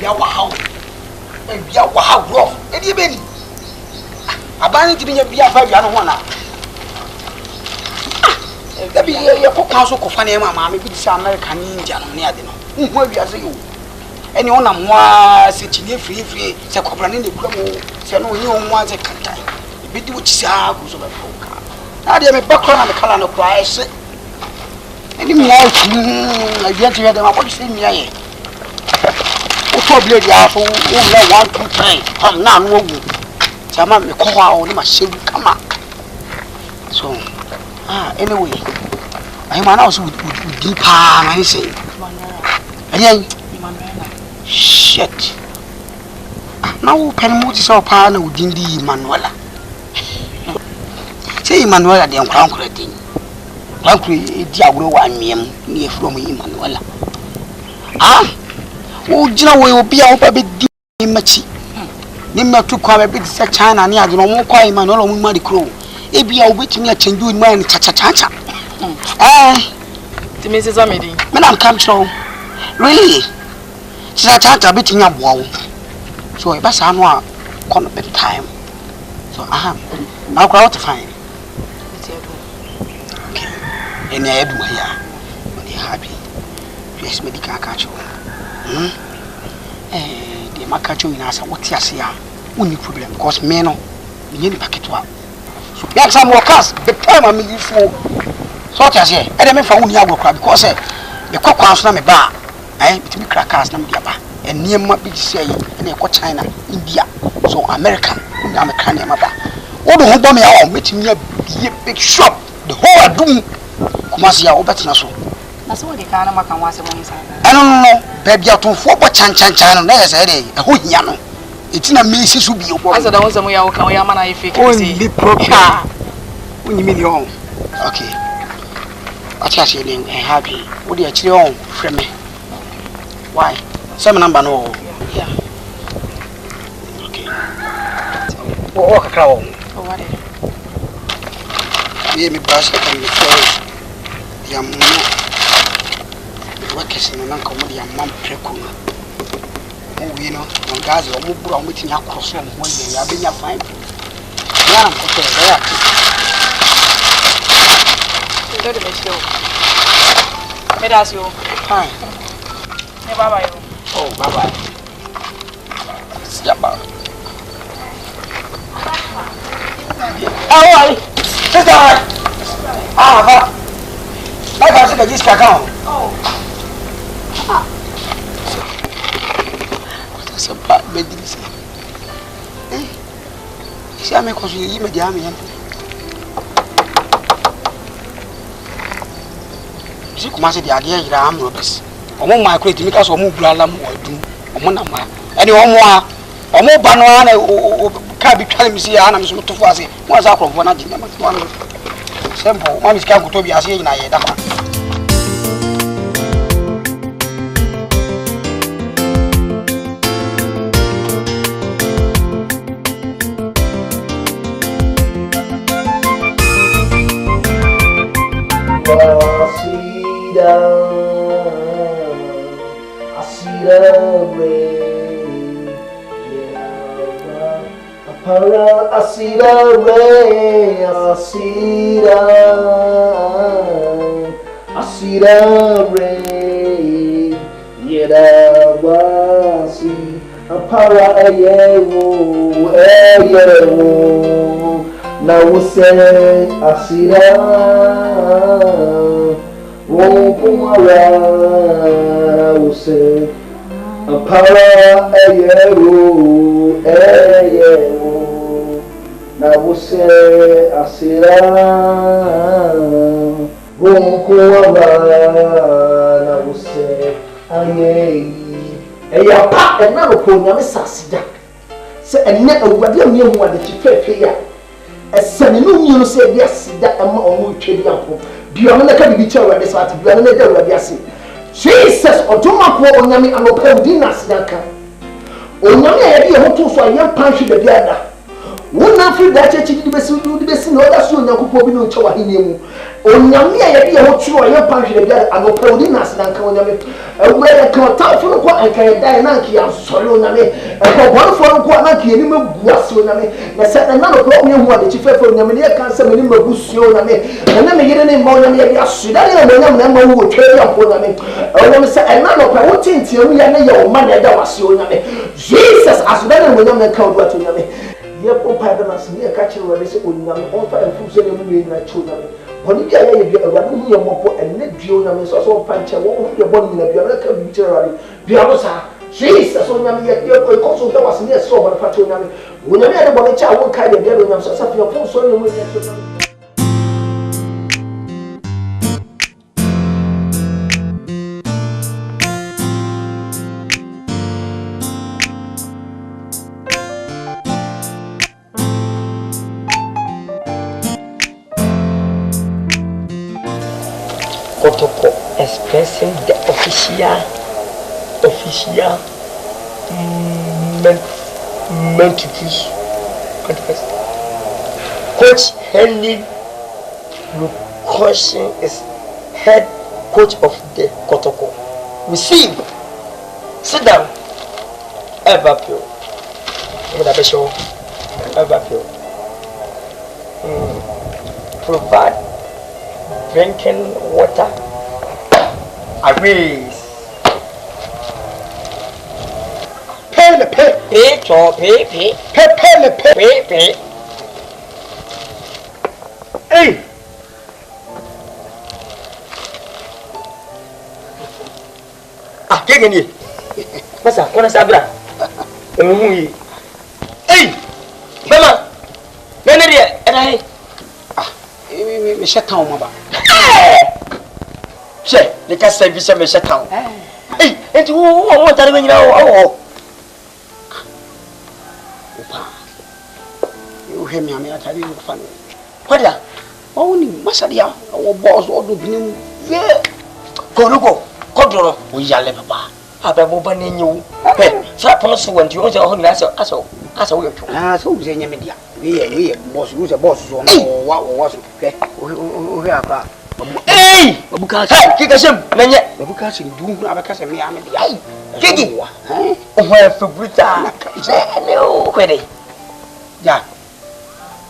bia wow. E bia wow rough. E di be ni. Abani ti bi nya bia fa bia no ho na. Da bi ye ko kwa so ko fa na ma me bi di America ni India no ne ade no. Hu awiase yo. Eni ona moa se chine free se kobra ne kura mo se no nyi o moa se kantai. Bi di wo chisa ku so be foka. Na de me bakro na me kala no kwa ese. Eni mo na dia ti de ma ko se mi aye. O to blade ya so o na 1 2 3 am na no ogu. Chama me ko ha o ni ma shewu kama. So anyway, I man also with deep I say. Shit. Now pen mo so pa na udin di Manuela. Say Manuela dey nkran kura din. Nkran kura di agro wa miem na e from Manuela. O gina we obi a oba be di machi. Ni matu kwa be di se China ni ade no mo kwa Manuela mo ma di kro. Ebia obetimi a change you man cha. The Mrs. Amedi. Me na come show. Really? Cha betimi aboa. So e ba sa no a come bit time. So now crowd to find. Okay. Any I do here. When you happy. Yes, medical catch you. The makacho in asa what ya say only problem because me no me ni packet wa. So yeah, some workers the time I mean for so I say I don't for uni agro because the kwakwa so na me ba bitimi crackers na me dia ba enema bi say na e ko China India so America na me kan e ma ba wo do ho bo me ya o metimi a big shop the whole adum kuma se ya wo betina so na so de kan na maka wase mo nsa no baby atonfo bo chan no na ye say dey e ho hia no etina me isi so bi o asa da won samu ya wo kan ya ma na ye fake only proper only million okay acha say dem happy wo dey akire on frame me why some number no yeah okay o kakra wo o what ye mi brush kan mi so ya mo wakesi na nka mo dia mam preku no o wi no on gazi o mo bura o metini akroso mo ye ya benya fine ya na ko to ya do the best show me das yo fine ne baba yo oh baba siapa ah sister va vai fazer que diz que acá oh essa pa Benedicta se a me conseguir me dia me se começa de adia ira am robes o mo ma create mi ka so mo brala mo adum o mo na ma ene o mo ba no ana o ka bi twale mi si ya na mi so to fo ase mo asa akro fo na di na ma simple ma mi ska ko to bi ase ina ye da fa Asira re yeda wasi apara ayewo na wose asira wo kumara wose apara ayewo na você asira gonkoaba na você aye eya pa na no ko nyame sasida se enne awuade am yemu ade chifefe ya esane no nyiro se bi asida ama omo twedi anko biome na ka bibi chawa de sati biome na da awuade ase Jesus odoma ko onyame anopa udi na asida ka onyame ya de ho to so ayen panhwe de biada One na free that church di besi no da so Nyankopon bi no chewa hene mu. Onyame ya ye ho tru o ye panhwe bia anopa odi na se nka onyame. Ewura ye ka tafo no ko anka ye dai na nka ya sori onyame. E ko bonfo no ko na nka ye ni magu ase onyame. Na se na no ko onye hu ade chifefo onyame ne ye kan se me ni magu suo onyame. Na me yire ne mba onyame ye bia su da ne onyame na ma wo twa ya ko onyame. Onyame se e na no pa wo tintie mu ya ne ye o ma na da wase onyame. Jesus asuda ne onyame na ka odu atu onyame. Ye opa da na se ye ka kire we se onyame on fa enfu se ne mu ye na chu onyame. When you get here, you are going to be and let you know, so punch a woman, your body, you are not going to be able to Jesus, on your console that was near so much for you. When you had a body child, what kind of devil, I'm so your phone, so you will. Protocol expressing the official messages. Coach Henry Lucashin is head coach of the protocol. Receive. Sit down. Evapio. Provide drinking water. Arrays. Pay le pay. Pay. Hey. Ah, kegen ni. Masa, kona sabra. Hey. Mama. Nene dia, ada he. Me shatan o maba. Che, le ka service me shatan. Hey, enti wo tare me nyina wo. Opa. You hear me am atari no fa no. Kwada. O ni masadia o boss o do binim ve. Korugo, kodoro. O yale baba. Ababo ba na nyu. He, fra pono so wanti o se ho nyina aso wo yetwo. Ah, so uze nyame dia. We boss so no wa so. O he aba. Hey! Babuka Hey, kika shem, menye. babuka se du hu abaka se me am dia. Kiki. Eh? O ho favorita. Ne o kwede. Ja.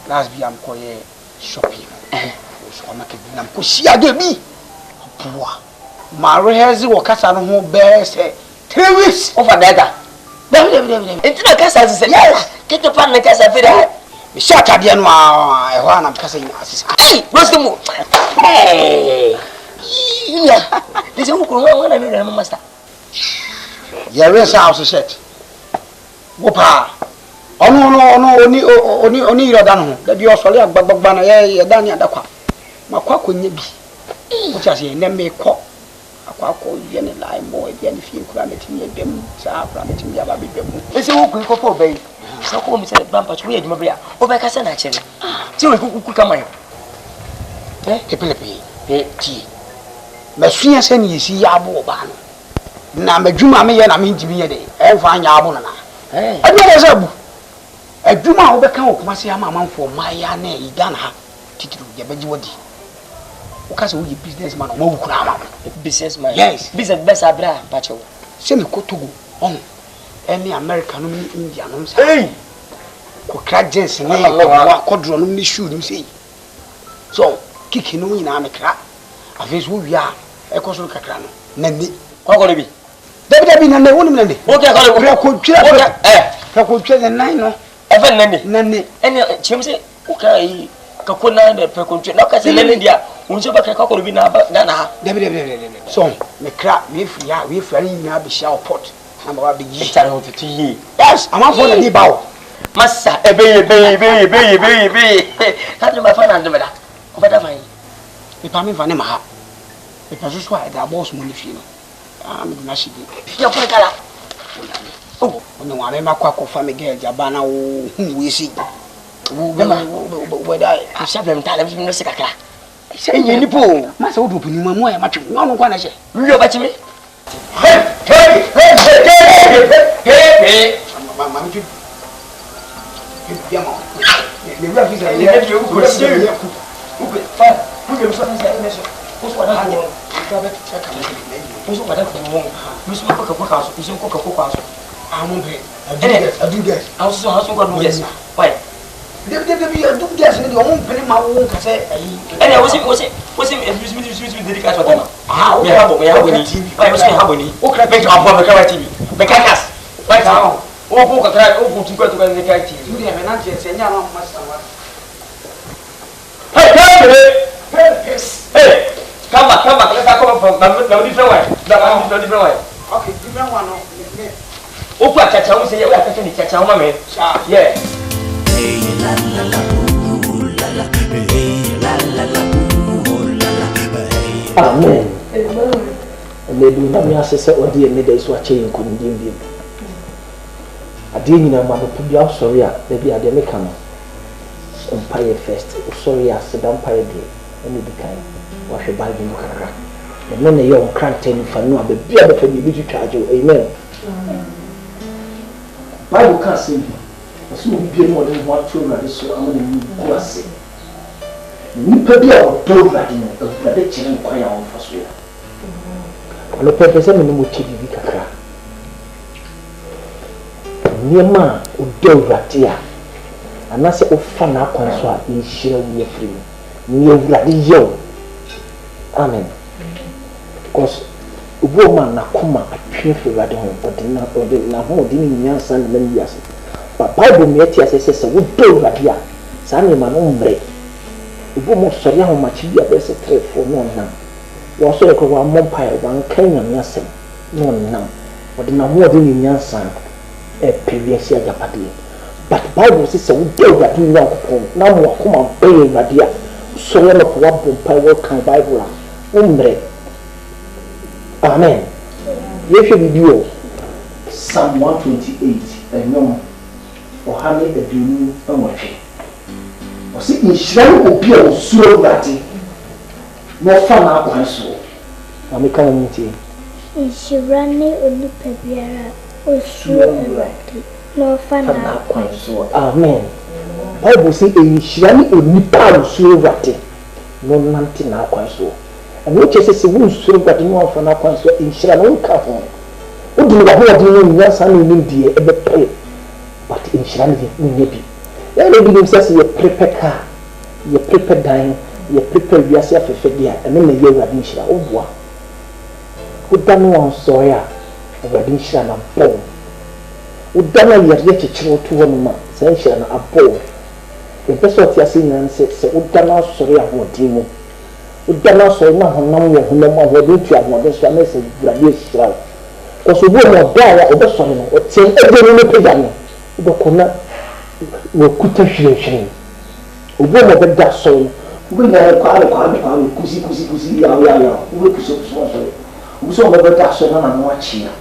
Last bi am koye shopping. O so market bi nam ko sia de bi. Boa. Ma rehezi wo kasa no ho be se 3 weeks Over there. Dem. Entina kasa se. Yes. Kito pan na kasa fira. Me shot ade no a e ho anam kasa ina asisa. Hey, Rosimo. Hey. Yeah. This is who na me master. Ya resa house shirt. Wo pa. Oni iro da no. Da bi o sole agbagbagba na ye da ni adakwa. Makwa konya bi. Wo cha se ne me ko. Akwa ko ye ne lai mo e bi ani fi kura metimi e bem. Sa kura metimi aba bi bem. Ese wo ko ko be. So ko mi se bampa chwe ye duma bia. O be kasa na chere. Ti wo ku kama yo. Epelepe. Ti. Me suya se ni yesi ya bo ba no. Na madwuma me ye na me ntimi ye de. E fa anya abo na na. Aduma se bu. Aduma wo be kan wo kuma se ama amanfo maya na e Ghana ha. Titiru ye beji wodi. Wo ka se wo ye businessman o ma wu kuna ama. Businessman. Yes. Business best abra pacho. Se me ko Togo on. Any American no ni India no se. Hey. Ko kra jeans ne wa kodro no ni shoe ni sei. So, kiki no nyina me kra. Afeso wo wia e ko so kakra no. Na ni. Kwa bi. Dabi na ne woni me ne. Okay, Ko twira. Ko twira the nine no. Even nani? Nani. Eni chimse ukai kakuna de pekonche na ka se nani dia unso ba ka ko bi na na. Dabi. So, me kra we free ni na be sha pot. Na ba be yi. Tare ho tete yi. Yes, am for na di bawo. Massa ebe. Ka ma fa na ndemeda. O ba da fa yi. Me pa me fa ne ma ha. Me pa so a da boss mo ni fi no. Ah, me na shidi. Ya fa kala. Oh, no wa me makwa ko fa me girl jaba na wo hu we si. Wo da A sha blem ta le no se kakra. enye ni po. Ma se wo do puni mo ya ma twe. No kwa na she. Rio ba chimi. Hey. Ma mi tu. Ya ma. The work is a you could see. Okay, fine. Who can say this? Who's what I want? Who's what I want? Who's what I want? Who's what I want? I do that. I also have some good yes. Why? They do this in the own penny. My own say, and I was it, dedicated to them. Ah, we have TV. Why was I having? Okay, make our public TV. Make us. Right now. Oh, who can try to go to the TV? You have an answer, and you're not much. Hey, come back. Let's come from the different way. The different way. Okay, different one. Opa, chacha, we say we are taking the chacha, my man. Yeah. Hey, la la la, ooh la la. Hey, la la la, ooh la la. Amen. Amen. And maybe not me as I said, what dear middays were changing couldn't give you. I didn't know my people sorry, maybe I didn't come. Empire first, sorry, I said Empire Day, and the kind. Wash your Bible, and then a young crantain for no other be able to be charge you. Amen. Bible can't save you. As you be more than one children, so I'm going to go say. You probably are told that in a prediction and choir on for sure. And the purpose of the motive Kaka. Near man who do that here. And that's a fan up on so in share with free. Near bloody young. Amen. Because a woman Nakuma appear for home, but the home didn't Nkansah and many years. But Bible me says, "We do that here." Sandy man umbre. The woman sorry how much you are best trade for no now. Was so one mumpire, one Kenya Nkansah, no now. But in a more than Nkansah, a previous year Japati. But Bible says, "We do that we now come and pay Radia." So let us walk bumpire work and Bible. Umbre. Amen. Yes, you do. Psalm 128. And no. Or how many of you know what? Or see, in Shrine will be a slow ratty. No fun out my soul. I'm a community. In Shrine only Pebiara or slow ratty. No fun out my soul. Amen. Bible say in Shrine only power slow ratty. No nothing out my soul. And which is a wound slow ratty no fun out my soul in Shrine on Garfah. What do you have to do? Yes, I need the ever pay. But in Shrine, maybe. Everybody says you prepare car, you prepare dine, you prepare yourself for fedia, and then you are in Shrine. Oh, boy. Who done one soya, a wedding Shrine a bone. Who done a yet a child to 1 month, saying Shrine a bone. The best what you are saying and says, who done our soya, what demon. Who done our soya, who no more will to have more than one message, graduate Shrine. Because we will die or the son or say, every Bokona will cut a shilling. A woman of that soul, we are quite kusi, we could so sorry. We saw that soul and watch here.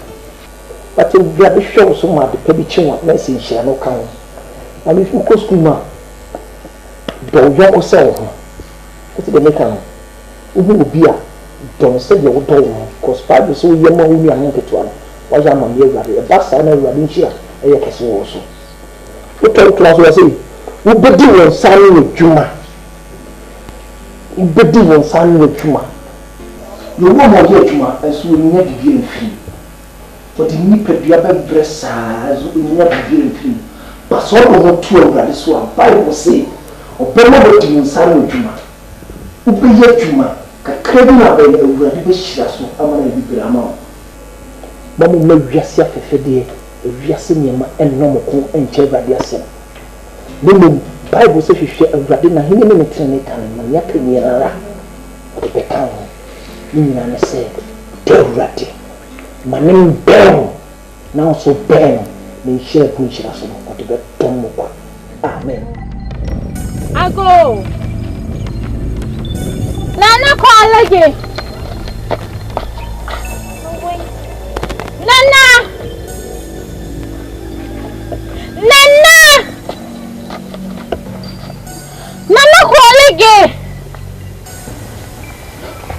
But in the show so much the pebble what message shall not come. And if you could school, don't you sell her? What's the maker? Who will be a don't say your dog, because Bible so young we are not one. Why am I here? A bus and a running here. Also. What class was it? We be doing signing with Juma. We be doing signing with Juma. You won't get Juma as we need to be free. But the nipper be a breast as we need to be free. But so over 2 of this one, Bible say, or better doing signing with Juma. We be here Juma, a craving of a ready shadow, I'm going to be amount. Mamma may just have a fede. Viasinema and Nomoko and Chevadiasen. The Bible says you share a radina minute and Maniac, the Becan. Nina said, Tell Ratty. My name Ben. Now so Ben, may share Punchas or the Betomoko. Amen. I go. Nana call again. Nana! Nana! Nana kolege!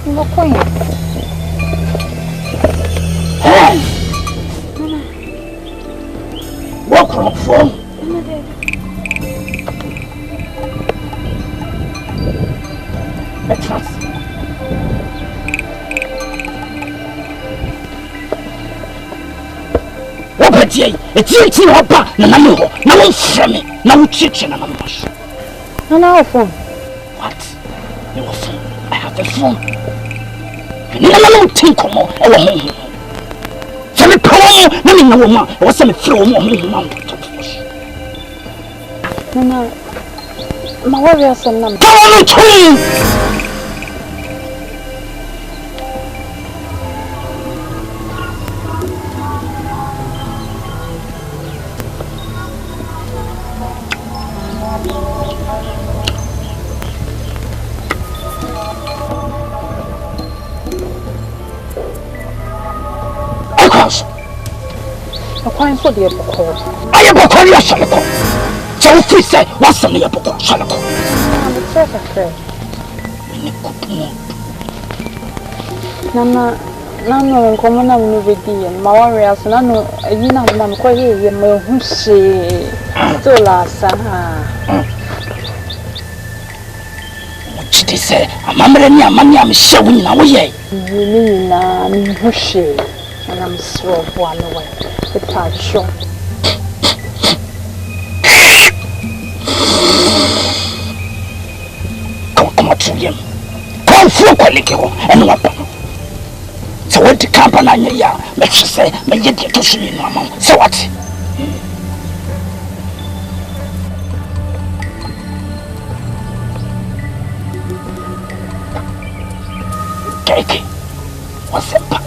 Makokyem. Hey! Where come from? It's in Opa, Nano, no frame, no chicken, and no mush. No phone. What? Your phone? I have a phone. No, think of more. Some power, no woman, or some throw more mountain. No, my warriors and number. Quite so dear. I am a Korea Shalako. So free say, what's the name of Shalako? Nana, Nano, common and my warriors, Nano, you know, Mam Koye, Mohushi, Zola, Saha. What did say? A mamma, money, I'm showing away. You mean, Hushi, and I'm so one away. The part short. Come to him. Come for Qualico and what? So what the company, yeah, let's say, may get to see no more. So what? Cake. What's that?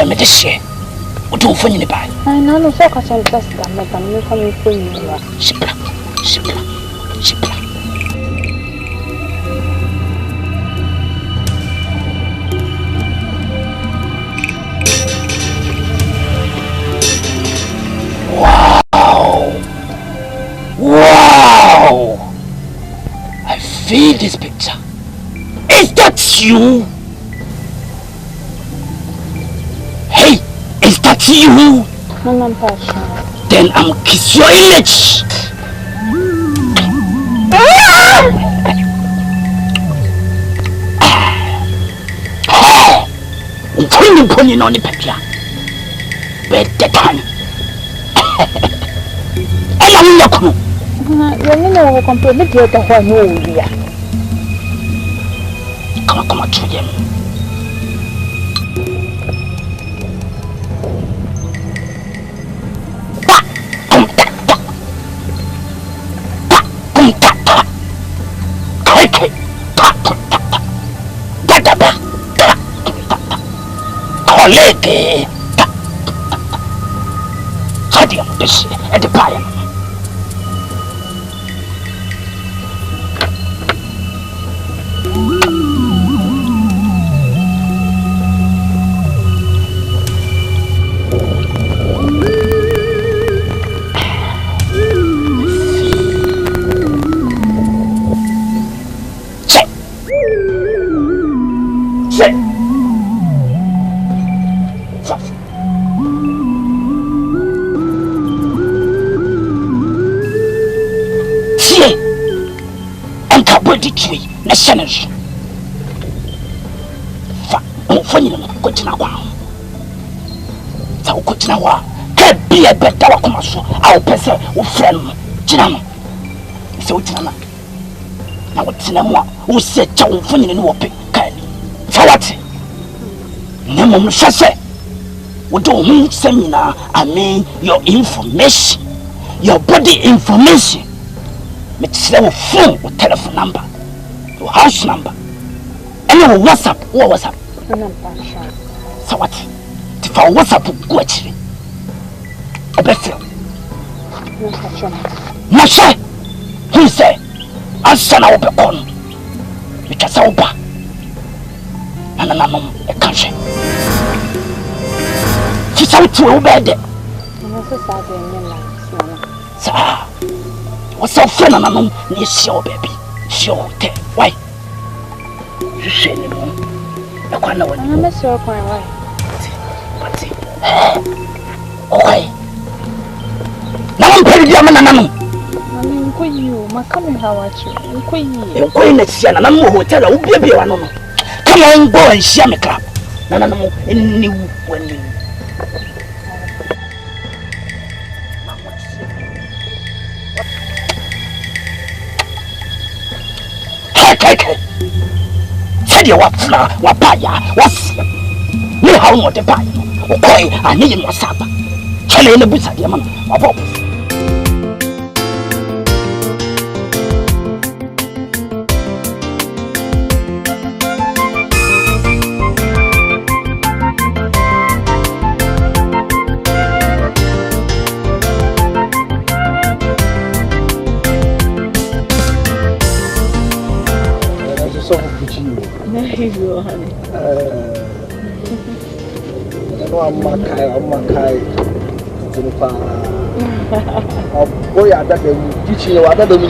Medici. What do you find in the bag? I know no focus on just that make a new coming for you. Shipla. Wow! I feel this picture. Is that you? Is that you? No, passion. Then I'm kiss your image. I'm putting on the paper. Where the time? I'm not cool. You know, completely the one who come on to them. Colleague, Hadium, this at the pie. Nationals. Funny, Kochinawa. So Kochinawa can't be a better Wakumaso. Our person who friend Chinama. So China. Now what's in a more who said Chow Funny and Whopping kind. So what? Nemo Sase. What do you seminar? I mean your information, your body information. It's your phone or telephone number. House number. And your WhatsApp. What WhatsApp? So what? If our WhatsApp go actually. I bet you. Masha. Who say? Asana Obekon. Because Oba. And I'm a country. She's out to obey. Sir. What's your friend and I'm near baby? Sure, why? You say anymore? I can't know what I'm not sure why. What's it? Okay. Now I'm pretty young and I'm going you. My coming, how are you? You're going to see an animal hotel. I'll give you one. Come on, go and share me club. No, in new when you. keke. Said you what fla, what paya, what's no how not the pie. Okay, I need my supper. Chile in the boots at the man. I'm Makai. Boy, I got them teaching you. I got them in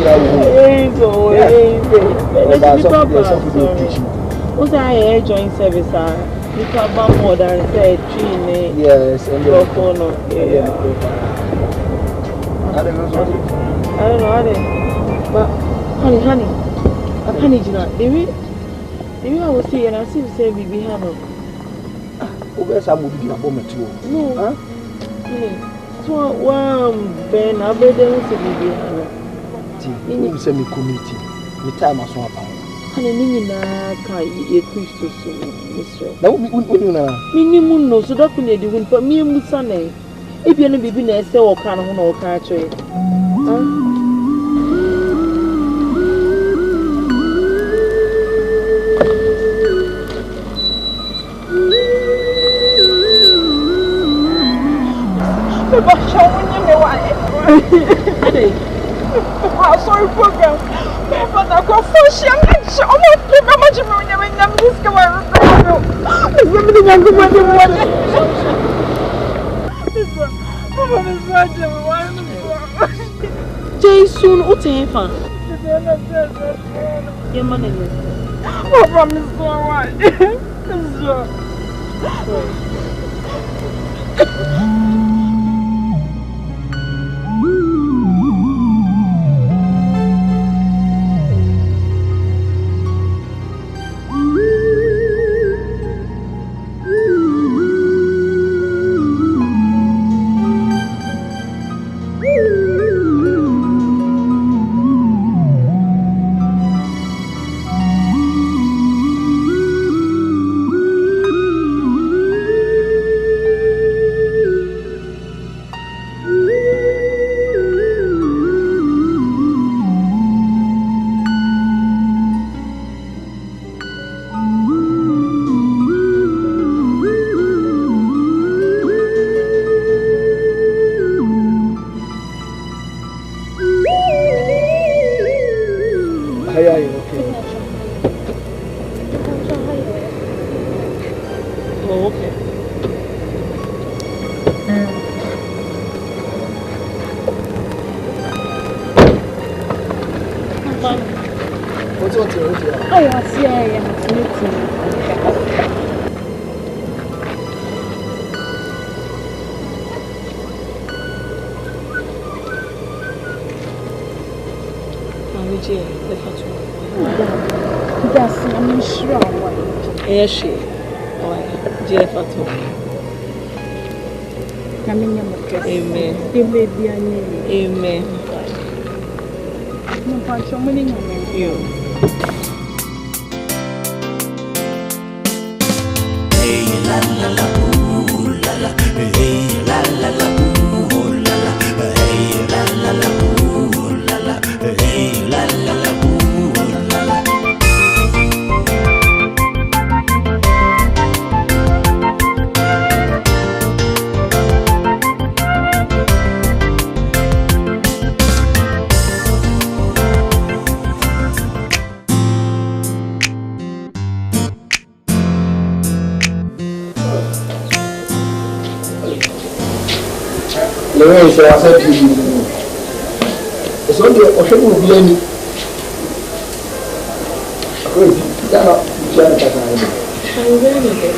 what I join service? You can buy more than say tree. Yes, and your phone. I don't know how they. But honey, I can't even. Maybe I will see and I see you say baby Hano. Who else would be a woman too? No, huh? So, Ben, I'll be there to baby Hano. You send me community. The time I saw about. Honey, Nina, Kai, a Christus, Mister. Now, we know. Minimum no, so that couldn't do for me and Musane. If you're not being a sell or can or catch sorry program. But I go for shame. Almost never much of them discover. Somebody young woman. Jason, Oteng. Your money is. Oh, promise go right. Amen. Amen. Hey la la la ooh la la, hey la la la ooh la la, hey la la la ooh la la, hey la la la ooh la la. Lilwin said, I said to you, it's only a show of Lenny. I'm very good.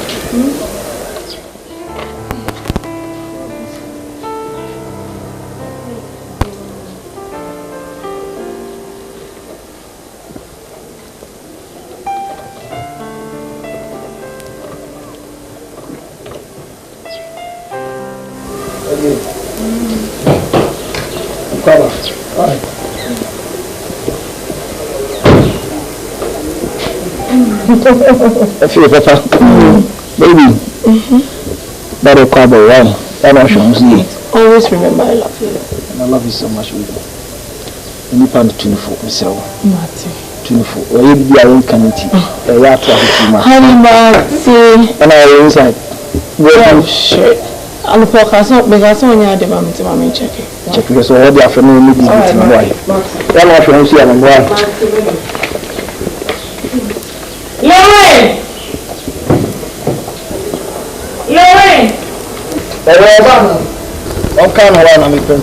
I feel better. Baby. Better call the one. Always remember I love you. And I love you so much, baby. And you found 24, myself. Marty. 24. Or you be a young committee. Honey, Marty. And I was inside. Oh, shit. I'm a focus on because I want to check it. Check because all the afternoon meeting with my wife. Then I shall see my wife. Lilwin! What kind of one am I making?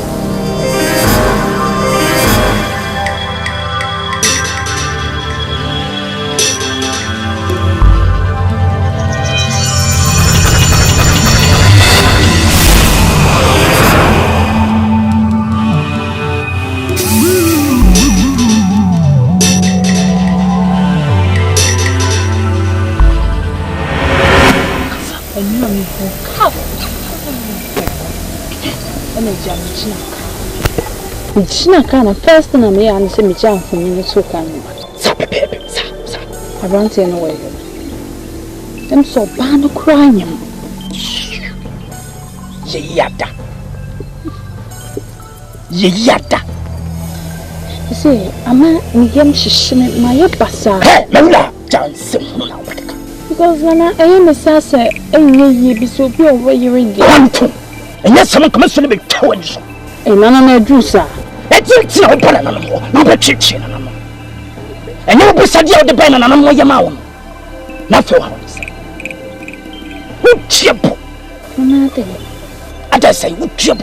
China first thing I may answer me jump from you so can I run to anyway. I'm so bad crying. Yada. You see, I'm a medium shishing my bassa. Lola, Johnson. Because when I am a sassa, and ye be so pure where you're in the and yes, someone comes to be told you. And none of my juicer. It's no banana, no chicken. And you will study out the banana on your mouth. Nothing. Who chip? Nothing. I just say, who chip?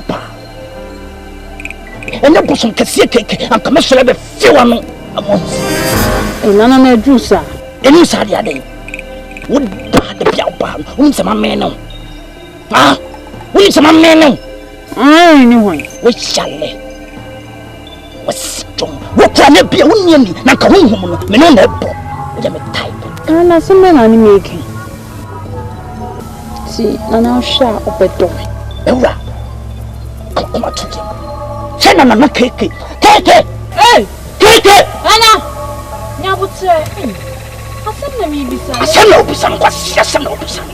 And the person can see a cake and commercial of a few among us. And none of my juicer. And you said the other would the Piao, whom some men know. Ah, whom some men know. I know which shall was strong. What can it be only Nkansah, Menonebo? Type. And as a man I'm making. See, and I'll shout up a door. Ella, come to him. Send on a cake. Hey, cake! Anna! Now, what's say? I send them in beside. Send over some question over some.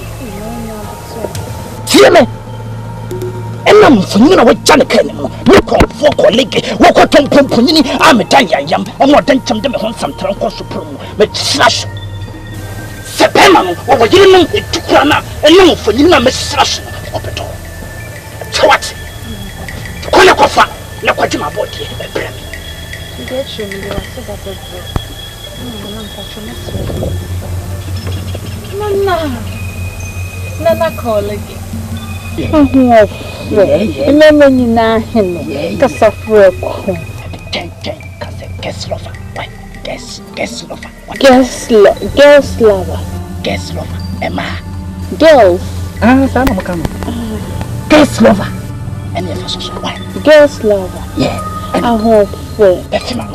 See me. And I'm for you know what Janet can. You call for colleague, walk out on Pumpini, I'm a tiny yam, and what then come to some trunk supreme, but slash. Sepemano, or you know, it took Rana, and no for you know, Miss Slash of the door. So what? Konakofa, Nakwajima body, a brand. Get you, you are so that Nana colleague. Remember you now, Henry, because of work. Guess lover. Guess lover. Emma. Girls. Son of a come. Guess lover. And if so, why? Girls lover. Yeah. I hope. That's my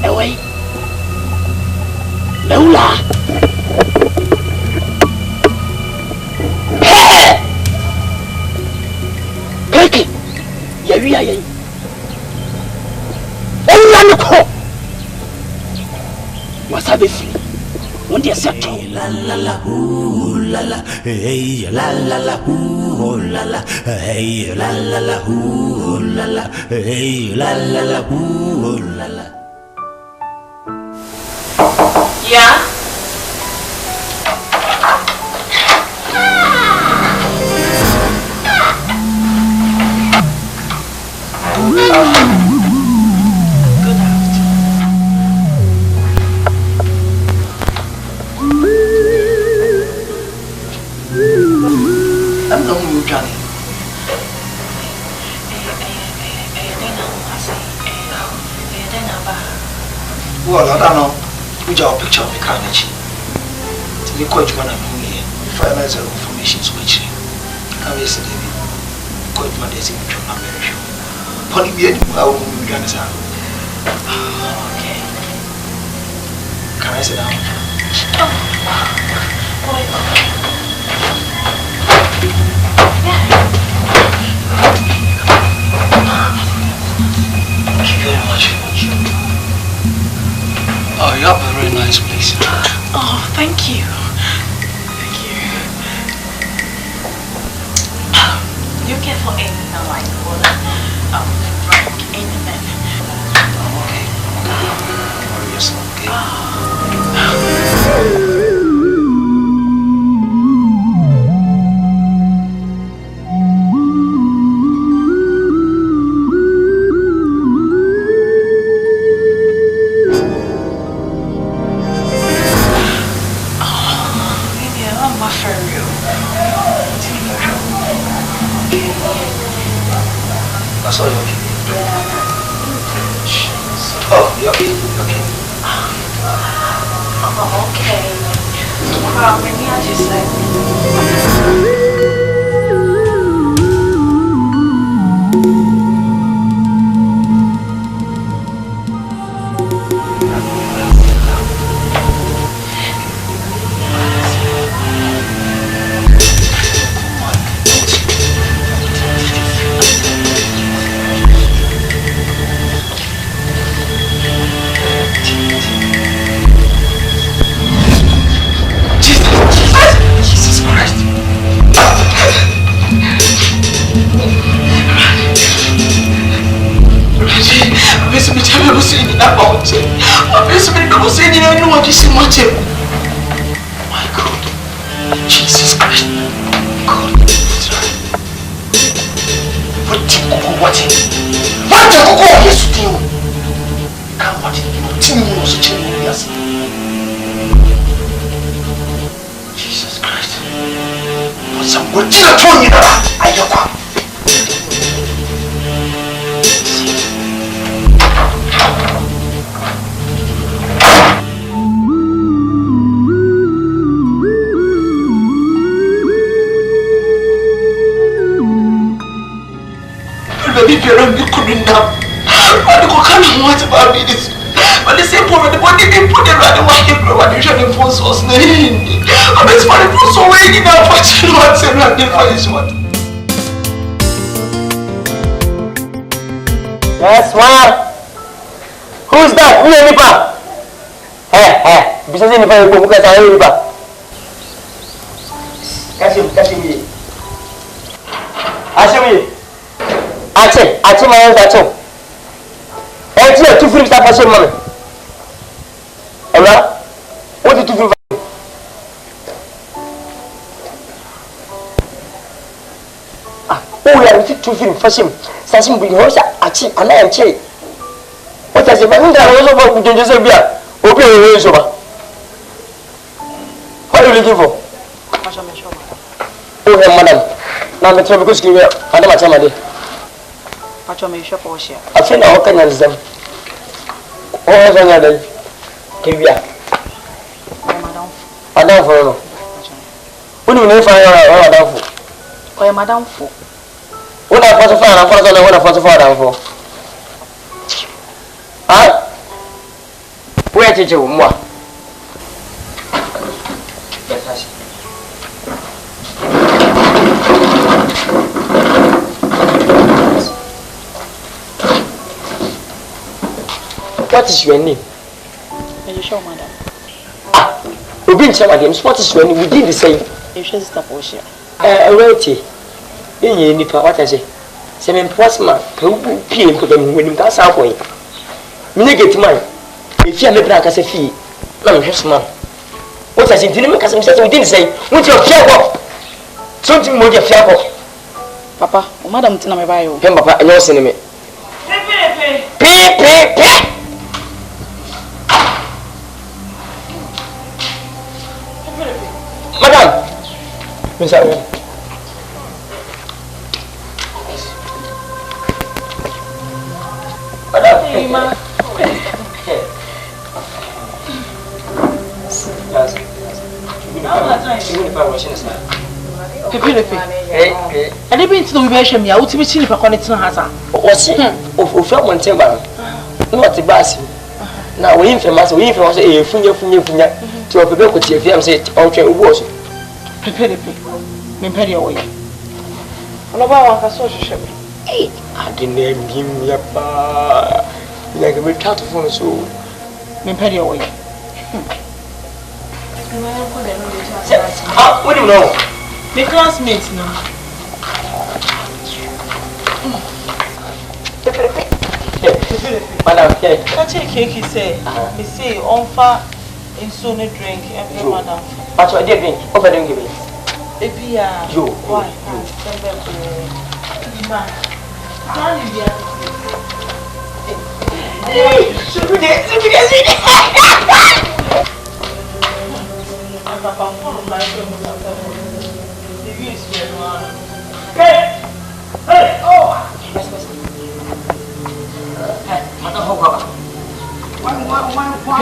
away. Lola. Hey! Kiki. Yeah. Oh, Nyarko. What's up with you? When you set la la la ooh la la hey la la la ooh la la hey la la la ooh la la hey la la la ooh la la. Yeah. I'm the one who's Johnny. Well, I don't know. We draw a picture of the car. To be quite one of me, finance and information switching. I'm yesterday. Quite my days in the American. Polly beard, I will move Nkansah. Okay. Can I sit down? Yeah, saw you. Oh, you're okay. Okay. Well, maybe I'll just like... My God. Jesus Christ. God. What did you what did you go? Yes, you do. Come what did you do? Yes. Jesus Christ. What's up? What did you do? I don't know. If you're wrong, you couldn't have. But you can't want about this. But the same point, the body they put it right away. Everyone you should enforce us. I'm just for so waiting now for you. What's it like? What? Yes, ma'am. Who's that? Who are you, pa? Hey. Bisa sini pa buka saya ni, pa. Kasih. Asumi. Aceh mana Aceh? Dia tu film tak pasal mana? Apa? What tu film? Ya itu tu film fashion. Saya beli hosa Aceh, anak Aceh. What is it? Mana dah hosa buat janji Serbia? Opi yang hosa ba? What are you looking for? Macam macam. Oh, madam. Nama terus bagus kira. Ada macam ada. Macam macam apa sih? Afen awak kan nalizam. Oh, saya ada. Kibia. Madam Fo. Uni ni fa ya Madam Fo. Oh, ya Madam Fo. Una foto fa na foto na una foto fa Madam Fo. Ah? Puya chiche umwa. What is your name? Are you sure, madam? Obi nchama dem. What is your name? We did the same. You sure sister Portia? Alrighty. Yenye nipa what I say. Se me posma, pe ubu pie ko dem wenim ka sa ko yi. Me get man. E fia me bra ka se fie. Na me hwes man. What I say dinu me ka se me say we did the same. What your fia ko? Something mo je fia ko. Papa, o madam tina me bayo. Hem papa, enyo se ne me. Pe. Madam, Mister. Madam, ma. Pepe. Ade bi ntino bi ehwe me a wotimi chi nipa kone tena hasa. O si, o fa monten ba. No ti basi. Na wo yin famous, e funya. Ti o pepe ko ti afia am say on twen ubu oso. Pepe. Me pere o yi. Ono ba wa ka so hwehwe me. Ade na bim ya pa. Ya ga me chat phone so. Me pere o yi. What do you know? My classmates now. Madam, that's a cake, say. Me say, on fire in soon a drink, every madam. What's what drink? Over don't give it. Baby, you. Why?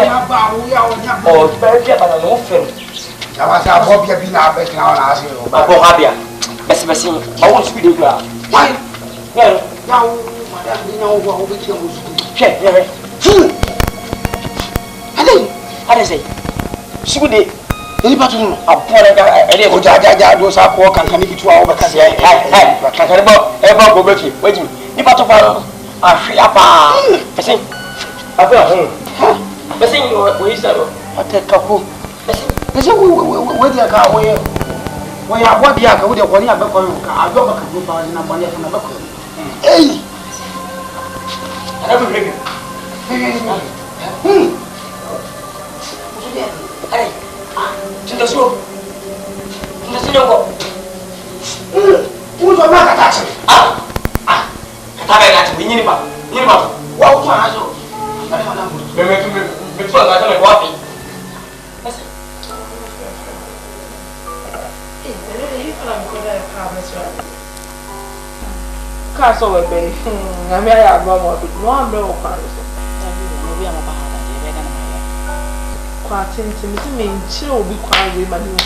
Oh, baby, but I'm not film. I was a hobby of being a bit now and asking you about Habia. Best messing. I want to be the ground. why? Yeah, Now, Madame, you know what we can do. check, yeah. How do you say? She would be. Anybody know? I'm pouring a day of Jaja, those are called can be 2 hours because I can't ever go back. Wait, you part of a free up. I think I've got home. But saying what is that? I take a couple. They say, where they are away. Why are what they are going to one year back? I go back and go by and money from the back. Hey! I never hear you. Hey, to the slope. To the slope. Who's a man attaching? I got to be near about. What was I? Before I got a walking. Castle will be. I may have one more no cards. Quite intimate, mean, she'll be quite with my new.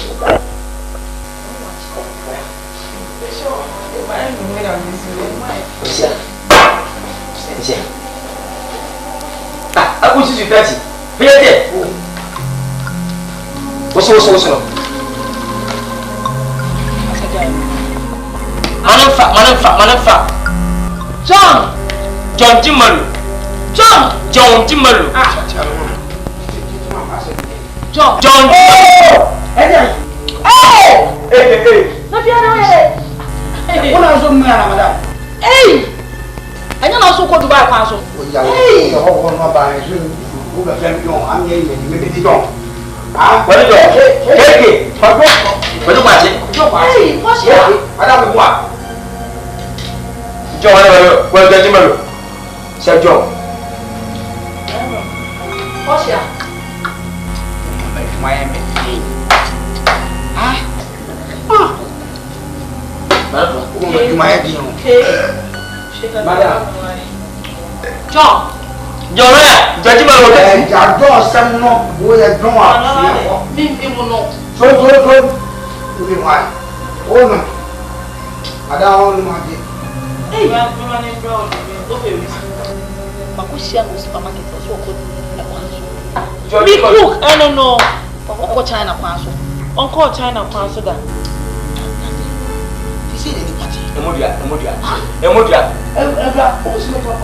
I wish you 30. Be there. What's Manfa. John Timmaru. John Timmaru. John. Hey! Not the other way. What else, madam? Hey! I don't also go to buy a castle. Hey! The whole one of my who got them young. I'm getting maybe young. What is it? Hey! What do you want? Hey! What's your? I don't want. John, well, Benjamin. Sir John. What's your? My Madam. John, I don't know. Uncle China Kwanso. Uncle China Kwanso da. He said any party. Emodia.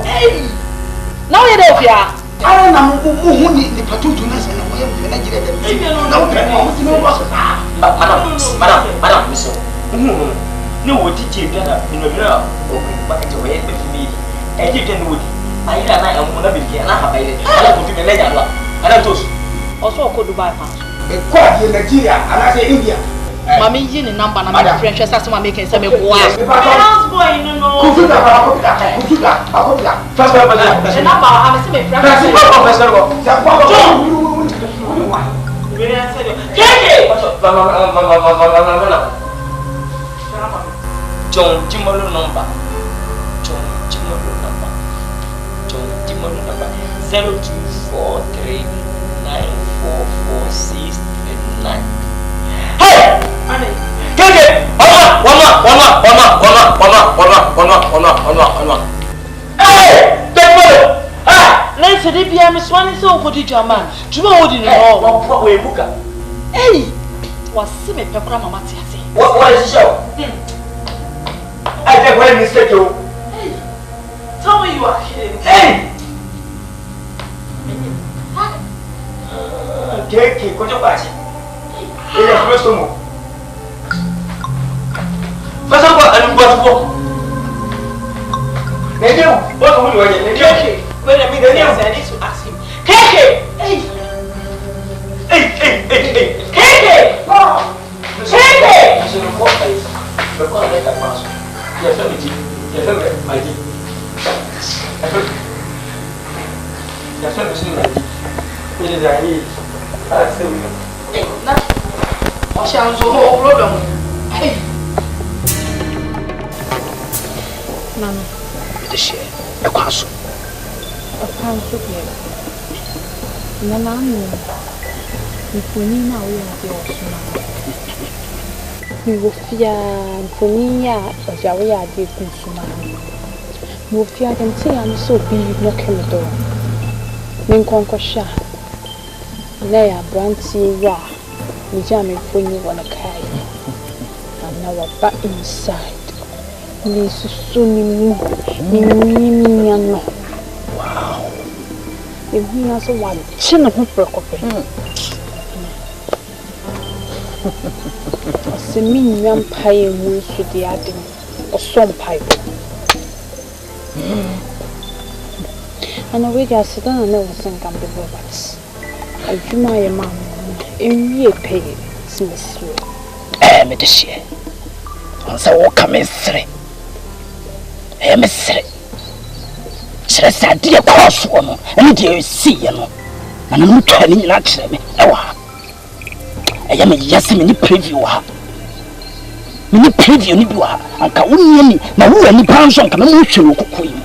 Hey. Now you know ya. I don't know who need the platoon to us and we have Nigeria. Madam, miss. No, what did you get up in the mirror? But it's a way to be. And you can wood. I am one of the piano. I don't put in the leg. I don't toast. Also, could buy pounds. Quite in Nigeria, and I say India. Mammy, you in number, and my French as I'm making some boy. Houseboy, no. First, the number I'm assuming John Timolo number. 0243 944639. Hey! Get one. Hey! Let's say they are Miss One so good to your man. Tomorrow, you know, what way book. Hey! Was Simmy Pecrama Matias? What is the show? I take one mistake. Hey! Tell me you are kidding. Hey! Keke, what you watching? It's a first one. First of all, I'm going to go. Maybe what are we doing? Keke, when I meet the name, I need to ask him. Keke! Hey! Keke! Keke! I should have walked by the corner like a mouse. Your family, my dear. Your family, my dear. It is a need. Hey, what's your problem? Hey, Nana, the share a castle. A pound of Nanami, if we need now, we are the ocean. We will fear Funia or Jawea did Sumani. You fear can say I'm so big, no Camador. Nkansah. Laya Branty Ra, we jam it when you want to carry. And now we're back inside. This is soon. Wow. If he has a one, chin of her. Semin young pie moves to the adding or some pipe. And a week I sit down and never think I'm the robots. I do my mamma in ye pay, Smith. Medicine. So what come in three? Emissary. Should I say, dear crosswoman, and dear see you know, and I'm turning in actually. I am a yes mini preview. Mini preview, Nibua, and Kauni, Maru, and the Brownson can move to Queen.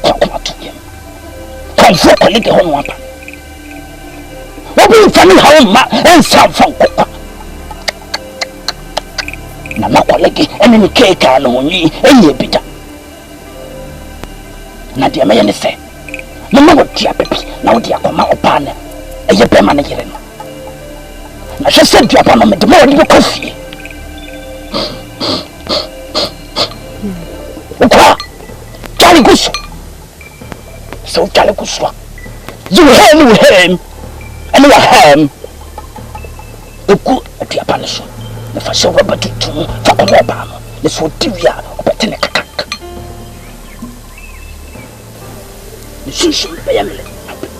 MAKOKYEM. Confront a little home water. What will you tell me how and some from Copa? Namakolegi, and any cake and only any bitter. Nadia may say, no more dear Peppy, now dear Comawood. A year manager. I just said to upon the more you coffee. Charlie Goose. So Charlie Goose. You him, and you are him. The good at the apparition. The first rubber to Obama. The Sotivia of Betenica. The social family.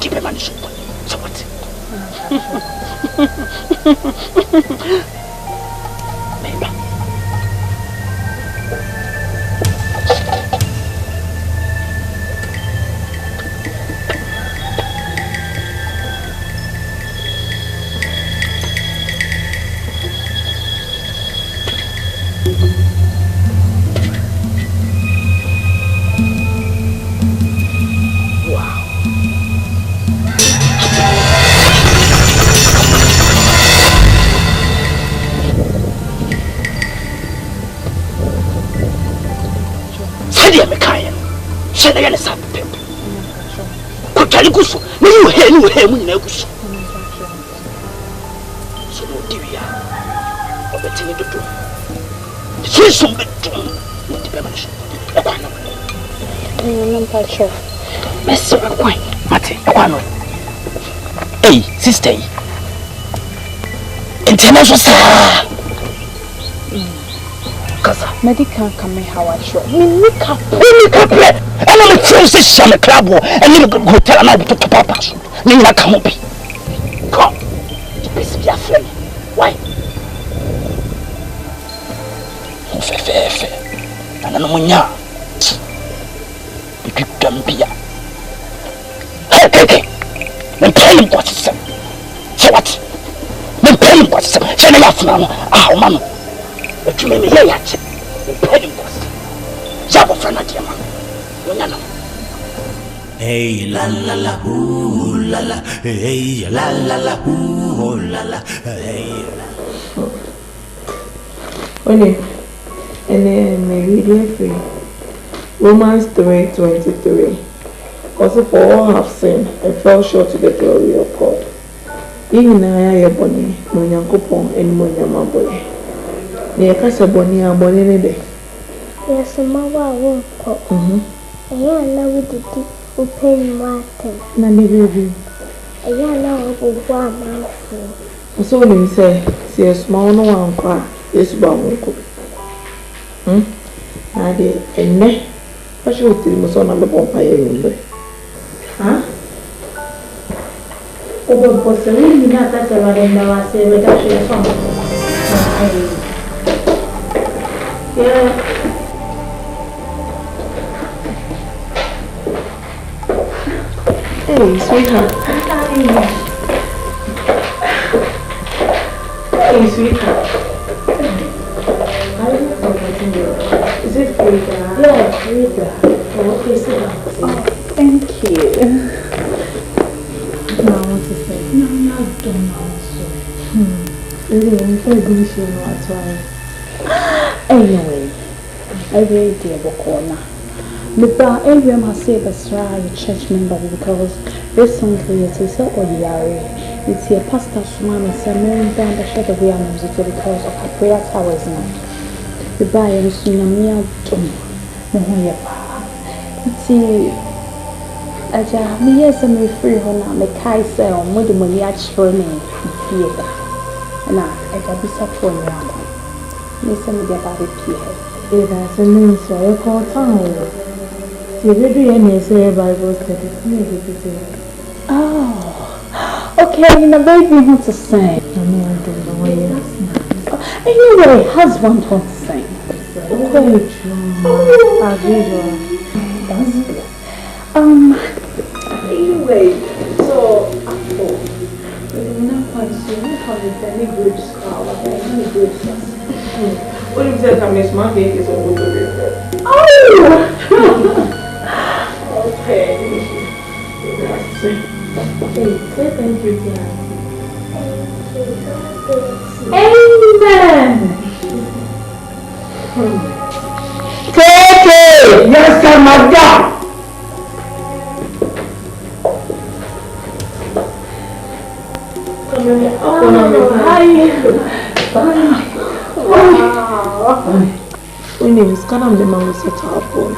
Keep a man. So what? Maybe. I am a son. Could tell you, you hear me, no. So, dear, or the thing to do. She's some bit with the permission. I'm not sure. Mr. Quine, Mate, hey, sister, international. Medical come how I show. Medical, and I'm a princess on the club and you go tell another to Papa. Nina come up. Come, this is your friend. Why? Fair. And I'm Munya. You can be a. Hey, then tell him what's some. So what? Then tell him what's some. Send him off now. Ah, man. But you may be here yet. Hey la la la ooh la la, hey la la la ooh la la, hey la. Okay, and then maybe free. Romans 3:23. Also, for all have sinned and fell short to the glory of God. Even I am bonny, no Nyankopon, and Munyama boy. Near Casa Bonnia Bonnie Day. Yes, Mamma won't pop. I know we did open water. Nanny baby. I know one mouthful. So when you say, see a small one cry, this bomb cook. I did, and ne. I should tell you son of the bonfire. Huh? Oh, but the really not that I never say, but actually, yeah. Hey, sweetheart. Hey, sweetheart. Is it Frida? Yeah, Frida. Oh, okay, sit down. Thank you. Now what to say? No, I don't know. Really, I'm very good to that's why. Anyway, I really did a corner. But everyone has said that's right, church member, because recently it is so ordinary. It's a pastor's mom and some men down the shot of real music because of her prayer towers now. The buyer is Sunamia Tom. No, it's a me, yes, I'm free on the Kaiser on what the money actually in theatre. And I got this up for around. Listen to the about it here. If that's a means for a call town. The video say Bible study. Oh, okay. The baby wants to sing. I mean, I don't know what you're saying. Anyway, husband wants to sing. Okay. As usual. That's good. Anyway, so after we're not quite sure how the family groups are. Any groups? What if that comes my cake is over the Oh! Okay. Say thank you, dear. Amen! Take it! Yes, sir, madam! My name is Kanam the man with set up on.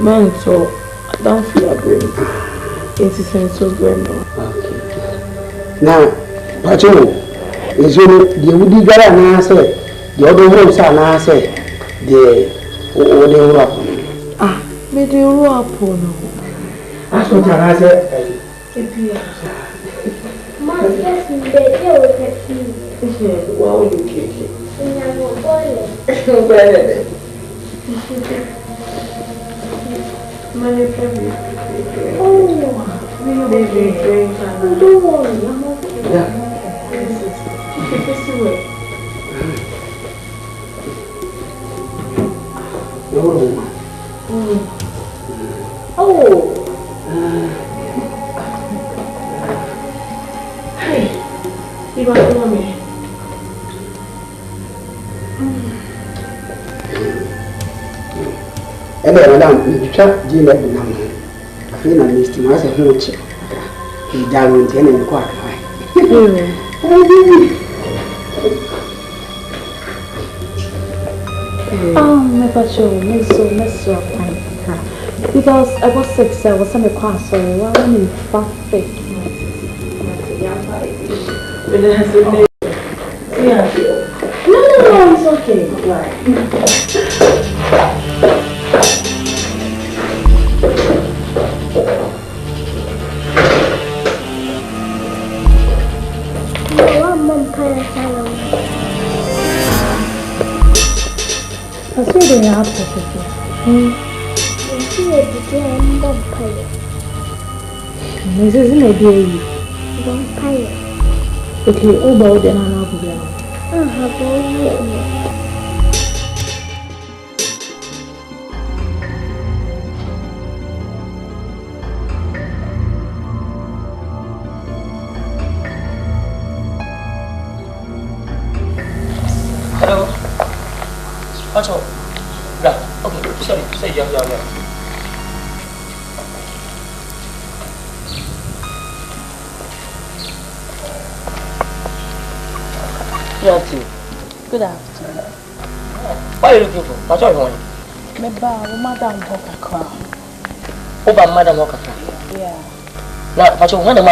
Man, so I don't feel great. It is so great now. Now, Pacho, is you the Woody Gara and I said, the other homes are now said, the other up. Ah, but you were up on. That's what I said. Wow, you kick it. Madam, you trap Jim at the number. I feel I'm Mr. Master Hunch. He died on 10 and quite high. Oh, my Pacho, so fine. Because I was 6, I was on the class, so I wasn't perfect. No, it's okay. Right. I see the opposite. This isn't a baby. Okay, all about the Amoako. Hello. What's up? Right. Okay. Sorry. Say yeah. Good afternoon. What are you looking for? What's your name? Madam Hokakra. Madam Hokakra. Yeah. Now, what's your name?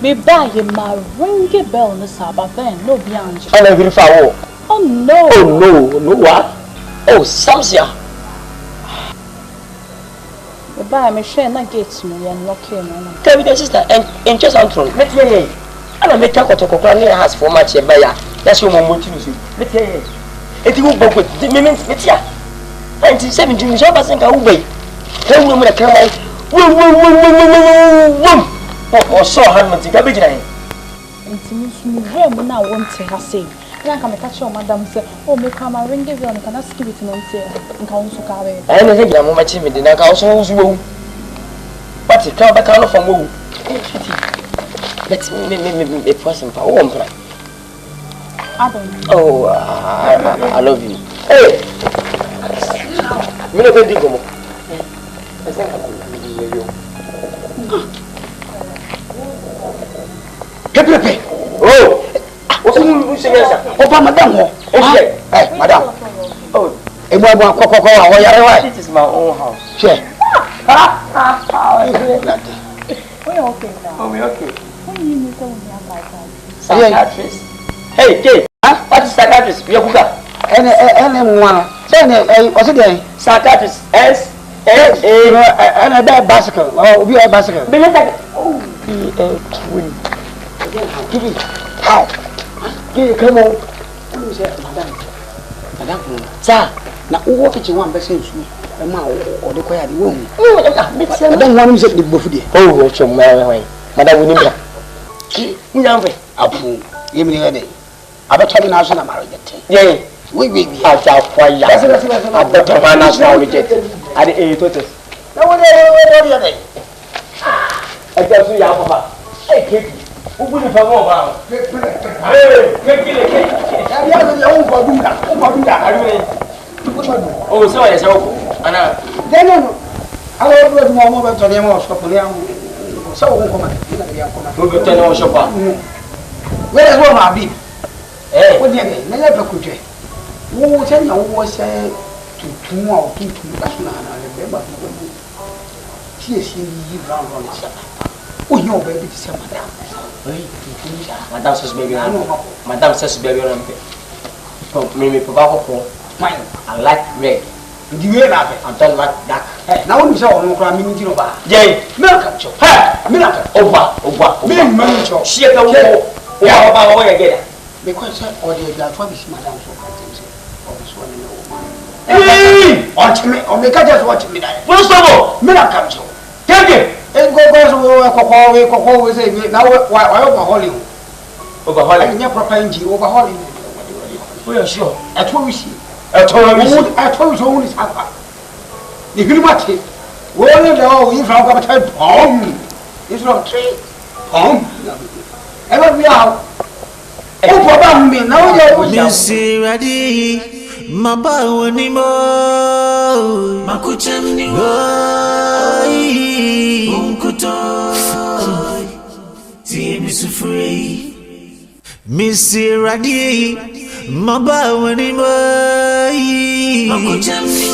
Me buy him my ringy bell in the Sabbath, then no beyond. I'm a very far. Oh no. Oh no, what? Oh, Samsia. Me buy me share na gate me and lock him. Tell me the sister and just on throne. Let me. I'm a make a cotton house for much a buyer. That's your mom to see. Let me. If you go with the moment, it's ya. 1917, so I think I will wait. Tell me when I come out. Or saw her with the garbage line. And to me, now want to have say, Then come catch your madam say, oh, me come and ring give you and can ask you to non say, and council carry. I don't think I'm much in the house. But it can't back out from who. Let me person for one plan. Oh, I love you. Hey! Me no go go. Pepe. Oh. What's oh, madam. Hey, madam. Oh. This is my own house. Sure. We're okay now. Oh, we're okay. When you need to have like that. Psychiatrist. Hey, Jay. What is psychiatrist? You're cooker. What's it? Psychiatrist. And a bad bicycle. Oh, we are bicycle. Oh, be a twin. Give it. How? Give it, come on. Madam, sir. Now, what did you want to say? Or the quiet room. I don't want to say the buffet. Oh, what's your man? Madam, we need you know, Apu, give me a day. I bet you national marriage. Yeah, we are quite young. I bet my national rejected. I didn't eat it. No one ever day. I just see Alpha. Hey, Kitty, who will you come over? Hey, have you own for doing that? Oh, so I said, Anna. Then I will go more to them or stop the so we'll go tell shopper. Where is one of you? Eh, what you never could you? Who tell you was to tomorrow to remember. She is you brown on it. Oh, your baby is a madam. Madame says baby, Madame says baby on me. Maybe for mine, I like red. Do you have it? I don't like that. Hey, now you saw no crime in the bar. Jay, milk up, hey, milk over. Me, man, she at the wall. Yeah, about away again. Because all the other is Madame so hey, watch me, or make just watch me. What's the more? Milk up, so take it. And go we say, now why overhauling? Overhauling your proper engine, overhauling. We are sure. At what we see. I told you only is happening. If you watch it, we only know if I'm going to tell Pom. It's not tree. Pom. Ever we are. Oh, Papa, me now you're Missy Radi, Maba Wanimo, Makokyem ni Unkuto, Tiemi Sufree, Missy Radi. Maba wanimo Makokyem ni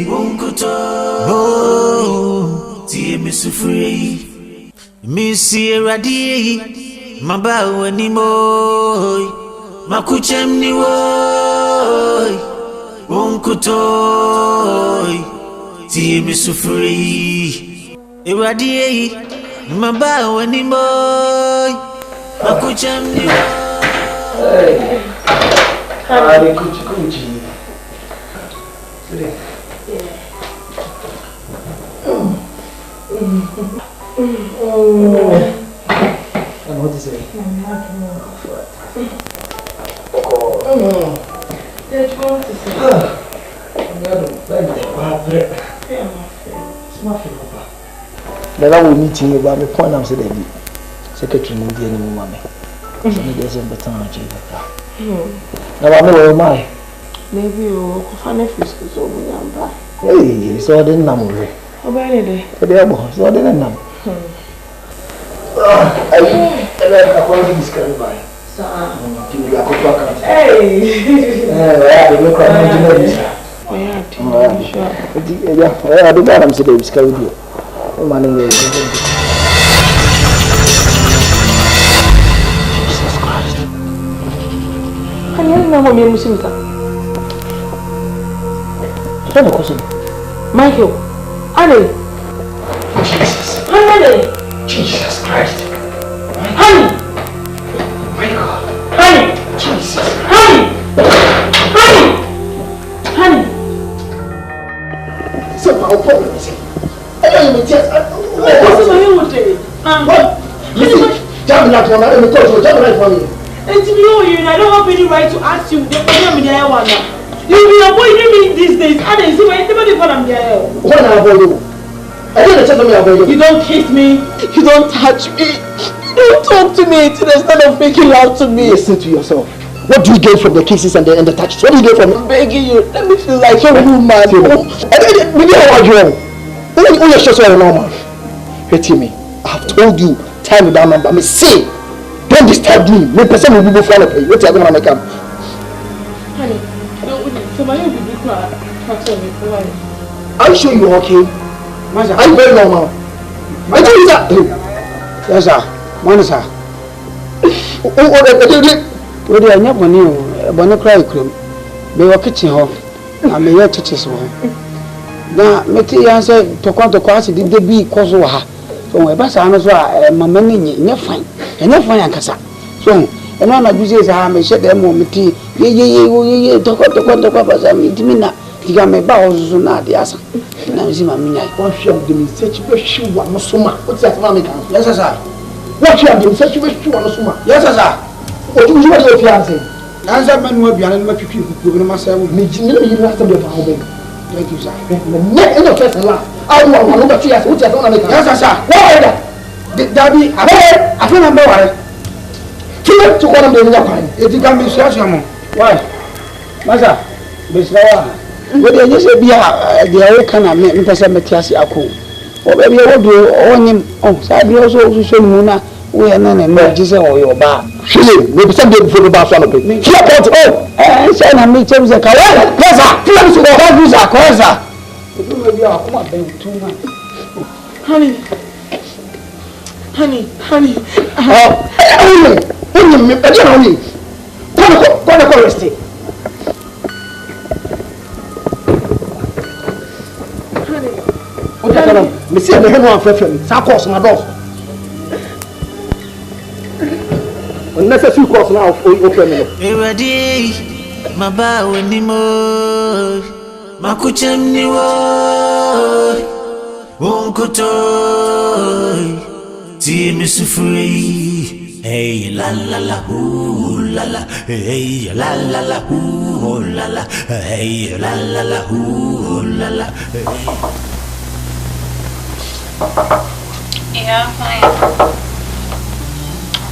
Unkuto Tiemi Sufree Missy Radi Maba wanimo Makokyem ni Unkuto Tiemi Sufree Radi Maba wanimo Makokyem ni Hey, the coochie. And what is it? I'm not more comfort. There's one to say. I'm never will meet you about me. Point I'm saying, Secretary Moody and Mummy. So there's a better now I know my maybe you can find so hey, so I didn't know. Oh, baby, so I didn't know. I want to discover by. Hey, I look at I don't know. I'm saying discover you. Money. Can you know me Muslim? Don't question. Michael, Annie. Jesus. Honey. Jesus Christ. Honey. My God. Honey. Jesus. Honey. Honey. Honey. So my problem is I don't even just what's the matter with you? What? Listen, jump like one, let me talk to you, jump like for me. And to be you, I don't have any right to ask you. They put me there one now. You've been avoiding me these days. I didn't see why anybody put them there. What I avoid you? I didn't tell me avoid you. You don't kiss me. You don't touch me. You don't talk to me instead of making love to me. Listen to yourself. What do you get from the kisses and the touches? What do you get from it? I'm begging you. Let me feel like a woman. Maybe how are you? Only your shots are normal. Hate me. I have told you time without number. Me say, don't disturb me. Me person will be before I pay. What are you gonna make up? Honey, so my name will be crying. Are you sure you're okay? Are you very normal? I told you that. Yes, sir. Morning, sir. We are not money. Bonnie cry cream. They were kitchen home. I may yet touch his one. Now, Metty answer to come to class. Did they be cause of her? So, my best answer, Mamma, you're fine. And you're fine, Nkansah. So, and one of these I may shut them on me tea. Ye, talk about some. You got my bowels soon at the answer. Now, see my mina. What you have been such a shoe one no summer. What's that, Mammy? Yes, sir. What you have been such a shoe one no summer. Yes, sir. What you want your fiancé? Answer man will be an MAKOKYEM who myself. Me, you have to be a home. Thank you, sir. In the first and last. I want one over 3 years. What you want to make? Yes, sir. What? Daddy, I feel number one. To one of the Japan. It can be such a moment. Why? Master, Miss Serwaa. What do you say? Be the American and me, person, Matias Ako. Or maybe I will do on him. Oh, so I also show Muna. We are none and no Jesus or your bar. Really, maybe some day before the bar swallow me. Here, oh, and say, I meet James and Kawa. Closer, please, you have use our closer. It will be our come up 2 months. Honey. Monsieur, the one for some course my door. Unnecessary course now for open. Ready, my bow anymore. MAKOKYEM ni wo, wonkoto. Ti mi sufuri, hey la la la ooh la la, hey la la la ooh la la, hey la la la ooh la la. Yeah, fine.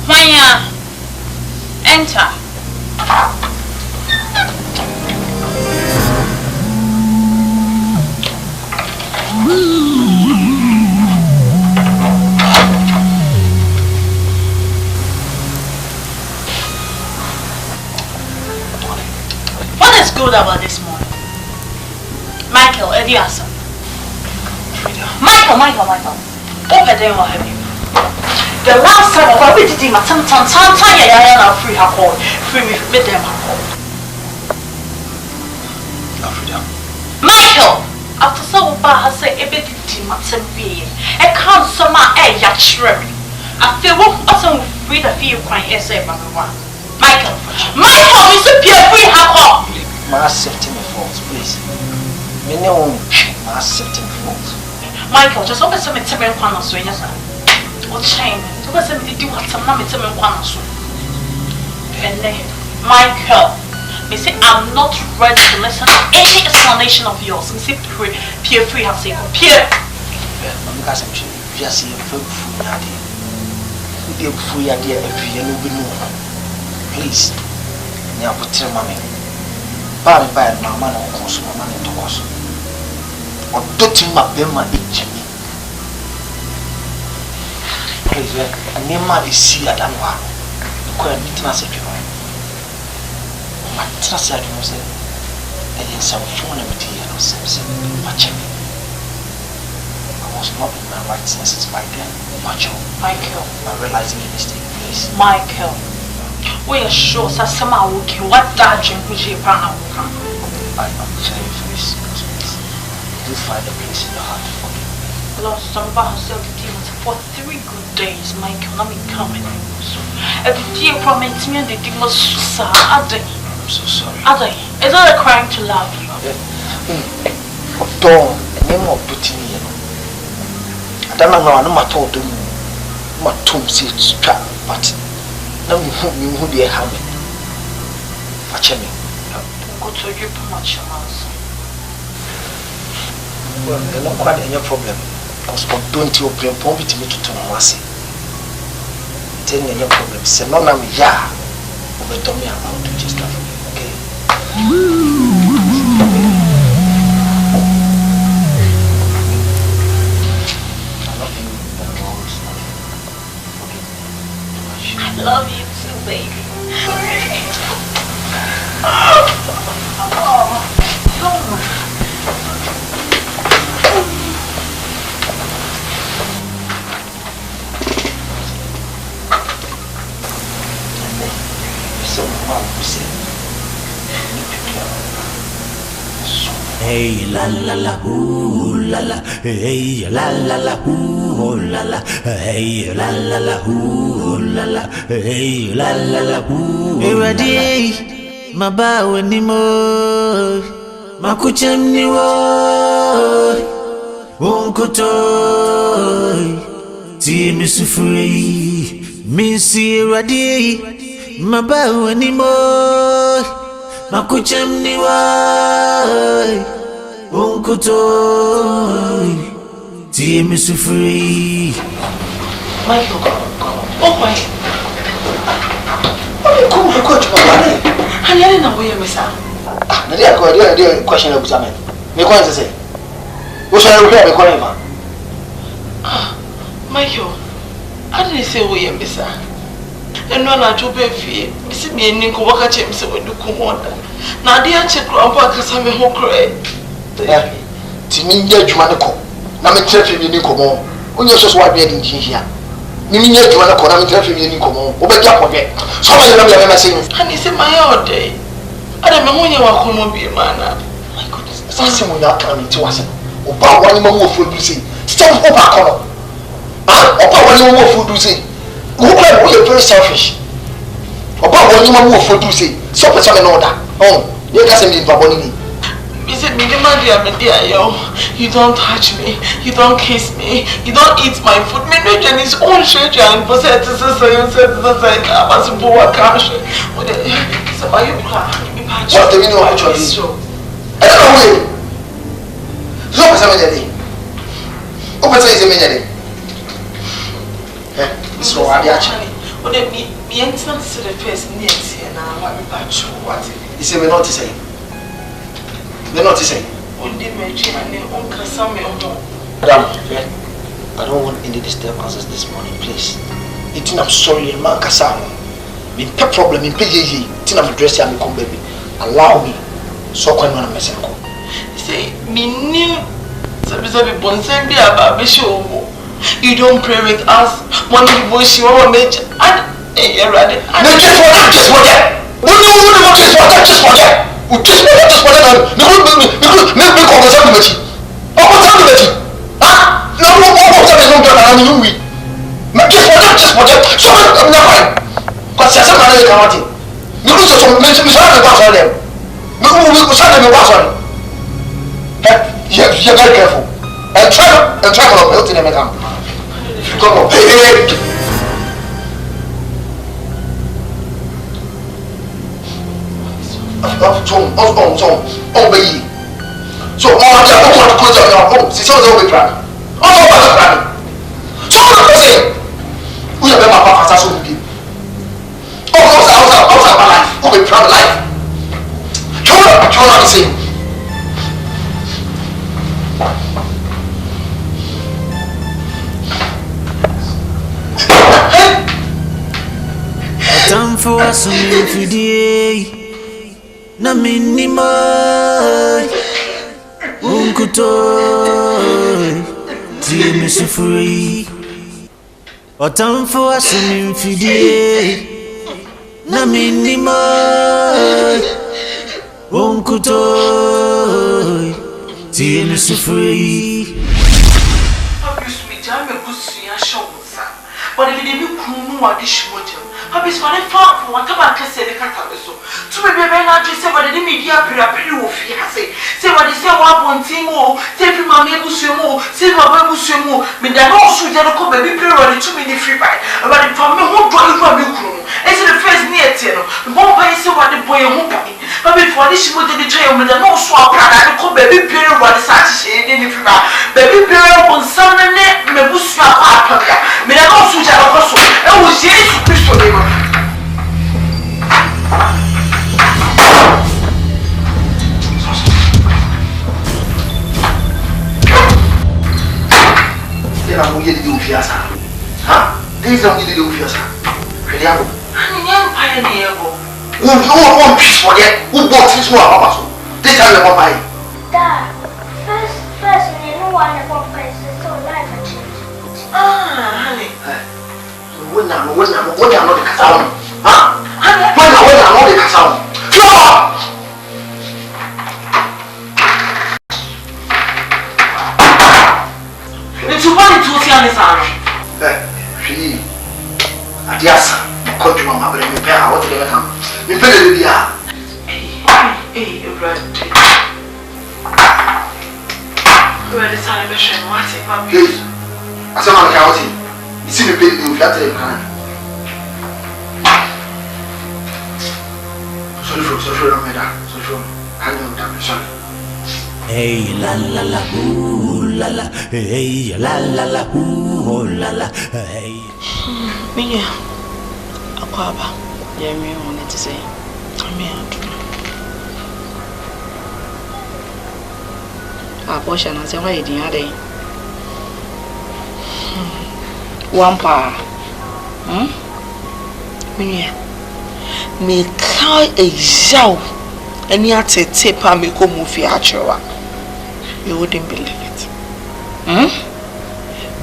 Maya, enter. What is good about this morning? Michael, Eddie answer. Michael. Over there, what have you? The last time I did him, I'm free her call. Free me, with them her call. Michael, after so bad, I say, a bit of him at some being. I can't summer a yachrim. I feel what also free the few crying essay, Mama. Michael, we should be a free her call. My accepting the faults, please. Me no my accepting the faults. Michael, just open some time and so yes, sir. What chain? So what's the do what some time and so. And then, Michael, me say I'm not ready to listen to any explanation of yours. Me say Pierre free have say Pierre. I'm going to say just see a food idea. The food idea every year no be no. Please, now put your mommy. Buy my man or course, my man into course. Or don't my bema each me. Please, a name is see at Anwa. Quite transit you. My transit was and some phone with you and something much. I was not in my right senses by then. Michael, I'm realizing a mistake, please. Michael, we are sure that somehow we can what that drink which you found out. I'm sorry for this. Do find a place in your heart for me. Lost some about herself the demons for 3 good days, Michael. Let me come in. So, every day promised me and the demons, sir. I'm so sorry. Is that a crime to love you? Don't, name of putting me. I don't know, no matter what, my tomb says, but na mu de ha me ache me go to you much also well no quite any problem cause don't you open pump it me to turn wase tell me any problem say no na me ya over to me about to just stuff okay I love you too, baby. Hey la la la ooh la la, hey la la la ooh la la, hey la la la ooh la la, hey la la la ooh. Hey ready, mabawe ni mo, makokyem ni wo, unkuto, ti misufuri, minsi ready, mabawe ni mo, makokyem ni wo. Unkuto, ti misufuri. Michael, oh my. Oh, come go to my body. I didn't know where you miss out. Na dia question na busa me. Me kwa nse. Wo so na repair me kwa nfa. Michael, I didn't say where you miss out. And when I do be fie, bisi me ni ko waka chem se we du kumonda. Na dia che kro ampa kasa me ho kro ti minja adwuma ne ko na me trefe mi ni komo onye so wa bia din hia ni minja adwuma ne ko na me trefe mi ni komo wo be ja podwe so ma yira bia me say ani se my ode ada me honye wa komo bi mana my goodness sase mo ya kan mi ti wase o ba wani ma mo fodu say still ho ba kono o ba wani ma mo fodu say wo kwa wo very selfish o ba wani ma mo fodu say so pesa me no da ye ka se mi ba boni ni. Is it me, yo? You don't touch me, you don't kiss me, you don't eat my food. Me no Jenny's own shit, and for said to say, I was a boy cash. So are you crying? What do you know about your issue? I don't know. Look at somebody. Open say is a minute. So I actually. What they me enter to the face near and I want me back to what is it not to say? They're not saying. Madam, I don't want any disturbances this morning, please. I'm sorry, Nkansah. Me pe problem, me pe yeyi. Tin I'm dressing, I'm come baby. Allow me. So can one message ko. Say me new. Sabi bonsen bi aba be show. You don't pray with us. Money devotion, what make and ready. No, just for that. What do you want just for that? O que é para me conversar com você? O conversar com você? Ah, não conversar com você não não me mas que pode só não vai quando se essa maneira que ela tem não só me sabe qual é ele não sabe me qual é you very careful and try to help in the camp come on hey obey. So all the other close on your home, see how they plan. Also about the plan. So what I'm saying, we have my papa so be. Outside my life, who be proud life. You're not saying. Time for us every day. Na minima unkuto ti misufuri otamfo asumi mfidie na minima unkuto ti misufuri abusumi jame busuya shonsa but if you kunu wa dishmoja habis fane fa what about kase be katabeso to be na just say what the media pre wo fi ase say what say wa bontin o say fi mama ebusumo say baba ebusumo me da no so je no ko baby pre wo to me ni free by but if me ho do you me kunu ese no. Bon pay so what the boy who pay. But before this would the trail with the no swap and call baby period what the Saturday in the river. Baby period on some net, me bush swap up. Me never switch out of us. I was Jesus Christ. I'm going to do Fiasa. Huh? These are going to do Fiasa. Really? I'm pioneer. One piece for them. Who bought this one? This time you're buying. Dad, first, you know why I bought places so life and change. Honey. When I'm not the Casal. Huh? When I'm not the Casal. Into one to see on his arm. She, Adiasa, Kwadwo, my brother, me pay what they come. Me pay the bia. Hey, right. Where is our mission? What's it, Papa? Please, as I'm counting, you see me pay the flat in hand. Sorry, Rameda. Sorry, I know that. Sorry. Hey la la la ooh la la, hey la la la ooh la la, hey. Me, Akwaba, Yemi wanted to say, I'm here. Abortion, I say, why didn't you day? One pa. Me can't exalt any at a tip and me come with your actual. You wouldn't believe it.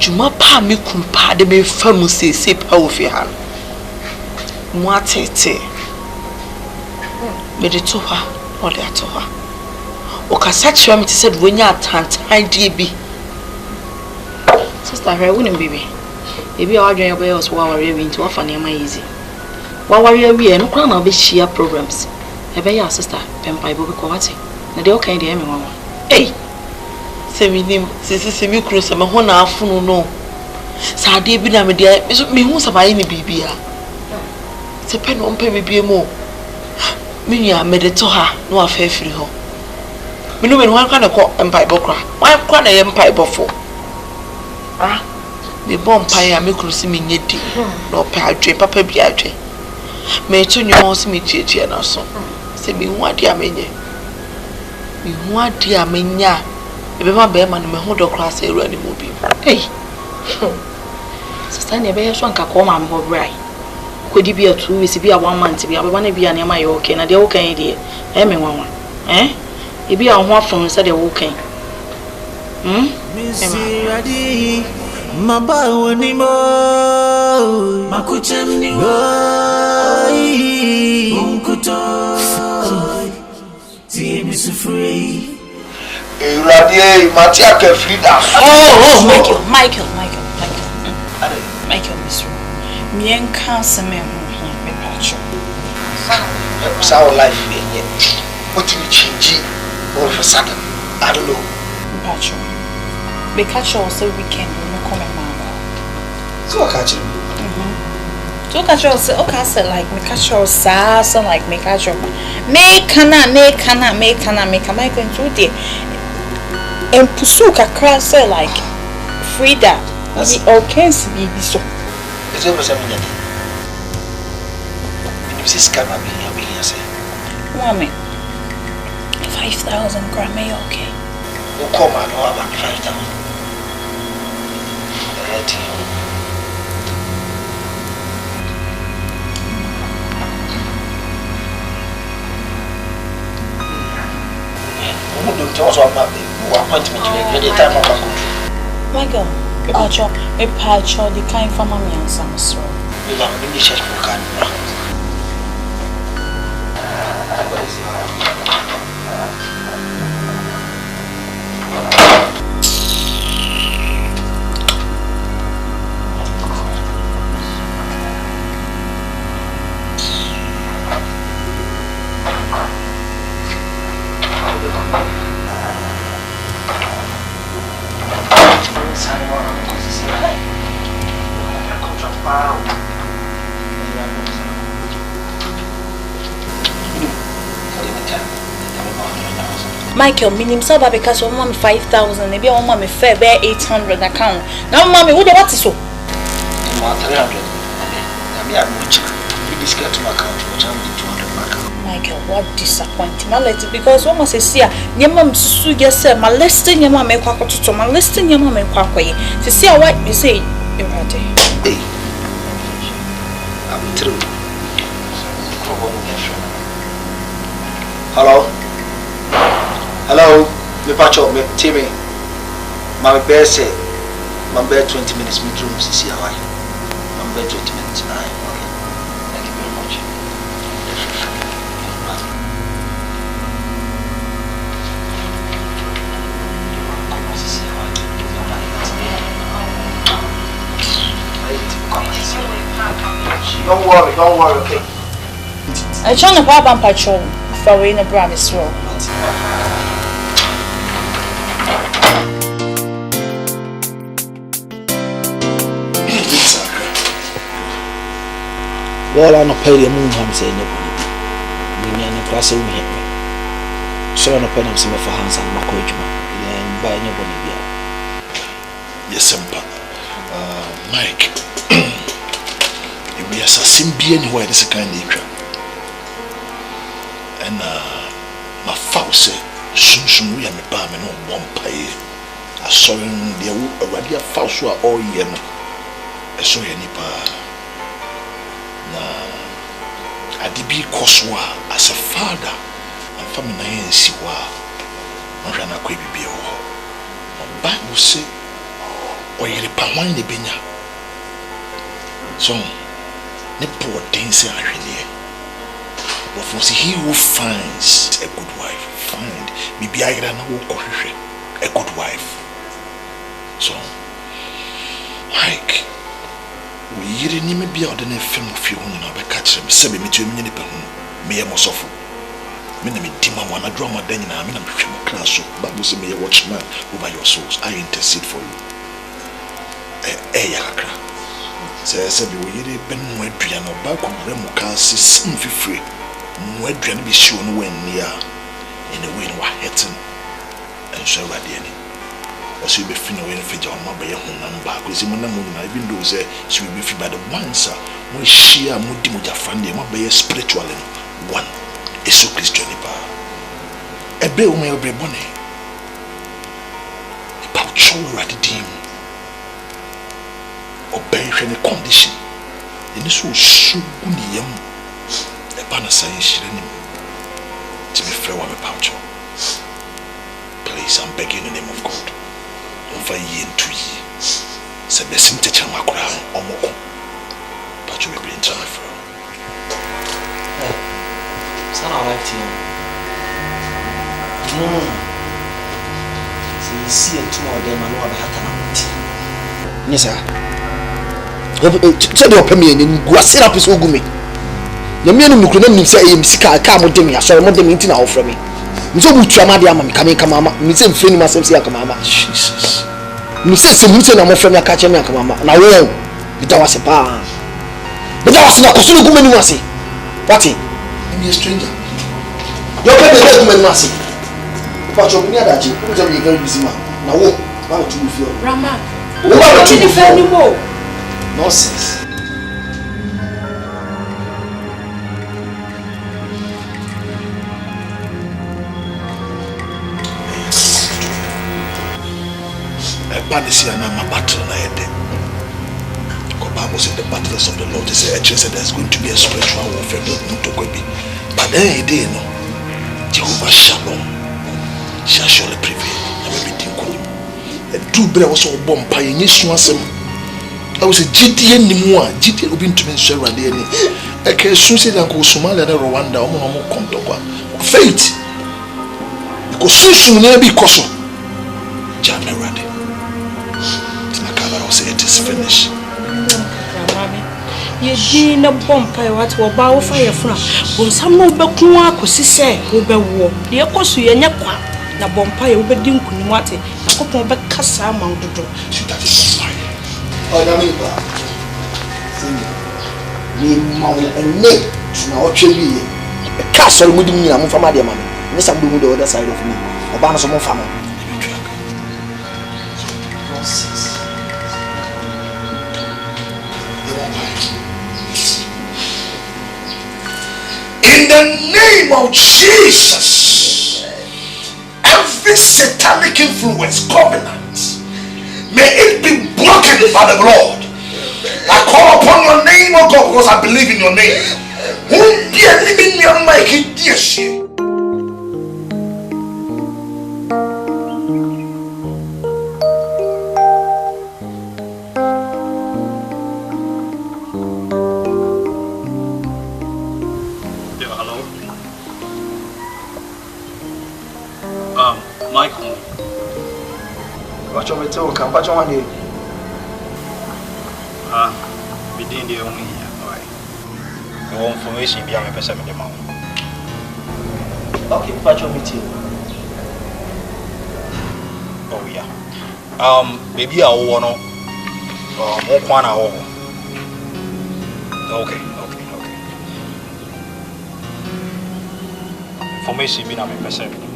Juma pa me kumpa de me famu se pa ofi ha. Mo atete. Me de to ha, o de ato ha. O ka sachi me te said when ya tantan die bi. Sister her wouldn't baby. Ebi a wadwen yobe was wa worry bi nti wa fa na ma easy. Wa worry wi no kwa na be share programs. Ebe ya sister pempa ibo be ko wate. Na de o kan de me mama. Hey. Seminim semi cross me ho na afunu no sa de bi na me de me hu sabaye ni bibia se pe no mpe bibie mo me nua me de to ha no afa afiri ho me no me no kan ko empai bokra wan kwa na ye empai bofo me bom pai ya me cross me nyedi no pa adwe papa bi adwe me to nyo so me tietie na so se me hu ade amenye me hu ade amenya Ebema be man me hu do class eru ani mo bi. Hey. Sister ne be so anka ko ma me ho brai. Kodi bi atu we si bi a 1 month bi abeba na bi a ne ma ye okay na de wo kan de e me nwanwa. E bi a ho afon se de wo kan. Missy Adi Maba woni mo Makokyem ni wo Unkuto Ti mi sufri Radie Matia ke Frida. Oh, Michael. Michael Miss. Me Nkansah me pacho. It's our life here. What will change all of a sudden? I don't know. Pacho. Me catch all so weekend we come and so catch him. So catch all so okay like me catch all so like me catch all. Me kana Michael into there. And pursue kakra say like Frida. Okay, be so. It's over 7 minutes. You see, scam me, say. Mommy, 5,000 gram, okay. Oh, come on, no, about 5,000. Don't tell us about appointment to the time of Michael, a patch or the kind for mommy and some straw. We have a church for can. Michael, minimum saba because one mommy 5,000, maybe one mommy fair bear 800 account. Now mommy, what is so? 300. I am much. We discuss my account, which I'm 200 Michael, what disappointment! Because one must say, your mom su yes, my listing your mom make quack to my listing your mom make quack way. To see how what you say, you're ready. Hey, I'm through. Hello? Hello? Me patcho, me Timmy. My bear say, my bear 20 minutes, me room to see how I. My bear 20 minutes, okay. Thank you very much. Don't worry, okay? I try to buy patrol for we in a brand as well. Well, I'm not paying the moon, I'm saying, we are not classing me. So, I'm not paying some for hands and MAKOKYEM and buy anybody. Yes, Mike. We are simply anywhere this kind of nature. And my father said, soon we are a barman on one pay. I saw him there already a false all year. I saw any pa. I did be Koswa as a father and family and Siwa. I ran a quick baby. Bible say, or you're a pawan the benya. So, the poor things are really. But for he who finds a good wife, find maybe I ran a good wife. So, Mike, we didn't be out in a film of you and I'll catch him, 7 million me a mosofo. Minami Dima one a drama then I mean I'm class so Bible say me a watchman over your souls. I intercede for you. Yakra. Say I said we really been Wedrian or back on Remukas some free. Wedrian be shown when near in the way we're hitting and Serwaa Diani. As you be finna when figure on my bay home back with him on the moon, even though say she will be free by the once when she a mudimuja fandi my bay spiritual one is so Christian a bay may be bonny. A pouch at the dim. Obey any condition. In this will soon be a panacea to be fair one pouch. Please, I'm begging in the name of God. Over ye and 2 years. Say, Bessim Techa Makura, Amoako. But you will be in time for Son, I like to see it tomorrow, then I know about Yes, sir. Tell your opinion in Guasera is Ogumi. The men who couldn't say, Sika, come with me, I saw them in our from me. So much Amadia, coming, come, Miss and Finn myself, Yakamama. Jesus. Mrs. Simpson, I'm from your catcher, Yakamama. Now, it was a bar. But that was not a woman, you must say. What? I'm a stranger. You're a woman, must say. But you're near that you put a very busy man. Now, how do you feel? Rama, what do you feel anymore? Nonsense. Banisi and I'm a battle na yede. The Bible said the battles of the Lord is a chance that there's going to be a spiritual warfare that but then he no Jehovah Shalom shall surely prevail. Everything good. And two brother was all bomb pie in his swasem. I was a GDN Nimua, GD Ubin to mention Radiani. I can soon say that Somalia and Rwanda or Kontokwa. Faith. Because soon never be Koso. Jamie Radi. It is finished. You did a bumpy what will bow for your front. When some no Bakua could say, who be war. The Akosu Yanakwa, the bumpy will be dinkum water, a couple of Cassa among the door. That is not fine. Oh, Namiba. We mount a neck to our chili. A castle wouldn't mean I'm from Madiamani. Unless I'm doing the other side of me. Or ban some family. Nonsense. In the name of Jesus, every satanic influence covenant, may it be broken by the blood. I call upon your name, oh God, because I believe in your name. Michael. Watch over to come back on you. We didn't do only here. Alright. No information behind my person in the mouth. Okay, patch on meeting. Oh yeah. Maybe I wanna Okay. Information behind my person in the mouth.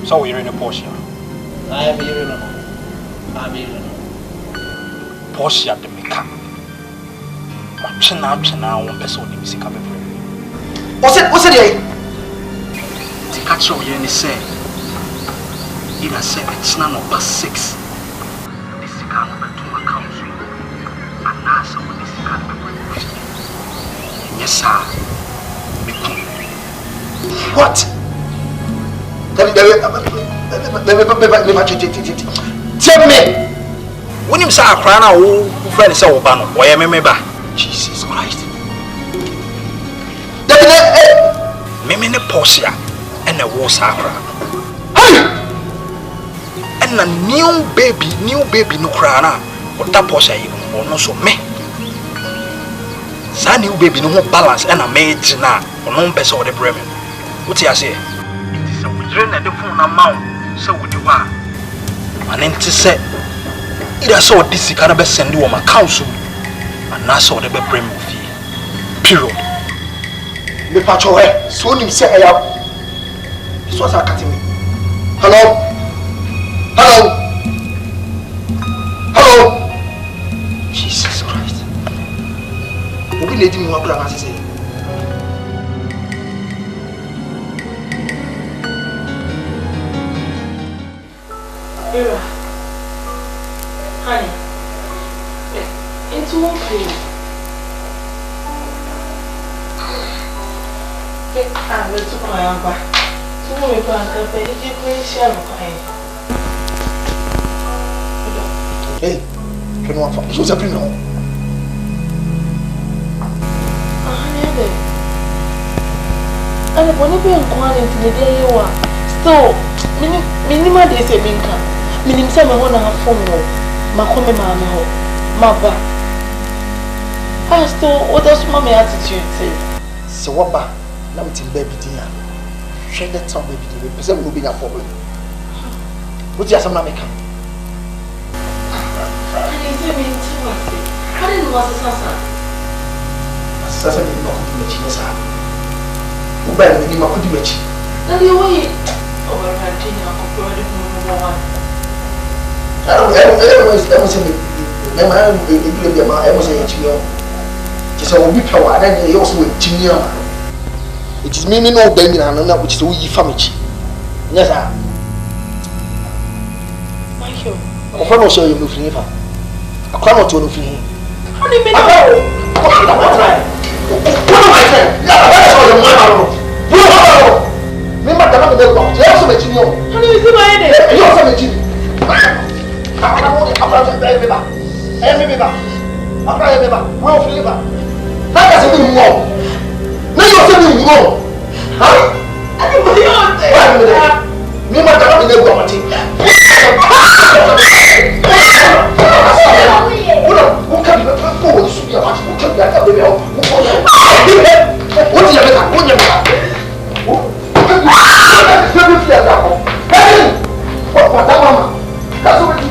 So we're in a Porsche. I am here. I'm here. Porsche at the Mika. China, one person in music. What's it? To catch your yen say, it has said it's none of us 6. This can't be to my council. And now some of this can't be. Yes, sir. What? Tell me. When you say a crown, who friend is our banner, why am I? Jesus Christ. Mimi Porsche and a war sacra. And a new baby no crown. What that Porsche or no so me. Sa new baby no balance and a maid now or no person or the Bremen. What you say? Drain the phone amount, so would you are. And then to say, either saw this can be send you on my council, and now saw the brim of you. Period. The patch away, soon him say, I have. This was a cutting me. Hello? Jesus Christ. We need him more grammar, say. Era, honey, it's okay. Let's go on back. So we go and cafe. Did you please share with me? Hey, can you want to? Who's up in now? And when you be in quarantine, the day you are still minimum days a minka. Minim say me ho na afom no makome maame ho maba I still what does mommy attitude say so what ba na me tin baby din a share the time baby din be say we no be na problem what you asam na me kan ani say me nti wase how did you was sasa ni no ko di mechi sa u ba ni ma ko di mechi na the way over Virginia ko ko di mo mo I don't say me man e do be ma e mo say chimio just obi pewa na e also chimio it is me no ban na na which is we family yes sir thank you o fa no show you no free fa akwa no to no free how do you mean what am I saying yeah that's all the man me ma dama me go je so me chimio how do you see my head you also me chimio I'm going to go to the river. We'll flee back. That doesn't mean more. No, you're saying more. Huh? Anybody out there? Me, my dad, in the property. Who can be forward to be a match? Who can be a baby? What is your maker? What is your maker? What that mama? That's what you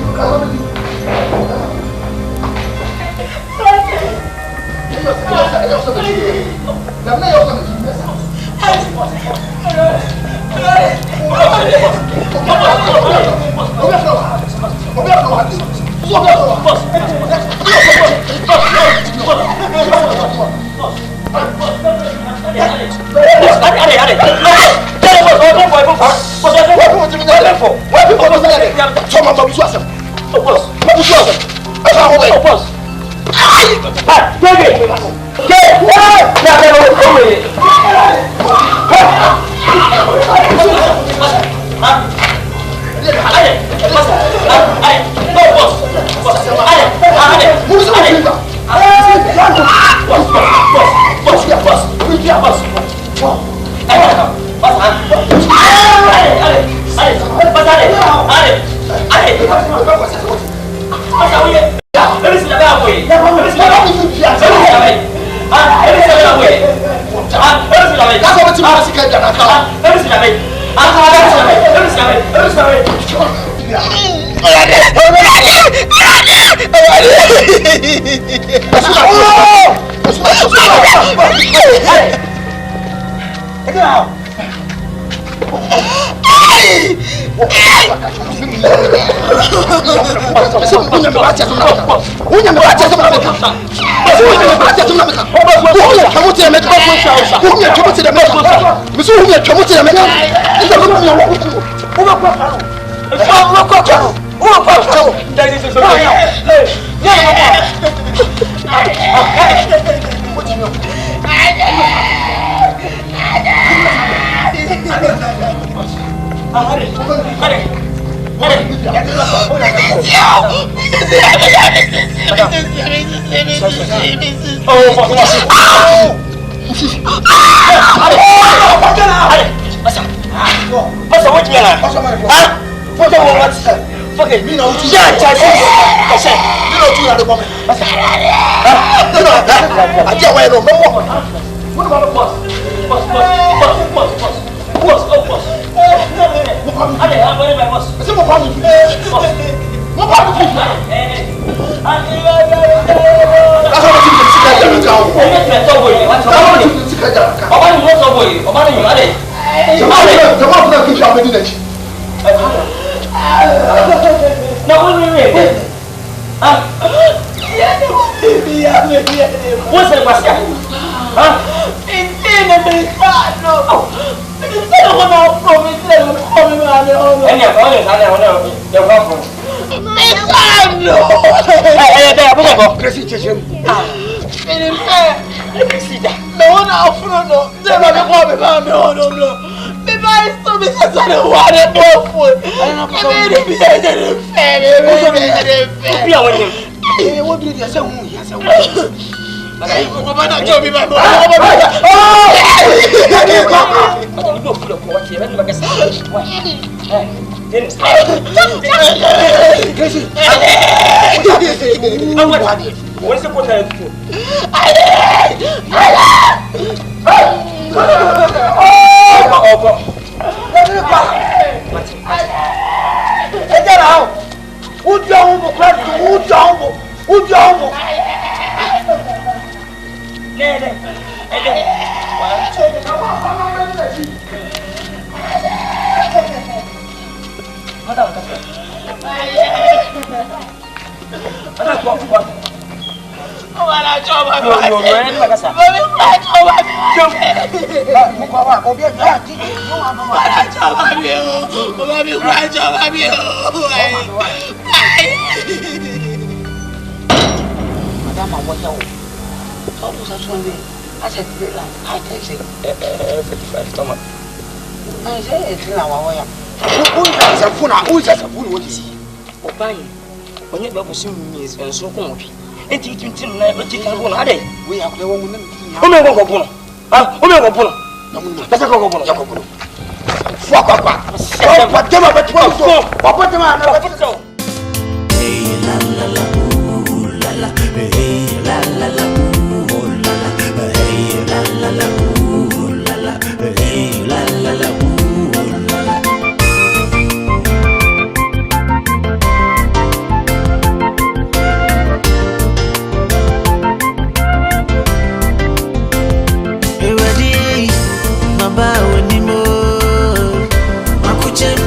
Makokyem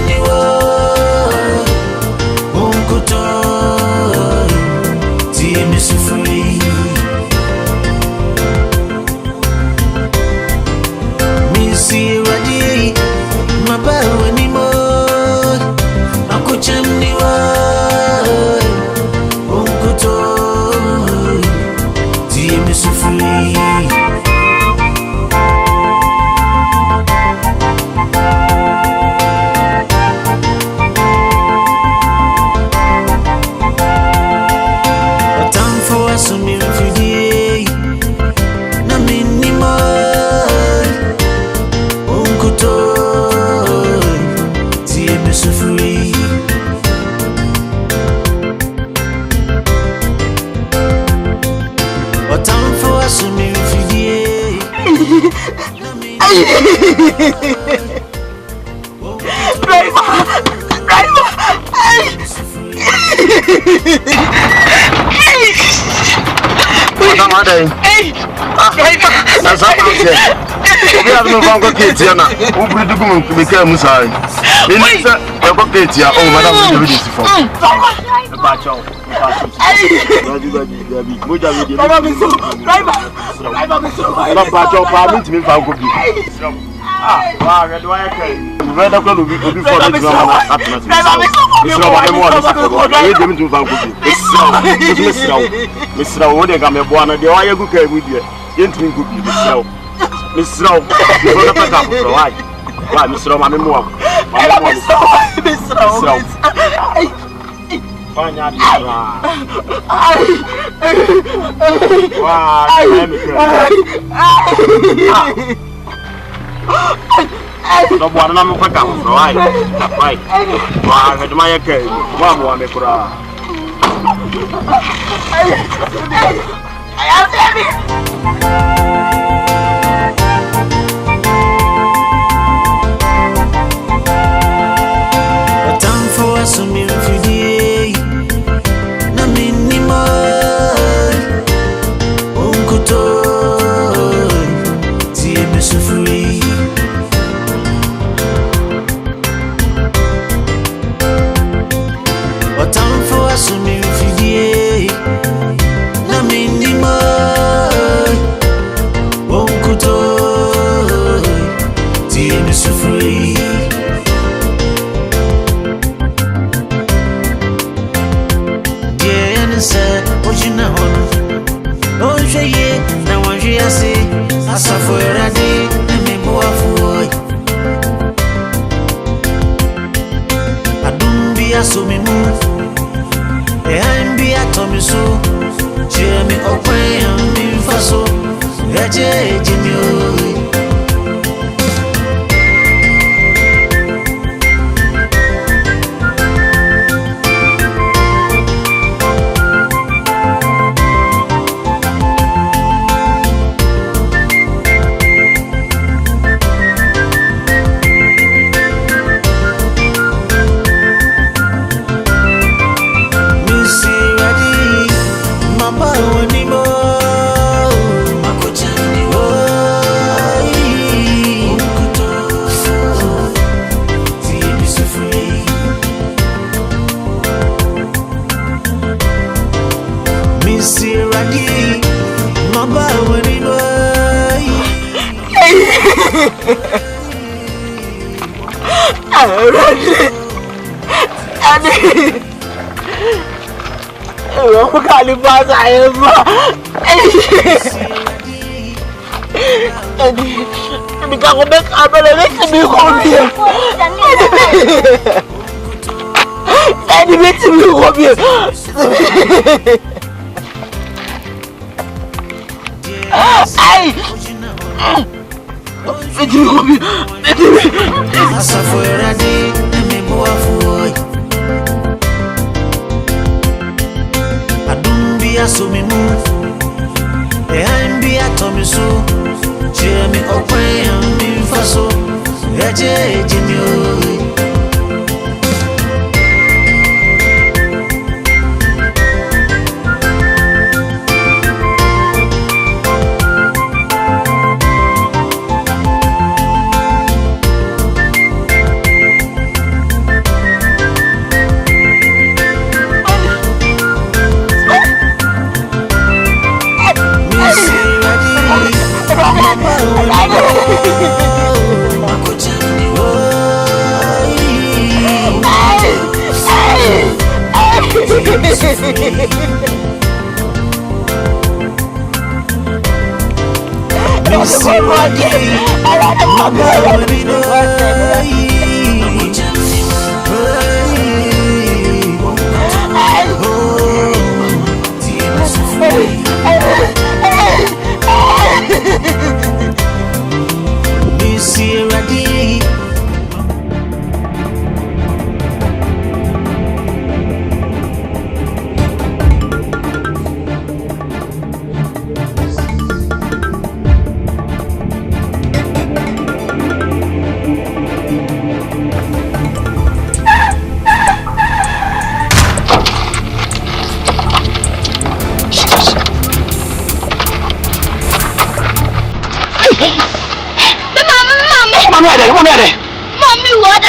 Mommy, what?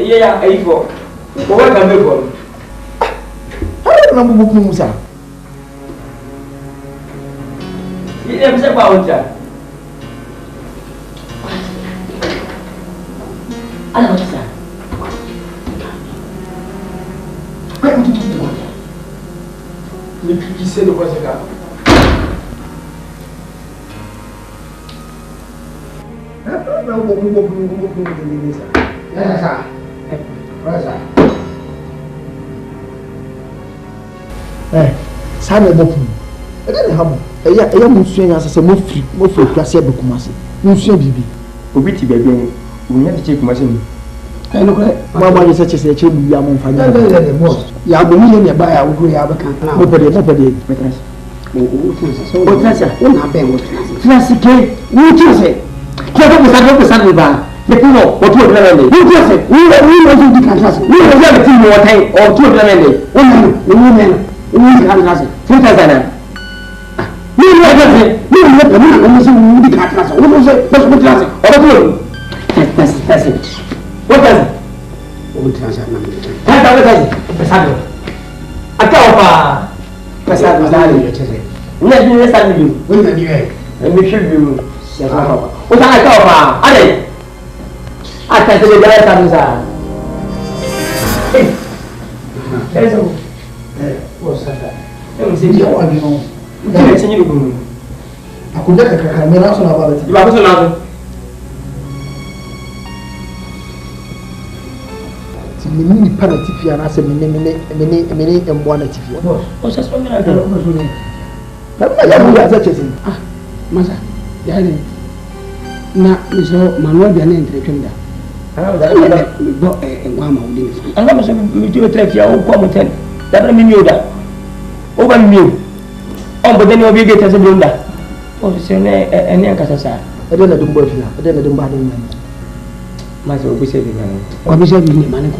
Yeah, I go. What can we go? How do you book Musa? You never said about that. I don't know. You said it was a guy. Sana bokum. E dey hamu. E ya musu yan asase mo free class e be kumase. Musu bibi. Obi ti bebe o. Unya ti che kumase ni. E no kre. Mama ye seche se che bu ya mo mfa nya. Ya bo mu ne ba ya wo ya ba kan na. Mo pede. Petras. O trasa. O na be o trasa. Trasa ke. Wo trasa. Ke ko sa ba. People what you plan on. You just say we want to Nkansah. We want to team Oteng or two plan on. We Nkansah. Since we want to say we want to Nkansah. We want to say that's what class. That's it. What does it? What does it? Pasado. Akawa. Pasado dali yote. Nani ni sana ni? Wewe ni wewe. Mimi shibu. Sasa. Utakawa. Ale. Até que ele vai estar nos ar. Eso. Você tá. Eu não sei de onde não. Não sei de como. A cuida da câmera só na bala. E vai funcionar. Se menino para tifia na se menino emboa na tifia. Você só me dá aquela coisa ali. Mas já mulher já tinha. Ah, mas já ele na isso manual de entretenimento. Anga maso mi tu trafia o ko motel da bra mi miuda o ba mi miu on bo deni obi gete se blunda o se ne eni Nkansah sa e de na dum bo fila e de na dum ba dum ma so obi se bi na o bi se bi ni mane ko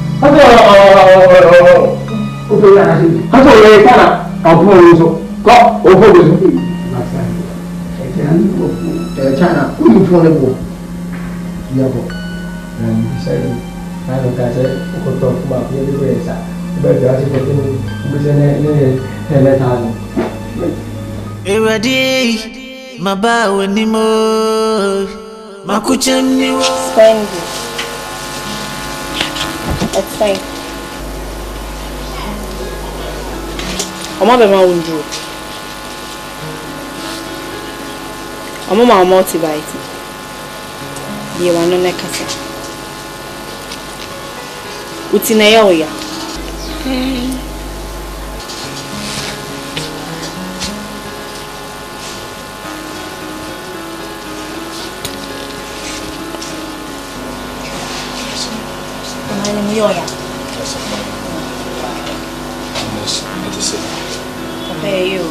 China, who you phone the yeah, and say, I don't catch it, who talk about the way, but I think Ready, my bow anymore. MAKOKYEM ni wo. Spendy. It's fine. Oma be ma wundu. Oma ma multivite. Ye wano ne kasa. Uti na ya oya. Yoya. Okay, you.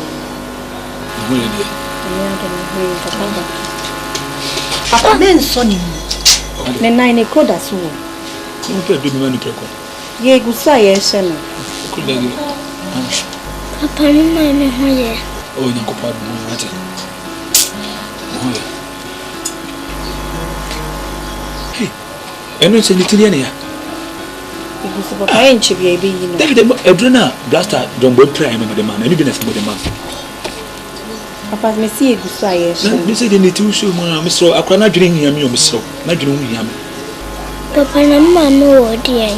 Papa, men sonny. Then I need code as well. You can do me to Ye gusa yes, and Papa, you oh, you go pardon me. Hey, and it's a little here. Papa ain't she be you know. David, a brunner, blaster, don't go try him with the man, and even if the man. Papa, me see a gusa yes. You say they need to show Mr. Aquana drink him, you Mr. Not drink him. Papa, no, dear.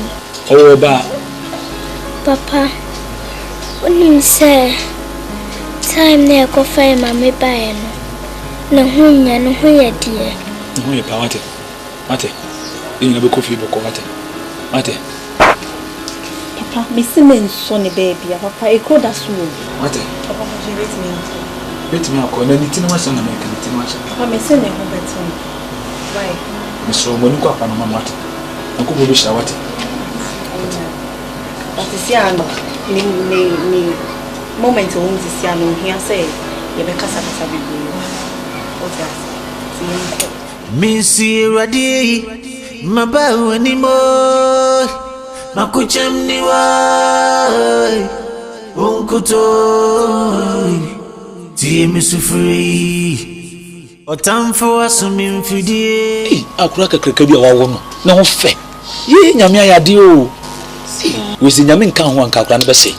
Oh, Papa, when you say time near coffee, mammy by no, no, dear. No, you power. Mate, you never coffee book or Mate. Papa, Miss Simmons, sonny baby, Papa, a code as well. Mate, Papa, she let me call anything was an American. Papa, Miss Simmons, why? Mr. Monica, Mate, Uncle Bush, what? But the Siano, me moment on the Siano here say, Rebecca Sabi. What's that? Missy Radi, my bow anymore. MAKOKYEM ni wa. Unkuto. Team is free. Oteng for us in Fidi. Akuraka krekabi awa wono. Na ho fe. Ye nyame ayade o. We see nyame nka ho anka akura no be se.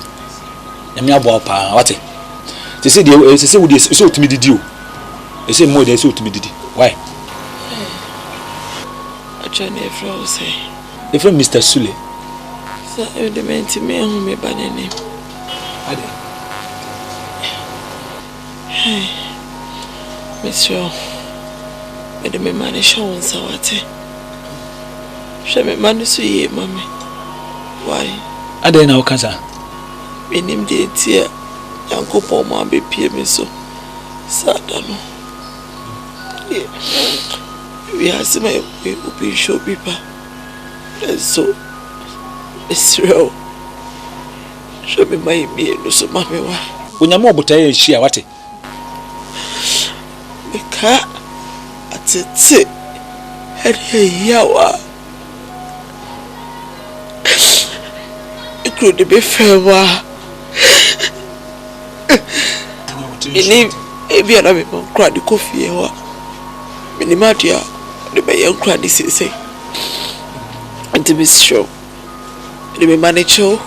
Nyame abo pa wate. They say we dey so otimi didi o. They say more dey so otimi didi. Why? Johnny Fro say. The friend Mr. Sule. So the man to me who me by name. Ade. Hey. Monsieur. Me de me man show on sawate. She me man so ye mama. Why? Ade na Nkansah. Me nim de tie Yankopon ma be pie me so. Sada no. We are some open show people. And so it's real. Show me my me no so mama wa. Onyame obotaye hia wate. Meka atete hede yawa. Ikro de be fewa. Believe ebi ana me kra de coffee wa. Minimadia the be young cranny say. And to be sure. The be manager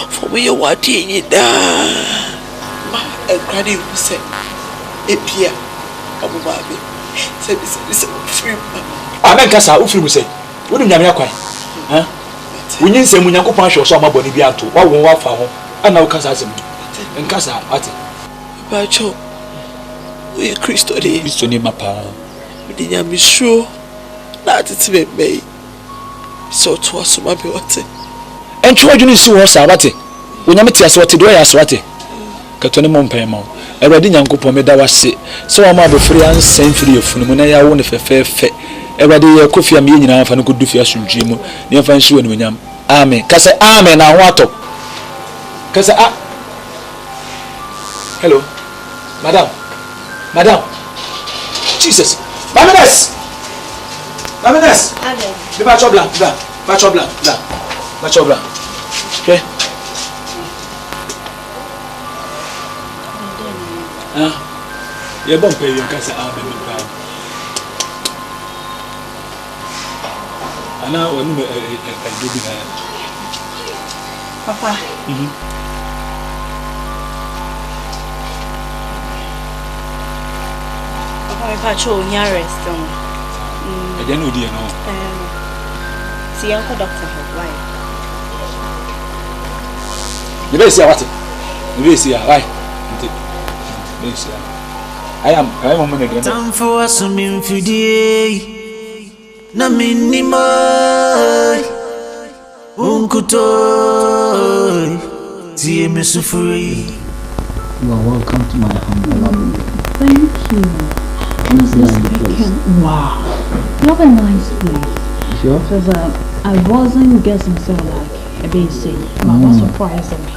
for me what you da. Ma and cranny who say Epia Amoako. Say this free. Nkansah ufiri mu say. Wonu nyame akwan. Ha? Wunyin se mu Nyankopon ahwe so amaboni bi ato. Wa won wa fa ho. Ana Nkansah asem. Nkansah ate. Bacho. We Christo de. Christo ni mapa. The nyame sure na atete be so to asoma be wate. Entwa adwene si wo sa wate. Onyame ti ase wate do ya ase wate. Kato ne mompan ma. Ewade Nyankopon me da wase. So wa ma be free ansan free efunu mu na ya wo ne fefefe. Ewade ye kofia me nyina fa ne kodu fi asundwe mu. Ne fa nshi woni nyam. Amen. Kase amen na ho ato. Kase a. Hello. Madam. Jesus. Mamenes. Amen. The batch of blank. Machobra. Okay. You won't pay your Nkansah album in time. And now, when I do that, Papa. Papa, if I show you arrest, I don't know, dear. See, Uncle Doctor, why? You may say what? You may say why? I am a man again. Time for us to meet you, dear. Na minima unkutoy tie me sufuri. You are welcome to my home. Thank you. Wow, you have a nice place. Sure. Because I wasn't guessing so like a basic. I was surprised at me.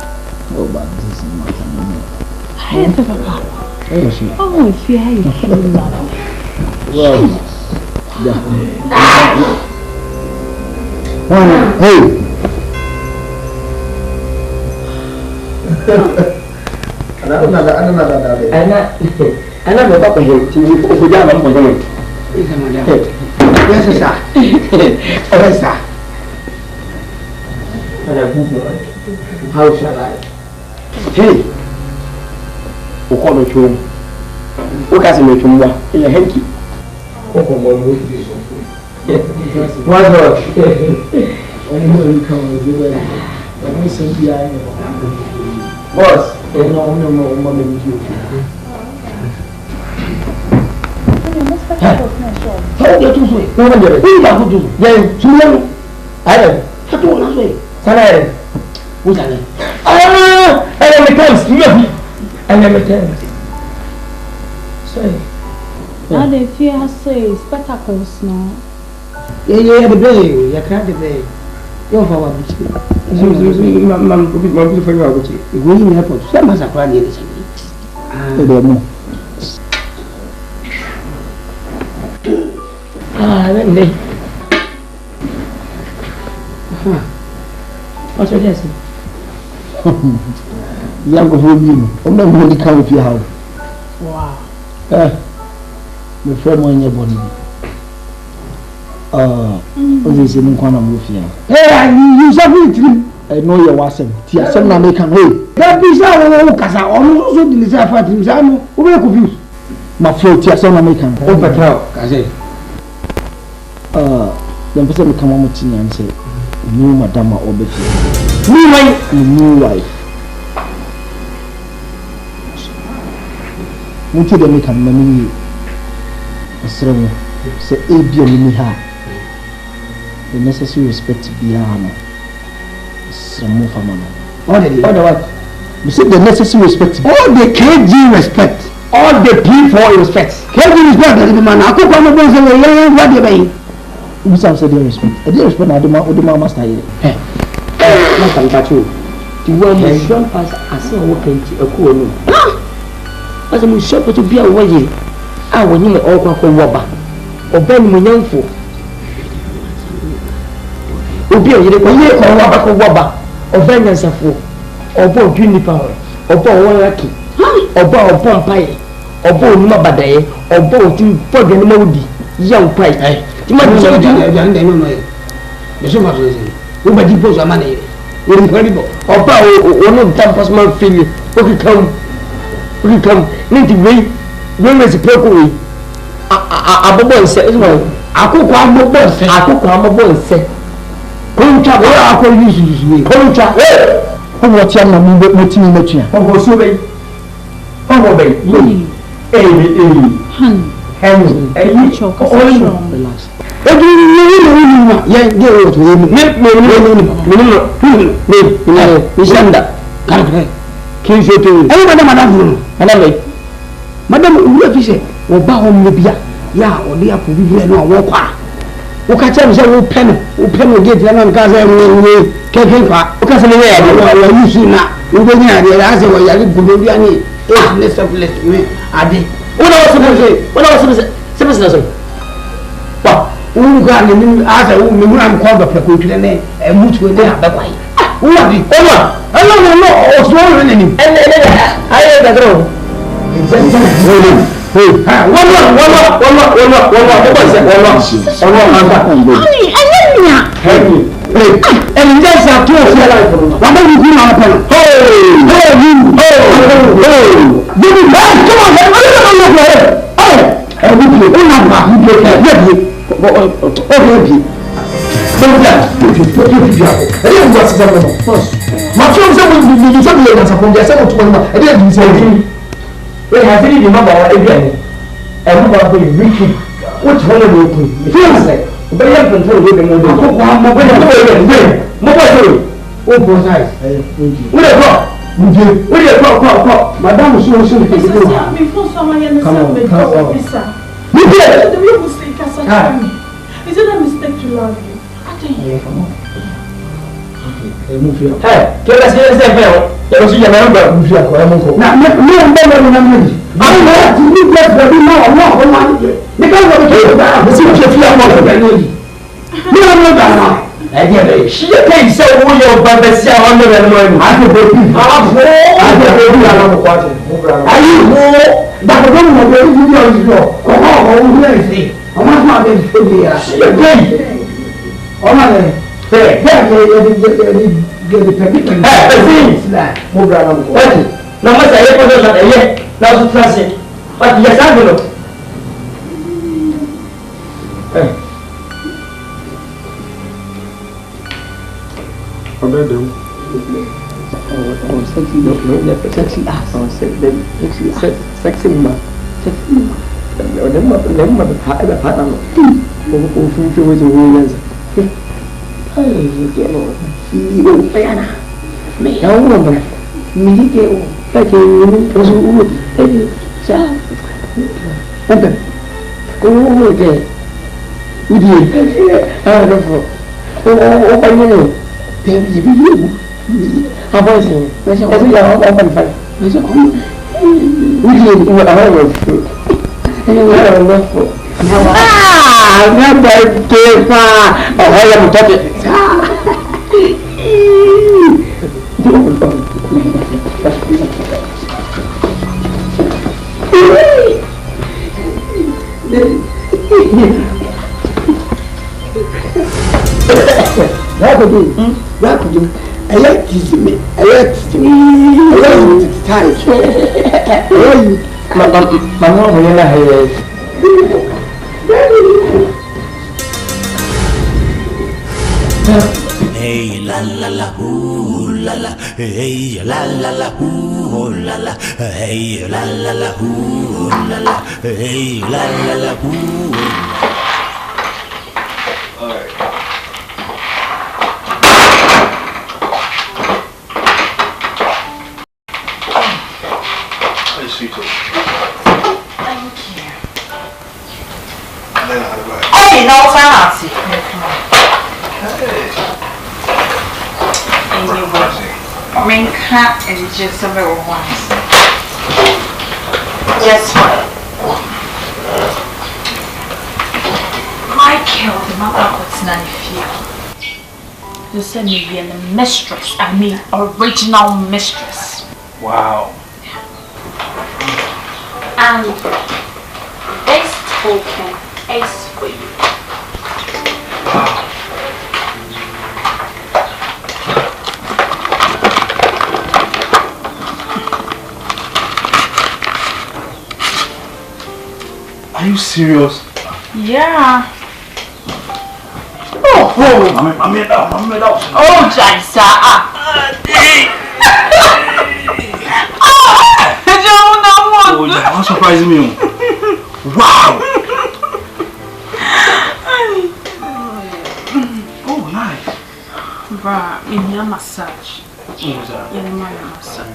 Oh, but this is not anymore. Hey, Papa. Oh, if you have you feel love. Well, hey. Ana me papa he ti o ja ma mo je. Yes sir. Oh sir. How shall I? Hey. O ko me chum. O ka se me chum wa. E hanky. O ko mo mo di so. What was? Only come with you. I'm saying behind you. Boss, no, me you. How do you say? No, no, no. Do. Yeah, Suman. I how do you say? Sana. Who's that? I am a chance. I am a chance. Sorry. Now they fear say spectacles now. Yeah, the bay. You can't the bay. You're for what? Mom, for you. We're in the airport. Some has a plan here. I don't know. Then they. What's your guess? Young of women, I'm not going to come with your house. Wow. My friend, when you're born. This is in Kwadwo. Hey, you something. I know your wasem. Tia some na make am hey. That pizza o kasa onu so di say for tim say no. We confused. My flow tia some na make am. O petrol kase. Dem pese me come on tin and say new madam obeti. New wife. Muti dem make am mani. Asremo. Say e bi o ni ha. The necessary respect to be a some family. All the what? You see the necessary respect. All the KG respect. All the P4 respect. KG respect the man. I could come up and say, what do you mean? You say they respect. They respect Oduma master here. Hey. Not can catch you. The one who shot us as a walking to a cool. As a mu shop to be away. I will need all waba. Or Ben Munyanfo. Obi oyire ko ye ko wa ba ko waba oba nyansafo oba odwinipa oba owonraki oba opompai oba onuma badaye oba otim podwe ma wudi yaw pai ti ma so ju ya nde no ye be so ma so ye wo ba di bozo amana ye wo incredible oba onu tampos man feel o ki kam ninti we me se preko we abobo nse akoko amobo nse Concha, where are you? Concha, who watch your mammy with Mutin Matia? Oh, so they. Oh, they. Hey, you choke. Relax. Ukacha mse upeno gate na nkaza mwe keke kwa ukasa mwe ya yusu na ngoni ya ase wa yali gudu ya ni let's me ade una wasubuse na so wa Unga ni asa umemuna mkwamba kwa kutulene mtu wende abakwai. Uwadi oma. No. Osoro nini? Ayo dadro. When I really remember again, and who are going wicked, which one of you feels like, but you have control with the movie. What was I? What a clock! What a clock! Madame was so soon. Before someone understands me, you did! The real mistake has such Is it a mistake to love you? I think. Hey, get us here, Stephen. There was your number. Now, me and Ben are numbered. I want to leave that body now. I'm not going to because of the case about the situation of the family. No, I get it. She can't say who your brother said on the money. I can go. I can go. Are you more? But the woman of the video is low. Oh, where is he? I'm not going to be here. She again. Oh, my. Hey, no matter if I don't have a now to trust it. But yes, I will. Hey la la la ooh la la, hey la la la ooh la la, hey la la la ooh la la, hey la la la ooh. Hey, no fancy. Minka and just a little ones. Yes, ma'am. Michael, the Makako's knife. You said me being a mistress. I mean, original mistress. Wow. And this token is for you. Wow. Are you serious? Yeah. I'm made out. Oh, Jaisa. Oh, you're surprising me. Wow. Oh, nice. Bruh, in your massage. What was that? In my massage.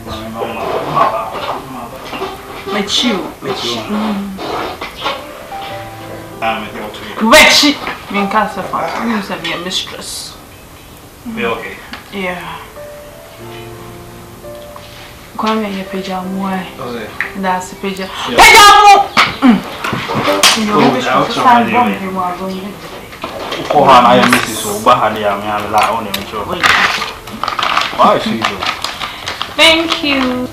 With you. Richie! Nkansah, you used to be a mistress. Be okay. Yeah. Come here, Pajamo. That's a Pajamo. You know, which is a bomb you are going to I am Mrs. Obahani. I'm on why she do? Thank you.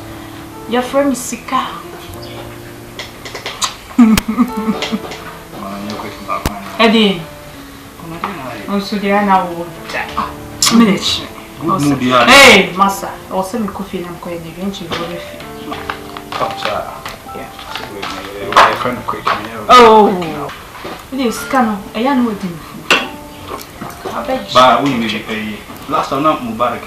Your friend is Sika. Eddie. Also, they are now. Hey, Massa. Also, me coffee and I'm going to get you very few. Oh, it is Cano. I am with him. But we may pay. Last time, not Mubarak.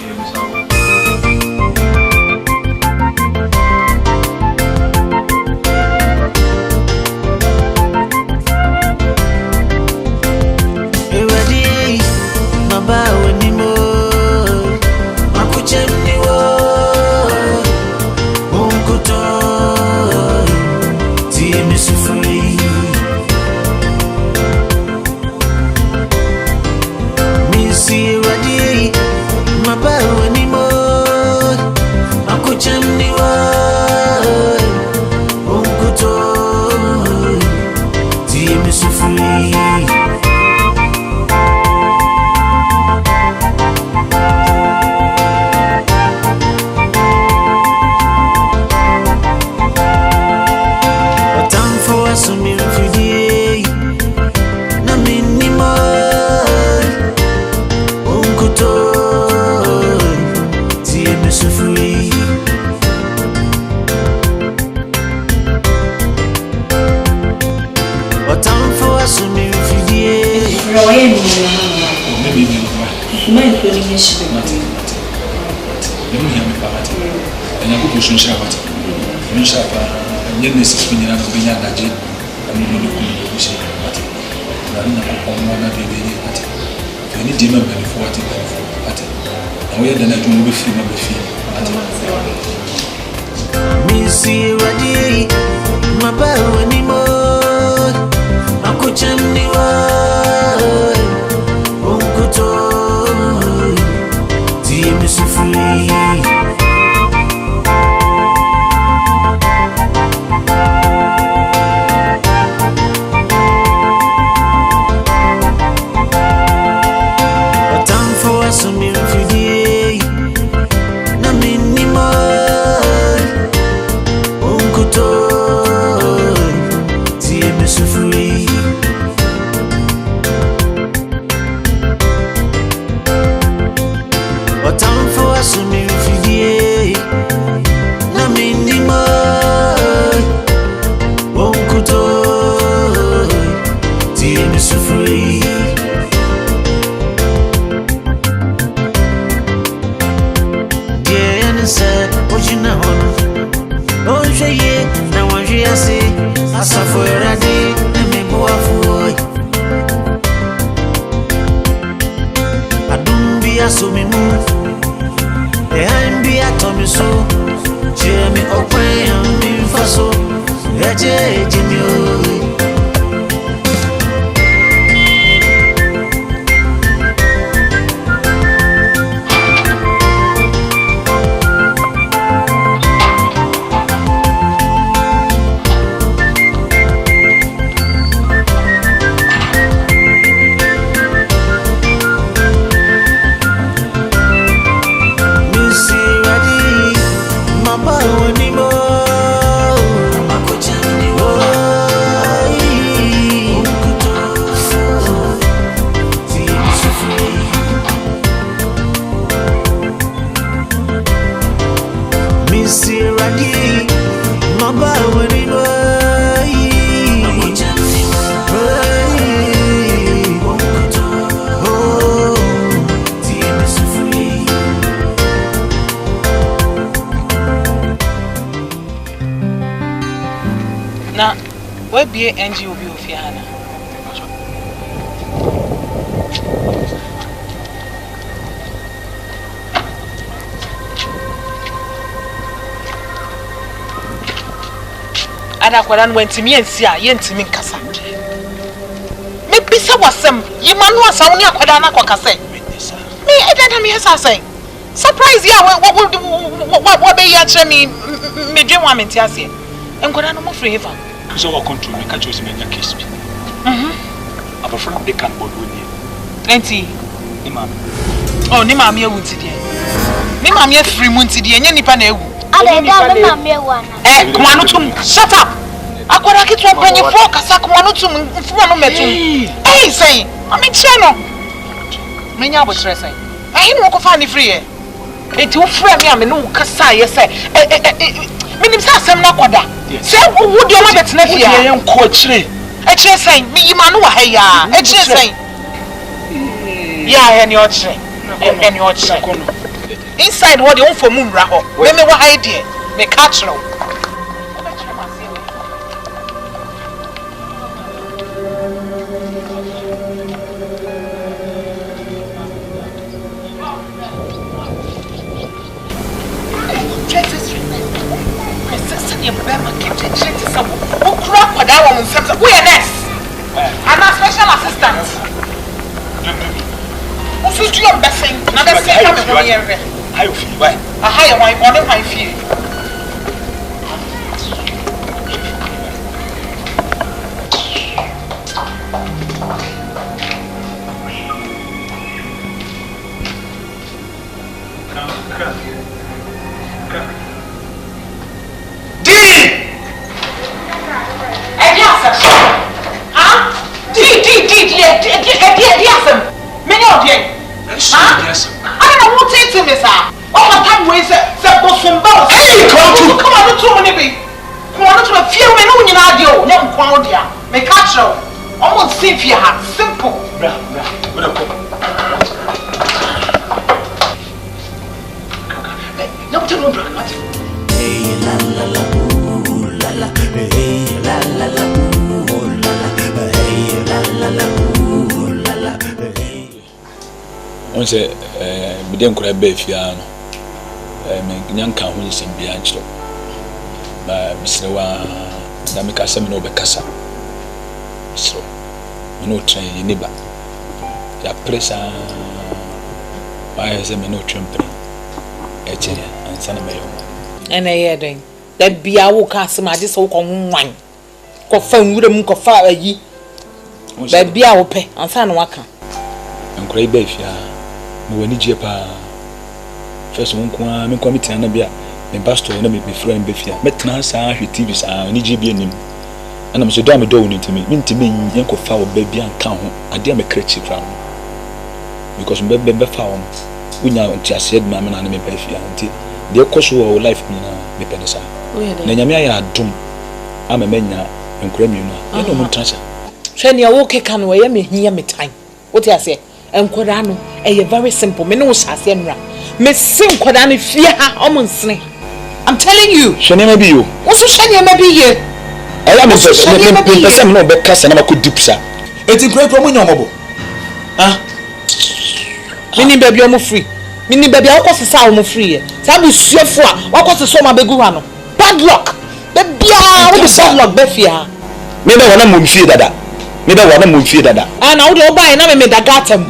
NG will be of Yana. Adakwadan went to me and see a yen to me Nkansah. Maybe some was some Yemanu Sauni Akwadana Kwakase. Me, I don't know as I say. Surprise, yeah, what be your me, me dream woman, Tiasi, and go down more forever. So, I'll control me, catch us in your case. Apart from they can't board with you. Enti. Ni mama. Oh, ni mama ye wuti die. Ni mama ye free munti die, nye nipa na ewu. Ale da me mama ye wana. Kuma no tum. Shut up. Akwara kitwa mpanyefo kasa kuma no tum, mfuma no metum. Say, mami cheno. Menya bo chere say. Ayi no ko fa ni free e. Enti wo free me no kasa ye say. Minim sa asem na kwada. Say wo di o ma betena fia. Ye nko chire. E chire say, mi yima no wa ha ya. E chire say. Yeah, any ochre. Any ochre. Inside what the one for moon raho. Me wa idea. Me catch no. We are next. I'm a special assistant. Who's doing your best thing? Another thing coming here. I feel why? A higher one, one of my fear. Simple. On say, we didn't cry Befiano. Nkansah is in Biancho. Serwaa, Namika Semino Becassa. So, no train in Niba. Ya pressa. Why is there no trumpet? And Sanamayo. And I hear that be our customer, this whole wine. Confirm with a moon of fire ye. That be our pay and San Waka. And Cray Befia, no any jepa. First one, I'm committing an abia, and pastor, and me friend Befia. Met Nkansah, TVs are any GB. And I'm so damn doing to me, mean to me, Yanko foul baby and count. I dare me crazy crown. Because baby found, we now just said, Mamma and me Befia until the course of life, me penisa. Nanyamia doom. I'm a mania and cremuna. I don't want to. Shani awoke can wear me here me time. What I say? And Kwadwo, a very simple menos as Yenra. Me sim Kwadwo fear her almost. I'm telling you. Shani may be you. Also, Shani may be here. I am a person no better than I could dip, sir. It's a great problem. Ah, Mini baby, I'm free. Mini baby, I was a sound free. Sabu Sufra, what was the summer beguano? Bad luck. Baby, I was bad luck, Befia. Maybe one of fear that. Maybe one of fear that. And I would buy and I made a gatem.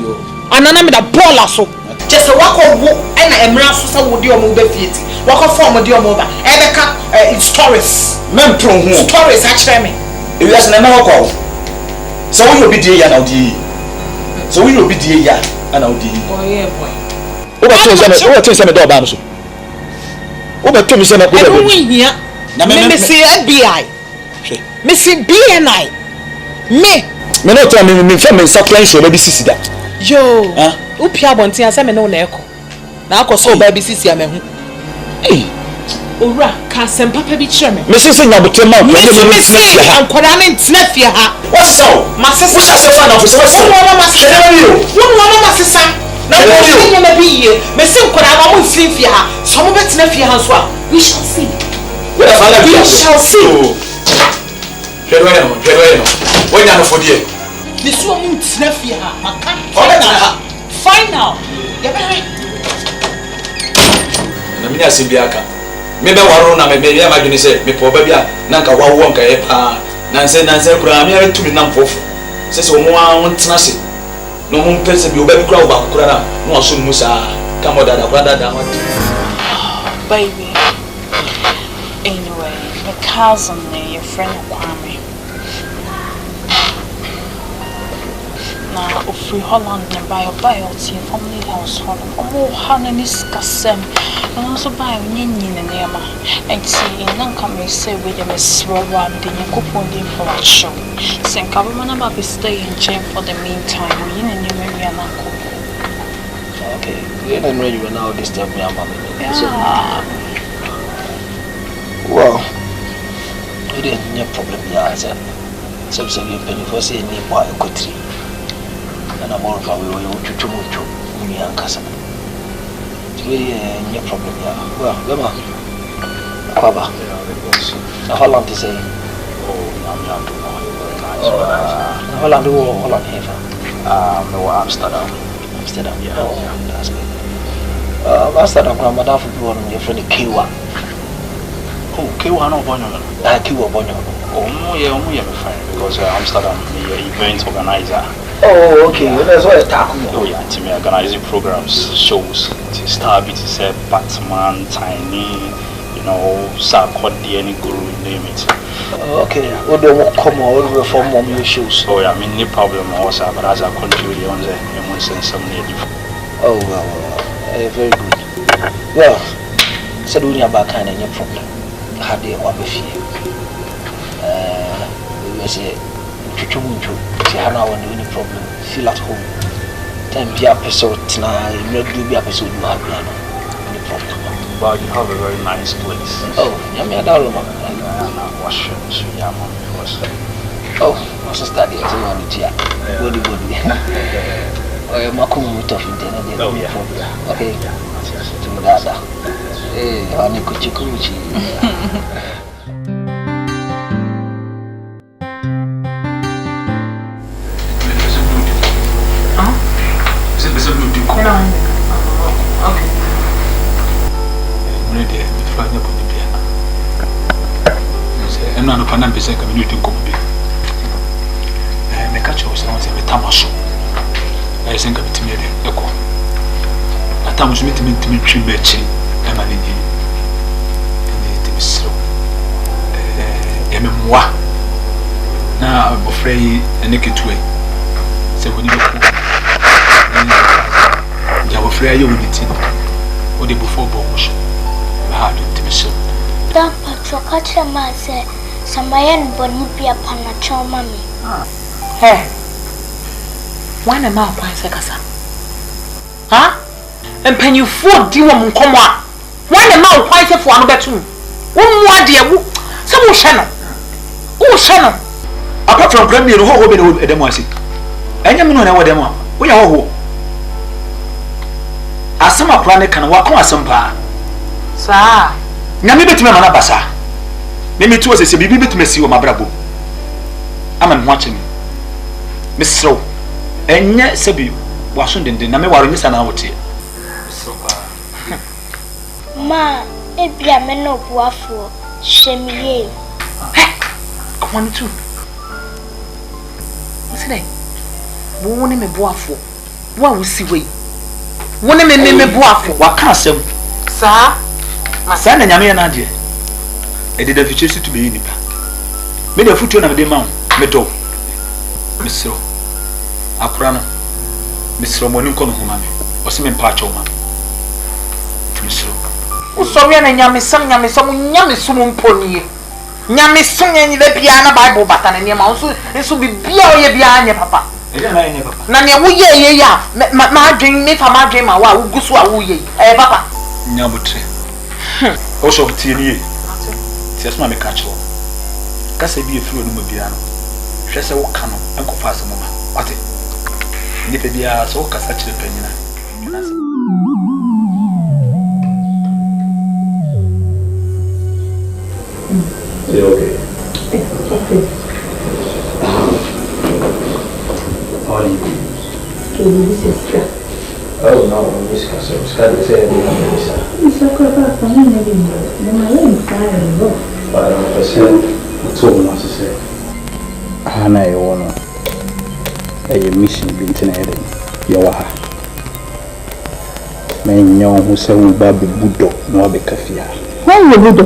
And I made a ball so. Just a walk of wood and a embrace would your mobile feet. Walk of form with your mobile. Ebeka stories. Men from whom stories actually. If that's an Amoako. So we will be dear and Audi. So we will be dear and Audi. Oh, yeah, boy. What is some dog bounce? What to me, some of the here? Missy FBI. Missy BNI. Me no tell me from supply so baby sisi da. Yo. Upia bonti ase me no na eko. Na akoso baby sisi ame hu. Eh. Ora ka sem papa bi kire me. Me sisi nya botem ma ko me sisi ankwara ne ntena fie ha. What's so? Masese se fa na ofisi what's so? Won won masesa. Na ko nya na bi ye. Me si ankwara ma mo mfin fie ha. So mo betena fie ha so a we shall see. We shall see. Serwaa. When you for dear. This one is not here. Final. Na minya simbiaka. Mebe waro na mebe ya madwene se me po ba bia na nka wawo nka ye pa. Nanse kura me ya tumi na mpofo. Sese wo mo an tena se. No mo mpese bi oba bi kura wo ba kura na no aso mu sa ka mo dada kura dada ma. Baby. Anyway, the cousin your friend Kwame. na free Holland and buy tea family house Holland. Oh, Hananis Cassem, and also buy a nin and Yama. And see, Nkansah say with them is Serwaa, the coupon for a show. Send Kavamana be stay in jail for the meantime. We in the maybe an uncle. Okay, you don't know you will now disturb me, Mamma. Yeah. Well, we didn't have a problem here, sir. Some say you penny for saying me buy a country. And I'm all for we will to me Nkansah. We no problem here. Well, Lema, Kwaba. How long to say? Oh, I'm Holland here. No, Amsterdam. Yeah. Oh, that's good. Amsterdam, my mother for one your friend Kiwa. Oh, Kiwa no Bonyo. Kiwa Bonyo. Oh, yeah, my friend, because Amsterdam, the event organizer. Oh, okay. That's what I talk about. Oh, yeah, to me, organizing programs, shows, Star Beat, Batman, Tiny, you know, Sarkodie, any guru, name it. Okay, what do you come over from your shows? Oh, yeah, I mean, no problem also, but as I contribute on the emotion, some need. Oh, well, very good. Well, so do you have a kind of your problem? How do you want to feel? We say, Chuchumunju, see how now when any problem, feel at home. Then be a episode now, you not do be a episode, you have any problem. But you have a very nice place. Oh, yeah, me a dollar. Oh, what's the study? I want it here. Body. Oh, MAKOKYEM tough internet. Oh, yeah. Okay. To Mudada. Hey, honey, kuchi. Okay. I'm not a panam beside community combi. And the catcher was once a tamaso. I think of it to me. A tamus meet me to me tree matching, and I need and it is so. Moi. Now I'm afraid a naked way. So when you go, you are afraid you will be tin. What the before bones. I had to be so. Don't catch a mass. Samayan Bonipia Panacho, Mammy. Hey, one a mouth, Kasa. Huh? And pen you 4 dear woman, come on. One a mouth, quite for one bedroom. One more dear, some channel. Oh, channel. Apart from Premier, who will be the Demoisi. And you know what demo. We are who. As some of planet can walk on some bar. Sir, Namibet Manabasa. Maybe it was a baby to Messi or my brabo. I'm watching Miss Slow. And yet, Sabi was soon in the Namewar Miss Anawati. Ma, it be a man of waffle. Shemie. Come on, too. What's the name? One name a waffle. What was the way? One name a waffle. What can't some? Sir, my son and Yammy and Nadia. I did a future to be in it. Made a foot on a demand, Meadow. Miss So. Aprana. Miss Romonin Conhumami, or some patch of man. Miss So. Sorry, and Yamisson, Yamisson pony. Yamisson and the piano Bible button and your mouse, and so be behind your papa. Nanya, we ya, my dream, me for my dream, I will go so away. Eh, papa. Nabutre. Also, Tilly. Just my catch all. Cassa be a few no piano. Just a walk canoe and go fast a moment. What it? Nipia so Cassach the penina. Okay. How are you? Oh no, Miss Cassell, it's got to say, it's a crap. I'm not even the 5%. What's all I to say? Hana, you want a mission being tonight. Yawaha. May know who say we baby Budo, no be Kafia. Why you Budo?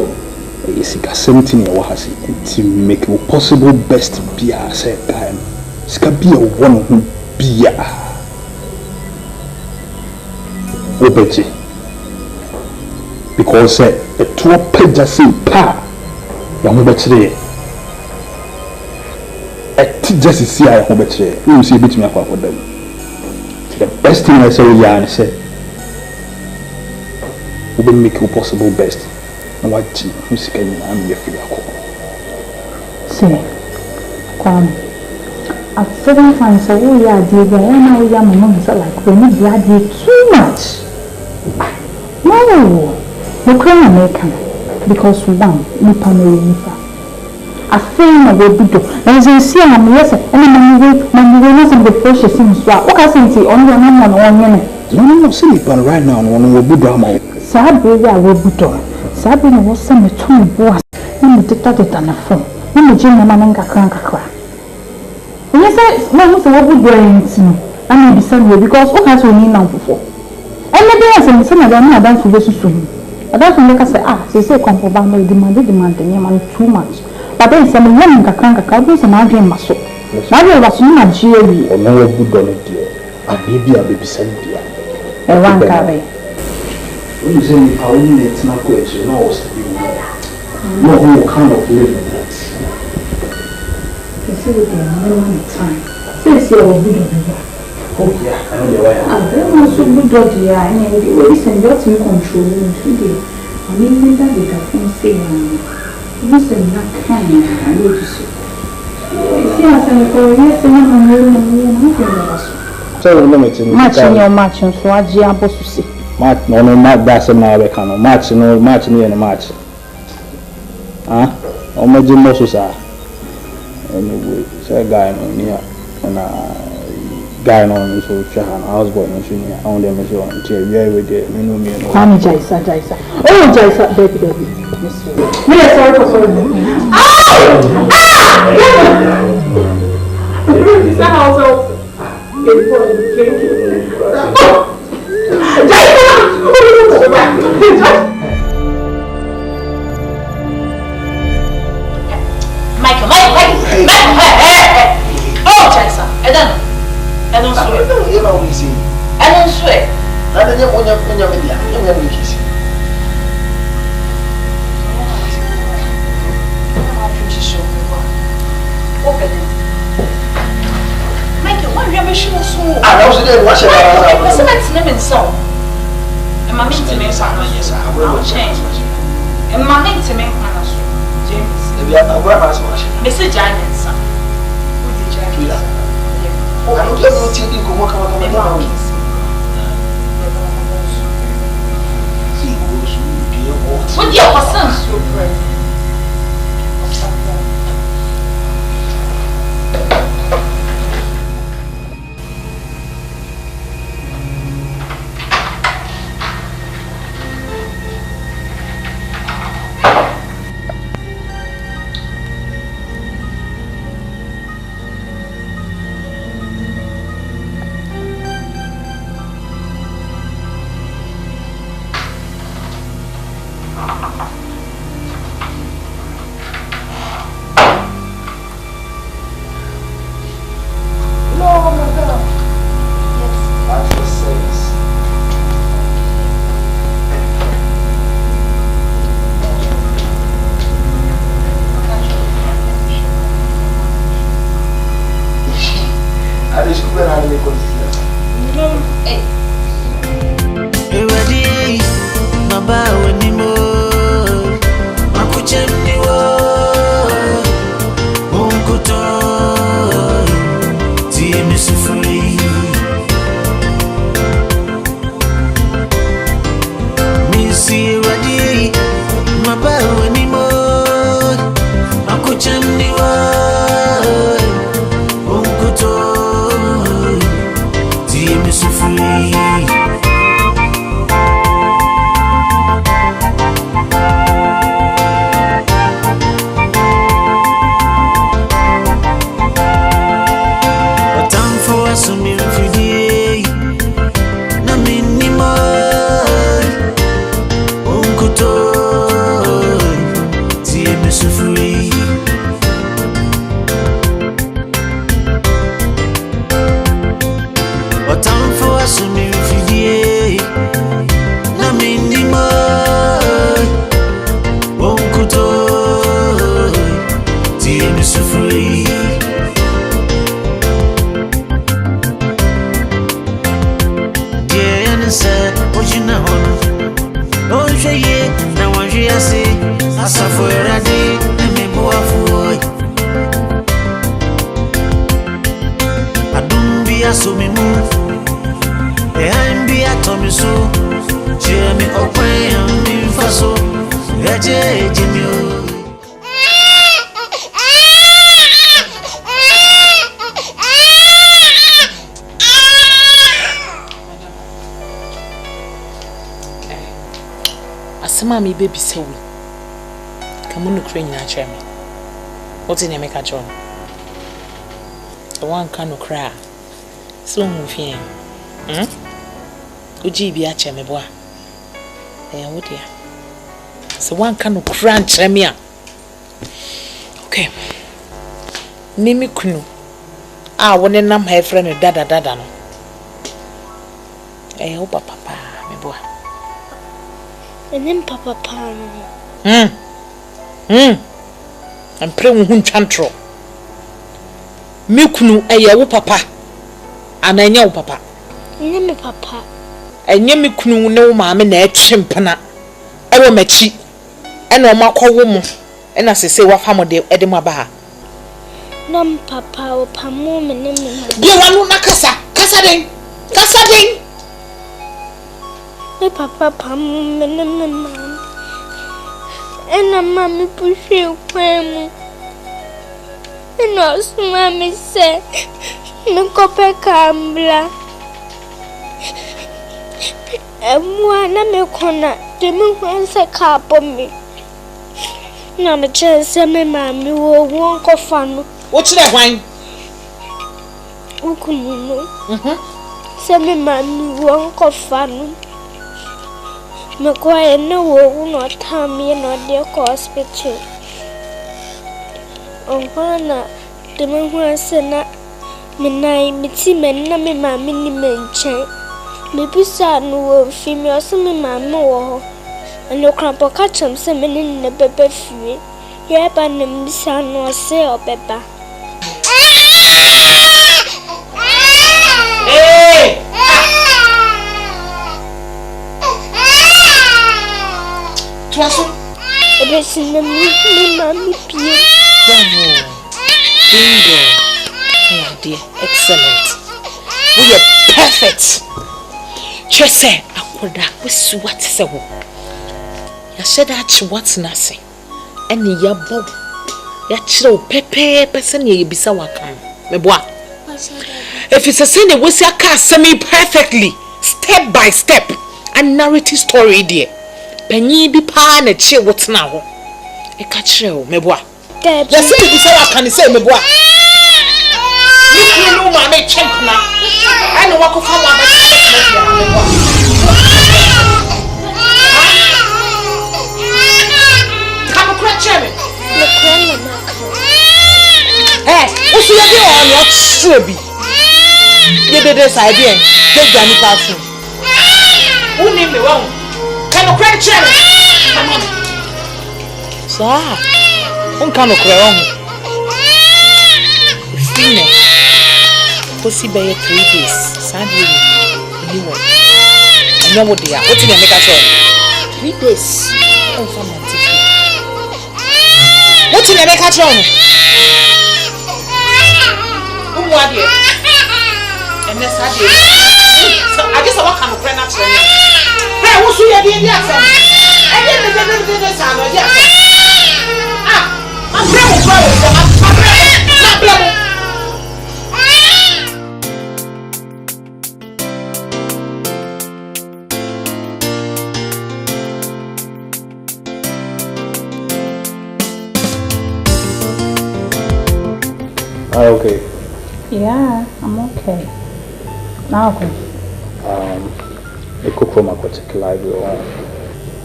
It's a 17 Yawahasi to make it possible best be a set time. Scabia one who bia obeti because a two page say pa ya mo betire just see I hope betre you see bit me akwa for them the best thing I say we are say we will make it possible best and what you see can am your free akwa say Kwame at certain times I will ya dey go and now we are mama say like we need blood too much no we can't make because one nipa no nipa afraid of what we do. And as you see, I'm yes, and I'm not the precious things. What I say, only one minute. No, see, but right now, one will be drama. Sabri, I will be done. Sabri was some 2 boys, and the dictated on the phone. When the gym man and crank a crack. Yes, I was what would bring I may be somewhere because what has we need now before. And maybe I said, some of them are done for this soon. I don't think I say, they say, come for Bama, demand too much. But then some young Kakanka Cabins and Adrian Masso. Mario was not a jury or no good on it, dear. And maybe I'll be sent here. A one carry. When you say I only it's not good, you know, what's to be no whole kind of living that. You see, we can no one time. Says you're a good on oh, yeah, I know you're right. I'm very much so good on the eye, and you listen, you're in control. I mean, that they can say, listen, that kind I need to see. See, I said, yes, and I'm so, match in your match, and so I am supposed to see. Match, no, match, that's a American. Match, no, match, me and a match. Huh? Or my gym muscles are. Anyway, say a guy, no, near, and guy, no, so Chahan, houseboy, no, senior, on them as well, until we are with the me. I'm Jaisa. Oh, Jaisa, baby. Yes, sorry for sorry. Is that also? Michael. Oh, Jaisa, I don't swear. You know what we see. I don't swear. I don't know when you're media. Michael, what are you sure so? I was there watching. I was not so. And my meeting me, yes, I will change. And my meeting me, James. Maybe I will have watching. Mr. Giants. I don't know what you do. Come on. What your person so brave? Tommy so, Jimmy away and me faso, Jimmy. Mommy baby so come on, crane na chairman. What's in your make a John? The one can cry. So moving. Uji be a chairman boy. Eh, what dear? So one can crunch me. Okay. Mimi Kunu. Ah, one and my friend dada no. Eh, oh papa, me boy. And then Papa Pan. I'm praying who chantro. Milkunu a yaw papa. And I know papa. Name Papa. And Yemikunu no mamma na chimpana. I will mechi. And Omaako woman. And as I say, what family Edimaba. Nam Papa or Pamo, and name. You want Nakasa, Casading. My Papa Pamo, and name. And a mammy push you, and also mammy said, no copper cambla. And one a milkona, the moon wants a cup on me. Now, the chance, my mammy will walk off fun. What's that wine? Ukuno. Semi mammy walk off fun. McQuire no will not tell me no dear hospital. On Hana, the man who has sent me mitty men, no me mammy mention. Maybe sad no female, some mamma, and no crumple catch them some in the baby free. Yep, and the miss no say or pepper. Hey! Twasso, a bit in the mammy pee. Bravo. Bingo. Oh dear, excellent. We are perfect. Just say, I could have with what so. I said that what's nothing. And your bob. Yacho pepe person ye be so welcome. Me boy. If it's a sin, it was your car semi perfectly, step by step, a narrative story, dear. Penny be pan a chill what's now. A catch you, me boy. Yes, it is how I can say, me boy. You know, my make champ now. I know what for one. Come on, crack cherry. Hey, what's your deal on your shrubby? You did this idea. Take Danny Passing. Who named me wrong? Can you crack cherry? Come on. Sir, who can you crack wrong? Female. Pussy by 3 days. Sadly, you won't. I know what they are. What's in the make a show? 3 days. Oh, for my ticket. What's in the make a show? Who are you? And that's how you. So I guess I walk on the planet. Hey, who's your idea? I didn't do this. Ah, I'm Are you okay? Yeah, I'm okay. Now, the cook from MAKOKYEM live.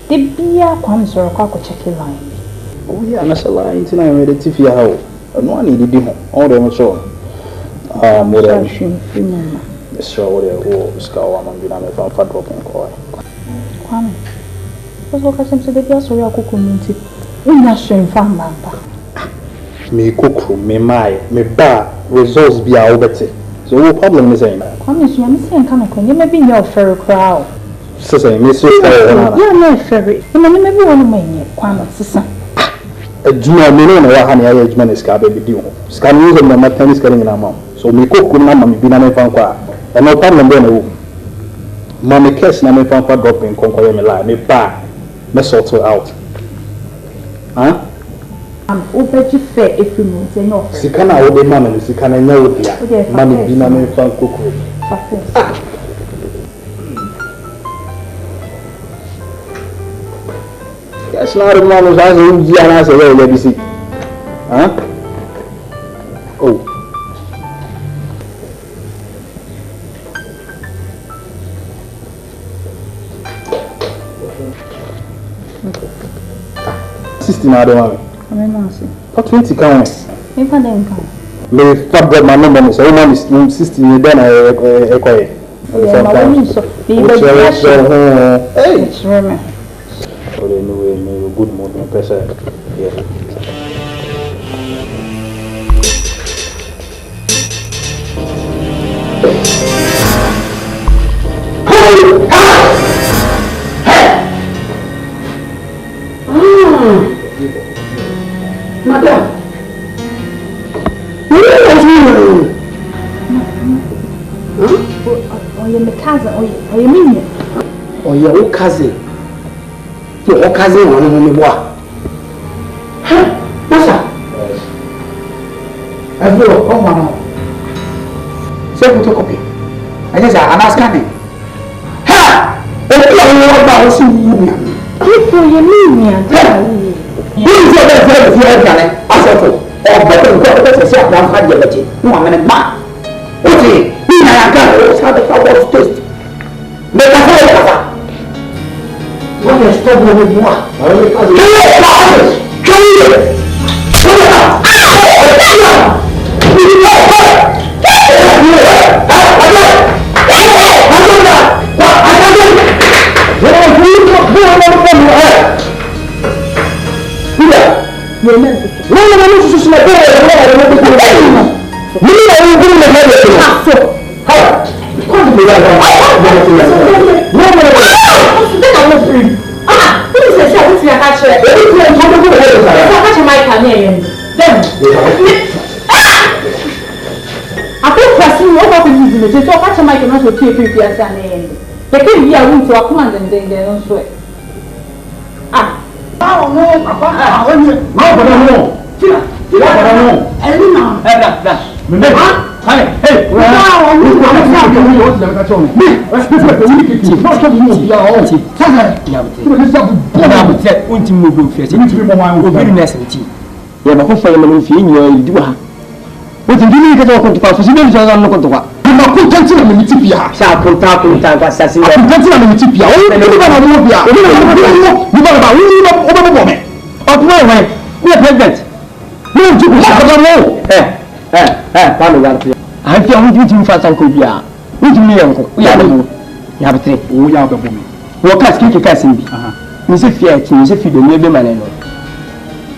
the beer comes or a MAKOKYEM line. Oh, yeah, and that's a line. It's not ready to fear how. And one needed him. All them so. Whatever. It's sure whatever. Scour, I'm going to have a drop and cry. Kwame, what's what I said to the girl? So you're community. We're not showing farm member. Me cook, me my, me bar results be our better. So what problem is saying? Kwame, so I'm saying, come on, you may be your ferry crowd. Sister, Miss Sister, you're not ferry. You may be one of my Kwame, sister. A junior million or a honey age is car baby deal. Scan use of my tennis getting in a mom. So me cook, mamma, be not a fan. And no problem, then. Mommy cash na me fan kwa dropping konko me lie me ba me sort it out. Huh? Opeji fair if you know say no. Sikana wo de mama sikana nya wo dia. Mama bi na me fan kokoro. Yes, now the man was asking you and I say, well, let me see. Huh? Oh. $60 now, the mommy. I'm not saying. What 20 count? If I didn't come. Me fuck that my number, so woman is 60, then I acquire. Yeah, my woman so. Hey. It's really. Oh, they know a good mood, my person. Yeah. Madam. Oh, you're my cousin, or you mean it? Oh, your cousin. Your cousin, one of them, what? Huh? Massa? I will, oh, one. Say, photocopy. I just I'm asking. Ha! Oh, about you. People, you mean me? Who is your friend? Asante. Oh, but I'm going to say I'm not going no, I'm a man. Okay, me and I can't have the power of taste. Make a hole. What is trouble with moi? I feel we do fast and could be a uncle. We are you have a thing. We are the woman. What can speak a casting be? Mr. Fiat, Mr. Fido, maybe man.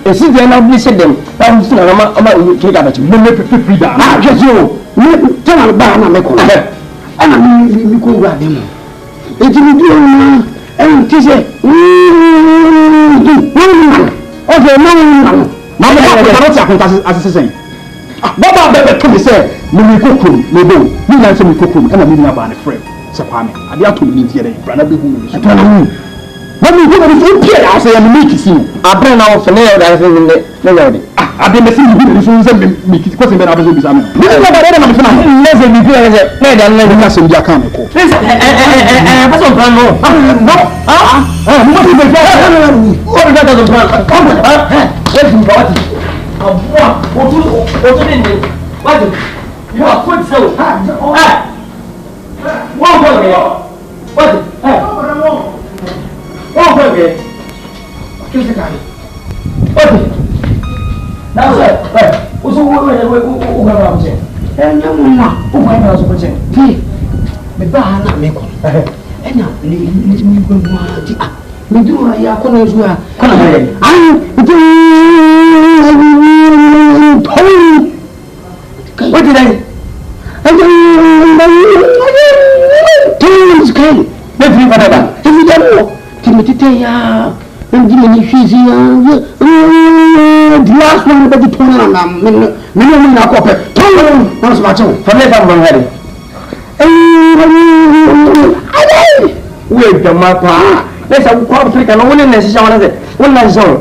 A city and I'll listen them. I'm still a take up at you. No, just you. Tell about Amoako. And I mean, you go grab them. It will do and kiss it. Okay, no. Mamma, as I say. Baba bebe to me say me kokum me bo me nan say me kokum e na me nya ba ne frame se kwame ade ato me ntie dey brana be hu me so na me hu me so pie da say me make si abra na wo fene ya da say me ne yodi ade me si me so say me kiti ko se me na be so bi sa me me na ba de na me fina ne say me pie say na da na me so bi aka me ko ba so plan no mo ba be fa o da da plan o ba what did you are good so what Medura ya kono zuwa kono mere what did I ya ngine fizi ya the last one but the tona na mimi na kope tona na smacho fa me fa mbangari Aye! Wait, the mapa. Let's have a conflict and only necessary. One zone.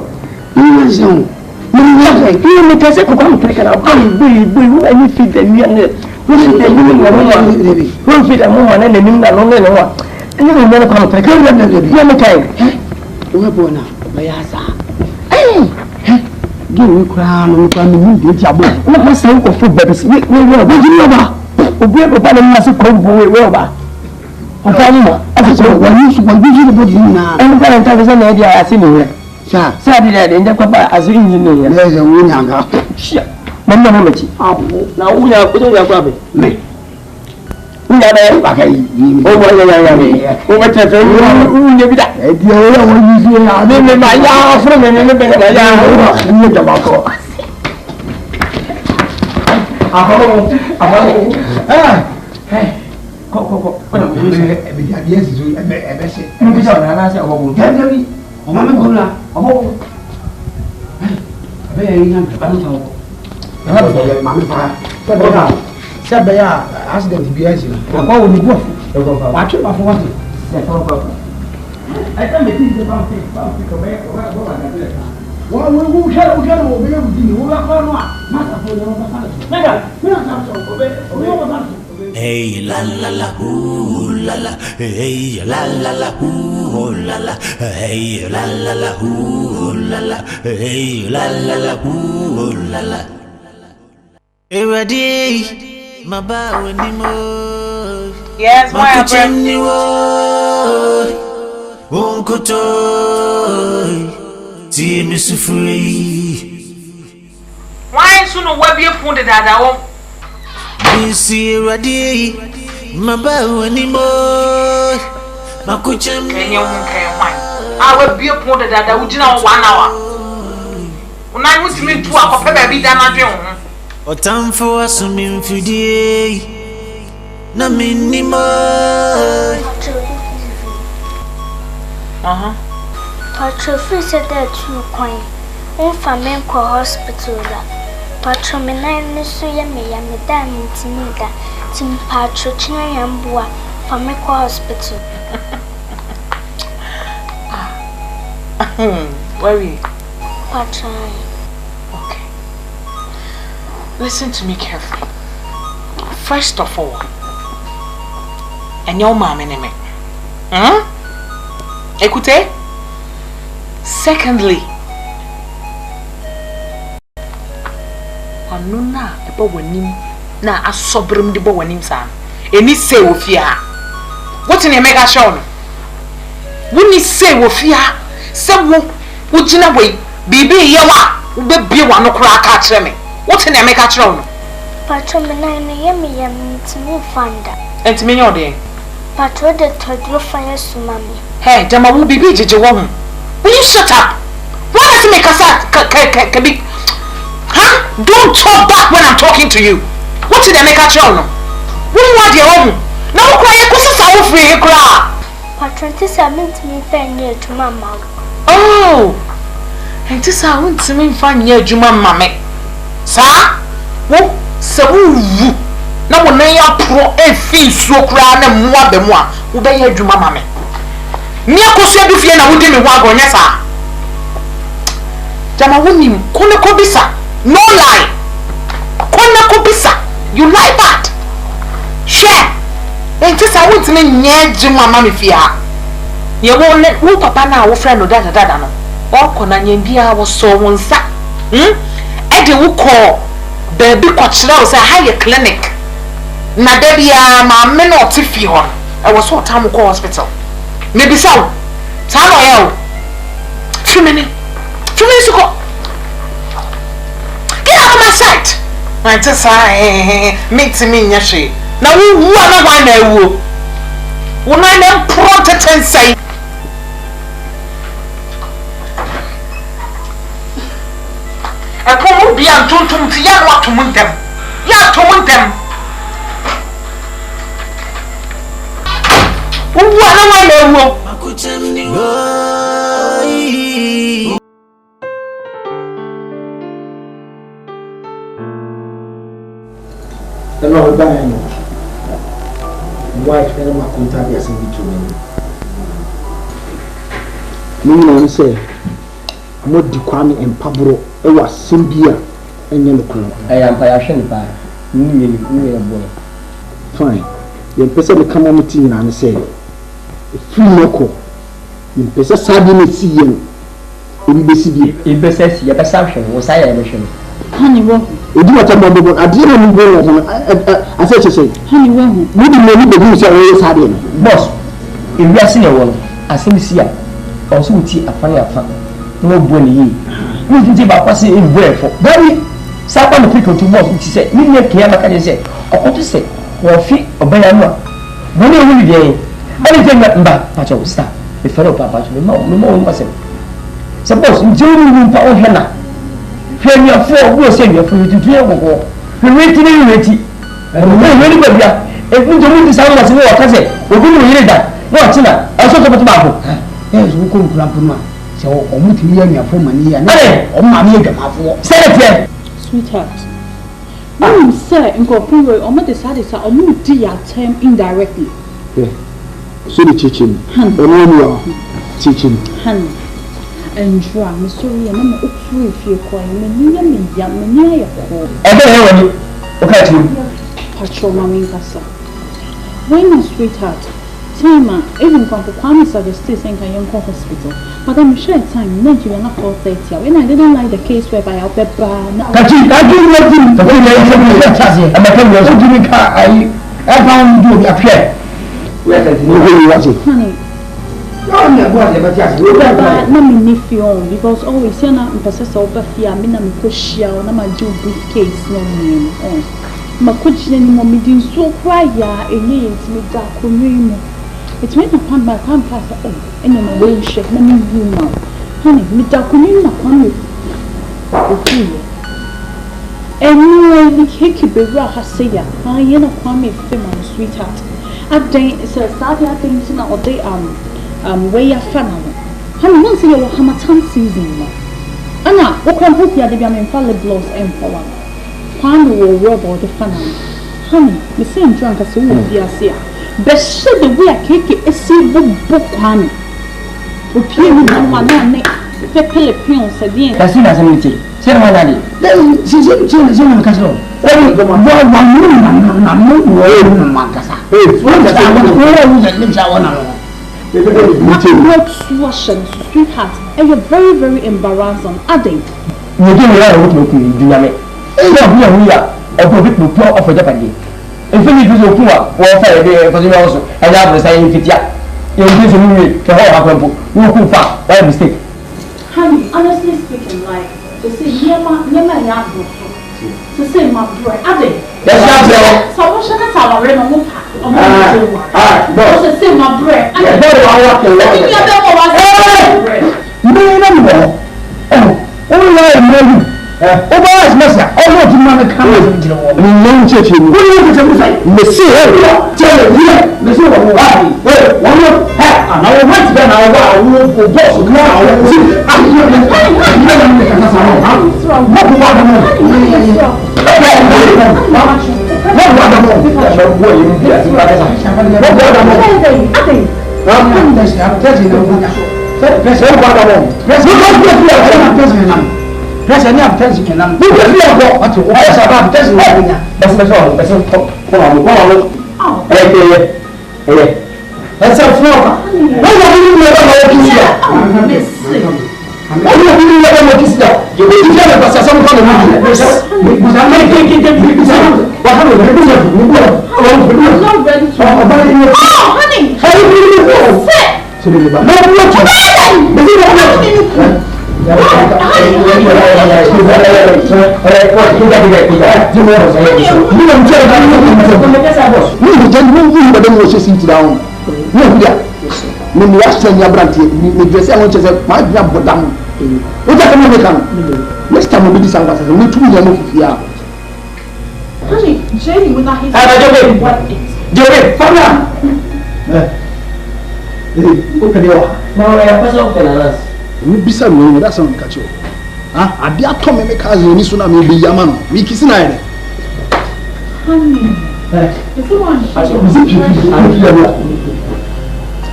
One zone. You make us a conflict and I'll be any feed the near. Who feed the woman? Who feed a woman and the new one? And you will never come to the we're born now. Hey! Give me crown and come to the job. What was the of food babies? We will be over. We will be a massive cold boy. Well, I'm when you should be the body now. I'm going to have an idea. I see you. Saturday, and the as engineer. There's a winner. Shit. Now we are putting your grubby. Me. We are there. Over the Sebaya accident bi asi na kwa wo ni bo wa twe ba fo wa ti I can't be thinking about it to make wa wo shara wo be yo di wo la kwa no ma ta fo yo ba fa mega mi na ta so o be ba hey la la la ooh la la hey la la la ooh la la hey la la la ooh la la hey la la la ooh la la ready Maba wenimo. Yes, my friend. Wonkoto. Team sufuri. Why soon we be upon the dada wo? Bisi ready. Maba wenimo. Makokyem. Kenye unke why? I will be upon the dada ujina 1 hour. Una you see me to akopɛ ba bi da na dwen ho. Oteng for us mfidie na minimo Patro said that you coin on famine co hospital Patro me nine so yummy diamond tinida Tim Patro Chinayambua Famico Hospital. Worry Patron. Listen to me carefully. First of all, and your mom and me. Écoutez. Secondly, anuna ebo wanim na asobrim de bo wanim sa. Eni se ofia. What in mega show no? Woni se ofia, se wo gina we bibi yewa, wo be bie wa no kra aka kire me. What in make a throne? Patron, yummy to me fanda. And to me, your day. Patron, the toddler fire sumami. Hey, Dama will be Bidget, your woman. Will you shut up? Why does it make us big? Huh? Don't talk back when I'm talking to you. What did I make a throne? What do you want your own? No, cry, because it's our free cry. Patron, this I meant me fair near to mamma. Oh, and this I want to mean fun near Juma mamma. Sir, wo se wu na wo nan ya pro efi so kra na moa be moa wo be ya adwuma ma me ni akoso adu fie na wo di me ho agonya sa jama wonim kone ko bisa no lie kone ko bisa you lie bad share enti sa wo ntime nya adwuma ma me fie ha ye wo papa na wo friend no dada no o kona nya bia wo so won sa Ede wo call baby kwachira wo say high clinic na da bia ma me no tifi ho e wo so tam ko hospital maybe so ta no ya o fimini so ko get out of my sight my tesa meet me nya hwe na wo wu ana wa na ewu wo na na protect say Ako bi an tuntum ti ya wa tumuntem ya tumuntem uwu ana wa na ewo Makokyem ni the Lord dying. Wife never contact us in between. no say mo di kwame empabro e wa sembia enye no kono am pa ya hwe ne ba ni boy fine yen pese me kama mo ti na say free moko yen pese sabi ne si yen obi besi bi e pese si ya pese hwe wo sa ya hwe honey wo odi wata bobo adi na ni bo ho ase che honey wo mo di mo ni be bi say wo sabi no boss e wi ase ne wo asem si a o so ti afane afa no bo ni yi ni ti ba kwase e bo efo bari sa kwa no pick to boss ti say ni ne ke ya maka de say okoto say wo fi obaya no bo ni hu de ani te mba pa cho sta e fero pa cho me mo mo se boss ni jeri ni pa o hena fe mi afo wo se mi afo ti tu e gogo fe weti ni weti e mo ni ba bia e fu jo mu ti sa ma se wo ka se obi ni yire da no atina aso to ba ko so ko nkura puma se o mu ti ya mi afo mani ya na o ma mi ga mafo se le sweetheart no say nko pumwe o ma decide say o mu di ya term indirectly so the teaching no teaching han enjoy me sorry na ma o free fie ko me ni ya me ya me ni ya ko e be he woni o ka ti patrol mami Nkansah when sweetheart time even come to Kwame suggested saying can you go hospital but I'm sure time Nigeria na 4:30 when I didn't like the case whereby I'll be bad kaji nothing for me I'm a friend of you ka I found you appear where can you watch it honey no me go there but yes you na me ni feel because always say na mpese say oba fia me na me ko shia na ma do briefcase no me ma ko chine ni mo me din so kwa ya enye ntimi da ko nwi mo it's when I come back oh and my way shake na me you now honey me da ko nwi na kwa me okay anyway the cake be ra ha say ya ye na kwa me fe my sweetheart adan so start ya things na o dey where you fan honey once you wa hamatan season no ana wo kwa hope ya de bia me fall blows and for one kwano wo rubber the fan honey me say drunk as wo bi ase a be she the way akeke esi bo kwano o pie mi na wa na ne pepele pion se bien kasi na samiti se na na di si na kasro wa na Nkansah what swashing sweetheart and you're very very embarrassing adding you do me what you do me we are of people pour off the padi if you do so poor or fire there for the also and I will say fitia you do so me to how happen you could fa by mistake honey honestly speaking like to say nyama ya go to say my boy adding yes so what should I tell her no pa no to say my bread I Oba masa ọmọ ti ma me kan ma jira wo ni non cheche ni wo ni ko sai me se tele ni me se wo wa wo no ha na wo right be na wo wo boss na wo ti ni me kan sa no ha mo ko wa da mo Pressure ni abtention kenan. You get me go. Ati o ya saba abtention na bunya. Basi ko Essa foca. Olha o menino levando a notícia. Olha o menino levando a notícia. Eu vou dizer a passação do mundo. Mas também tem que ter preocupação. Honey. Jenny will not his what it. Fabra. No, I pass off the we bisa me that's on catch you. Ah, ade atom me ka zo ni so na me be yama no. We kisi na ere. Honey. If you want to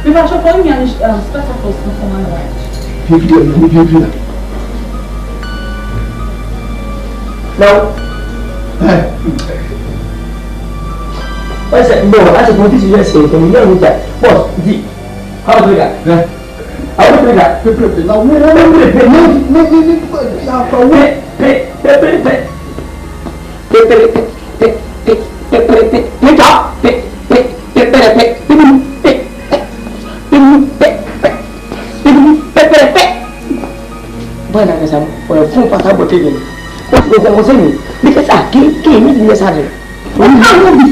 if I show for me spectacles no for my right. Now, what's that? No, as a politician, you say, can you know that? Boss, how do that? I will do that. Now, because I can't meet you yesterday.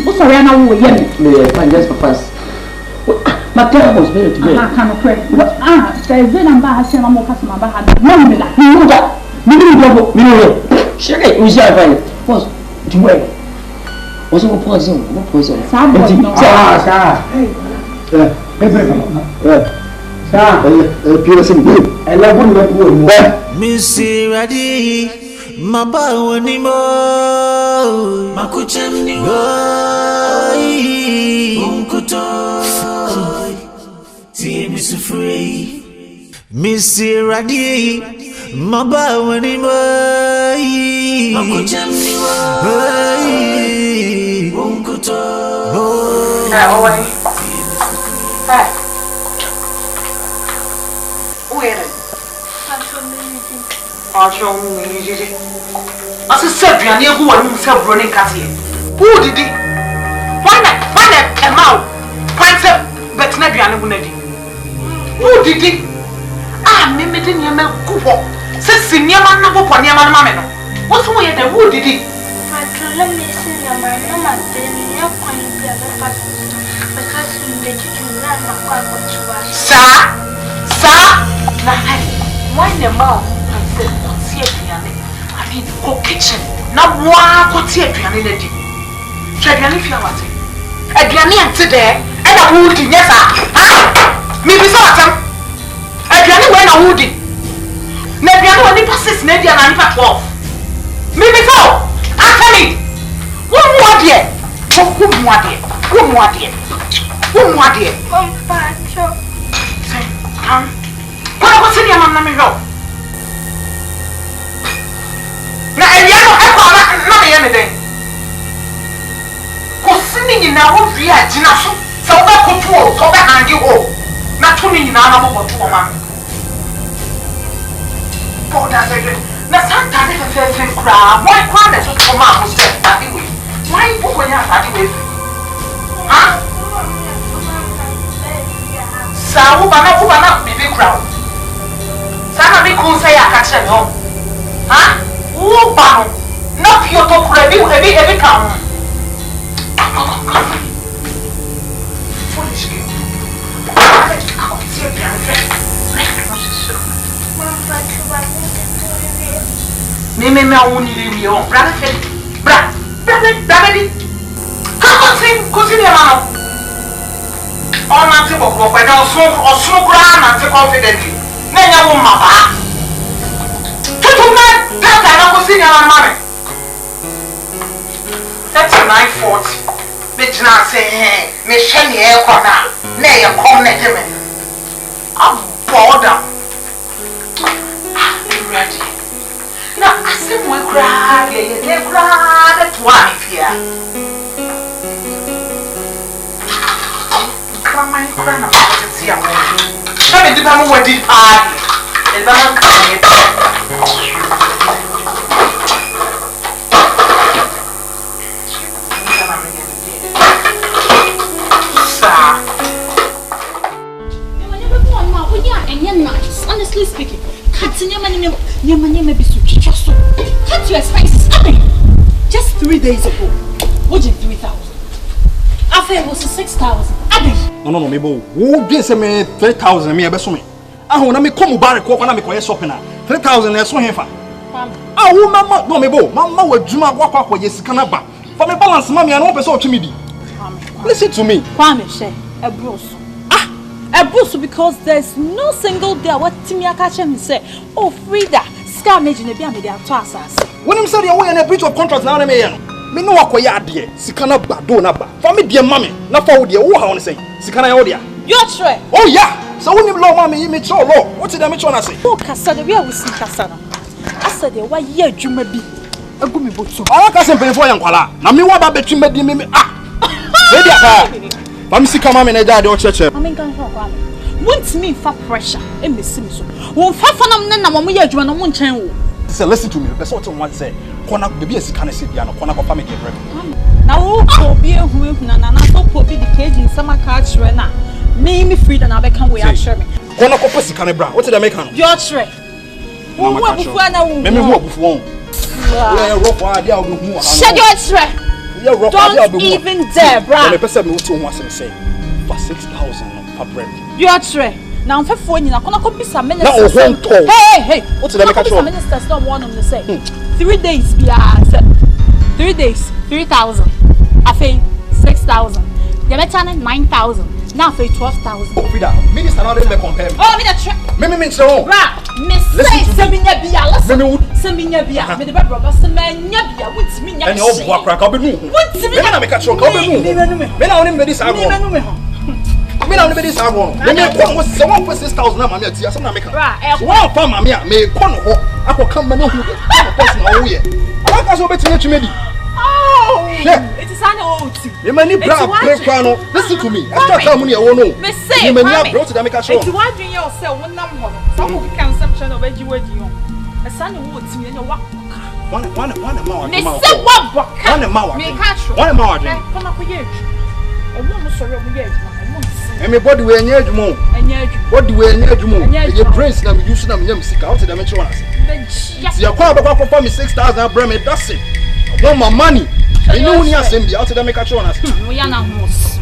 What's around now? We are just for fast. My car was better today. I can't pray. There's been a bad sale on more customer. No, sure, we shall find it. What's to wait? What's your poison? What poison? Missy Radi, Maba anymore. Makokyem ni Unkuto. Team is free. Missy Radi, Maba anymore. Makokyem ni Unkuto. Hey, where? I said, you are near who are running Cassie. Who did it? Why not come out? Quite a but not who did it? Ah, Mimitin Yaman Kupo. Says Siniaman Napo Yaman Mamma. What's wrong with the who did it? I told him missing your man, no man, then you're going to be a because you let you run my car for 2 hours. Sir, why the mouth? I mean, go kitchen. Now, why go theatre in the deep? Shagani Fiawati. A granny and today, and a woody, yes, maybe so. A granny when a woody. Maybe I only passes maybe an animal 12. Maybe so. After me. One more dear. What's in your mamma? Now, I don't have anything. Cosini in our via Ginasu, so that could pull, so that and you all. Not tuning in our mobile to a man. Oh, that's it. Now, sometimes if I say, crab, why can't I just come out with that? Why you going out that way? Huh? Sawu baby crowd. Sana be cool say I catch them home. Huh? Who bound? Not your talk heavy come. Foolish girl. Me won't leave me on. Brother, cousin, all my people go by now, so grand and confidently. Then I won't map. That's I don't see your money. That's 940. Bitch, now say, hey, Michelle, air corner. Nay, a comment. I'm bored. Ready. Now, I said, we cry, they cry, that's why here. Come on, cry now, it's here. Let me do that one deep party. And then I'm coming. Honestly speaking, cut your expenses. Just 3 days ago, what did 3,000? After it was 6,000. No, Mabo. Who gives me 3,000? Me, I bet me. I want to come back. I want to go shopping. 3,000. I saw him. Ah, who, Mama? No, Mabo. Mama will do my walk for yes, Canaba. For me, balance, Mammy, and open so to me. Listen to me. Kwame, say a bruise. A bruise because there's no single day what Timia catch him say, oh, Frida, scam in the Biamia Tassas. When him said you're in a breach of contract now, me no work ya dear, Sikana Badona. For me, dear mammy, not for dear, who I want to say, Sikana Odia. You're true. Oh, yeah, So when you blow mommy, you meet your law. What's the damage on us? Oh, Cassandra, we are with Cassandra. I said, why ye you may be a gummy boot. I can't pay for Yankwala. Now me what between me. Ah, I'm sick of mammy and dad or church. I'm in Garfah. Won't me for pressure in the Simpson. Won't Fafanam Nana, when we are doing a moon channel. So listen to me. That's what someone said. Corner baby is kind of sit down. Corner of family. Now, oh, be a woman, and I thought be the cage in summer catch right now. Me free and I become we are sure me. Corner of pussy can bra. What's the American? Your tray. Who will be one? Shut your tray. Don't even dare, bra. The person who wants to say for 6,000 for bread. Your tray. Now, for phone, you're going to copy some ministers. Hey, what's the American? Some ministers don't want them to say 3 days. Be 3 days, 3,000. I pay 6,000. You better 9,000. Now I pay 12,000. Oh, Frida, minister now they compare. Oh, me the me so. Right, Miss say Seminya Bia. Listen, Seminya Bia. Me the brother Seminya Bia. What's me? And you walk crack. I'll be moving. What's me? Me na make a show. I'll be moving. Me na only me this I go. Me na only me this I go. Me come with someone for 6,000 na mama tia. Some na make. Right. One for mama me come no. I go come me no who. Person na oye. I can so better to me. Oh, it is an old thing. You many black no. Listen to me. Extra time money I won't know. Me say, you many brought to the make a show. It's why you yourself one number. Some of the consumption of education. A son of woods me and your walk. One amount. Me say what book? One amount. Me catch. One amount. Come up with you. A woman sorry of the age. Everybody will engage more. What do we engage more? Your brains now using them music out to the metro. You're quite about for me 6,000 brand. That's it. I want my money. I know when you're saying out to the make a show. We are now most.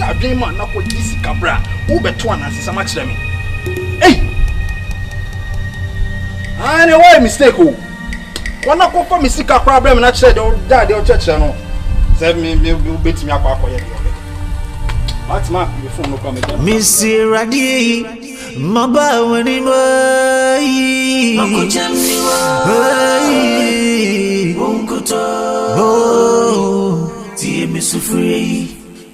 I dream man, not what this cabra. Who bet one as so much them. Hey, I know why mistake. Who? One not go for me sick a problem and I said, oh, dad, your church, no. Said me, you beat me up for you. What's my phone? No comment. Missy Radi, Maba, when he was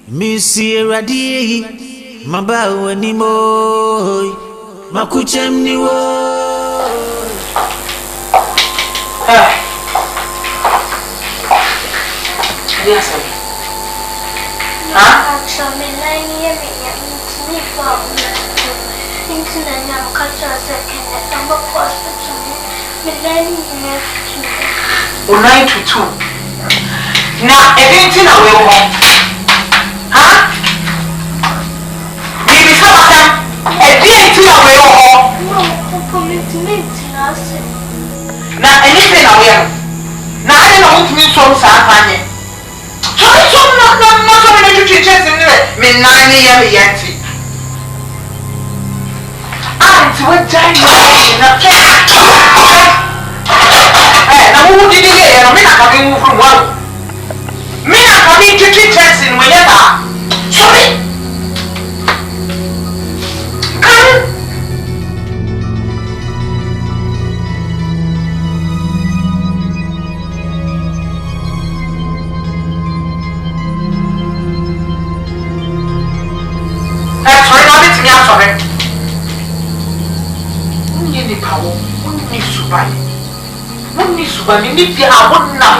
Missy Radi, Maba, when he was Makuchem ni wo. Yes, sir. Now, everything I will want. Huh? Maybe some of them, everything I will want. Now, anything I will. Now, I don't want to meet some Sahani. So, not so many teachers in there. Me 9 years yet. I'm what time now who did it? I'm not coming from one. Me not coming to teachers in whenever. Sorry. But you need to have one now.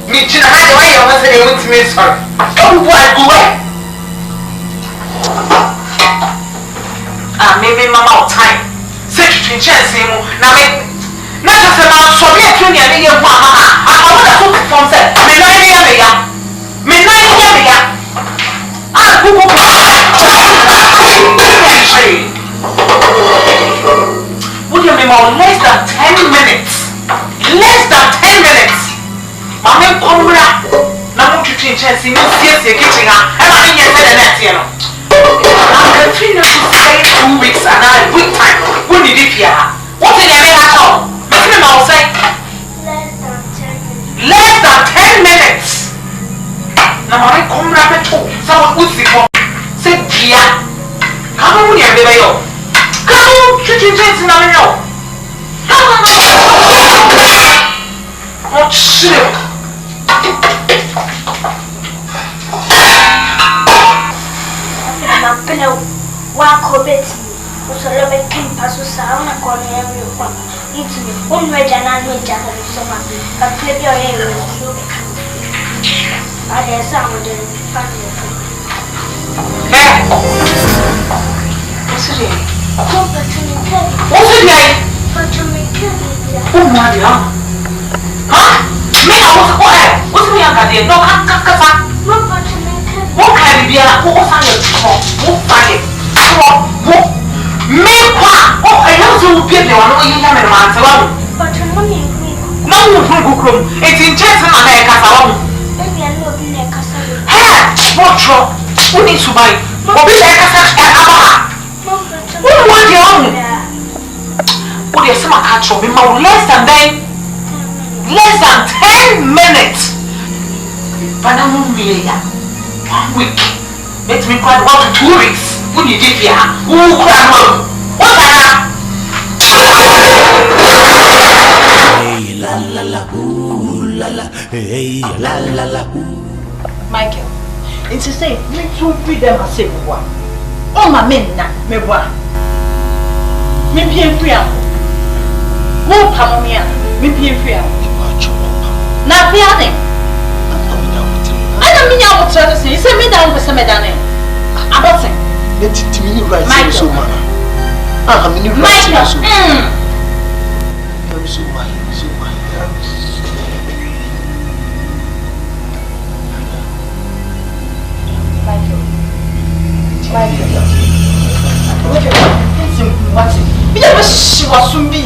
Me, China, I was able to miss her. Don't go away. Maybe Mama time. Say to chance him. Now, not just about so many junior. I want to put the phone set. Me, 9 years. Would you mean less than 10 minutes? Less than 10 minutes. Mamma come back. Now to change and see me see kitchen. And I didn't say that you know. I'm going to say 2 weeks and a week time. When did it here? What did I at all? Maximum I'll say less than 10 minutes. Now I come back at all. Someone would see for say dear. Come on, you baby. Chicken chance in our no. Oh shit. Pena wako beti. Usolove kimpa susana kone yami kwa. Itumi unweja na nweja soma. Kaplebi oyewe usobe kama. Ale samu de fani. What's it? What's it like? Oh my God! Huh? Me, I was quiet. What's me? I got there. No, kaka. What can be a what's on your top? What fire? What? Me, what? Oh, I know you be the one who you have a man. But you money. No, you go. It's in chance and I can't. Maybe I know be like Kasa. Hey, what trouble? Who needs to buy? But be like Kasa. Who want your own? What is some catch of him? Less than 10 minutes. But I'm only 1 week. Let me quite about 2 weeks. Who did it here? Who cried? What's that? Hey la la la ooh la la. Hey la la la ooh. Michael, it's to say, me too feed them a safe one. Oh my men na me boy. Me bien free am. Wo pam me a me bien free am. Na free am. Ana me nya wo try to say me down go say me down. Aboteng. Let it me right so man. Ah, me ni right so. I'm so my. What? We never she was soon be.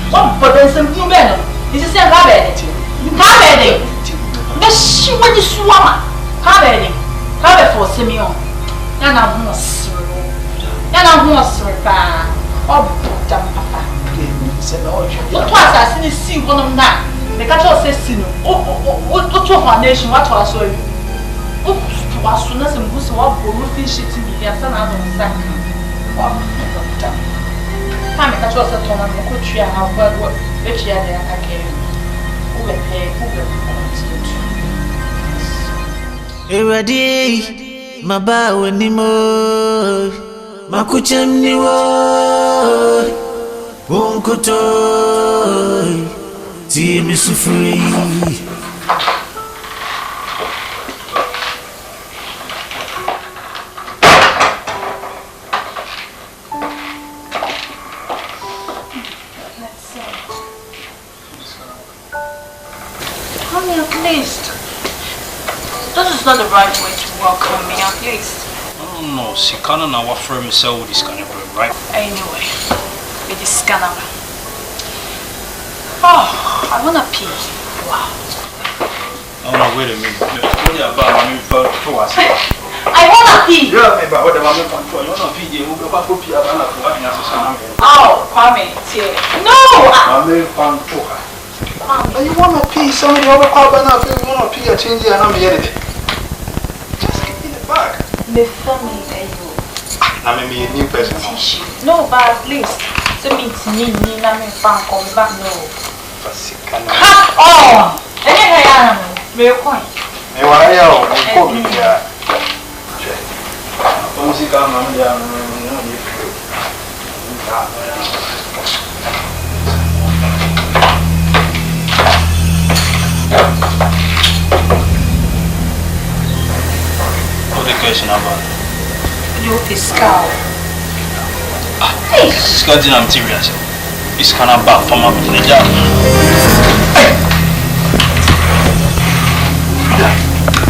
One for them some new men. This is a rabbit. Rabbit. The she when you swam. Rabbit. Rabbit for Simeon. Yana Moss. Yana Moss. Oh, damn papa. What was I seen see one of that? The catcher says, what foundation? What was so? Was soon as a goose or fish to me, and son out of the sack. I'm a catcher, a ton of good tree, how well, which year they are again. Who will pay, who will Ready, my bow anymore. MAKOKYEM ni wo, unkuto, ti mi sufuri. This is not the right way to welcome me, at least. No, she can't now offer me so this kind of right? Anyway, with this scanner. Oh, I wanna pee. Wow. Oh no, wait a minute. I wanna pee. Yeah, but what about me? You wanna pee? You wanna pee? Oh, Kwame, no! You wanna pee? Somebody over now. You wanna pee? I change it and I'm here. Just give me the bag. The family, you. I'm a new person. No, but at least to meet me, I'm a fan come back. No. Oh! Anything I am. Very coin. Why are you? Musica, What the question about? You fiscal. Hey, fiscal dinner materials. It's kind of bad for my job.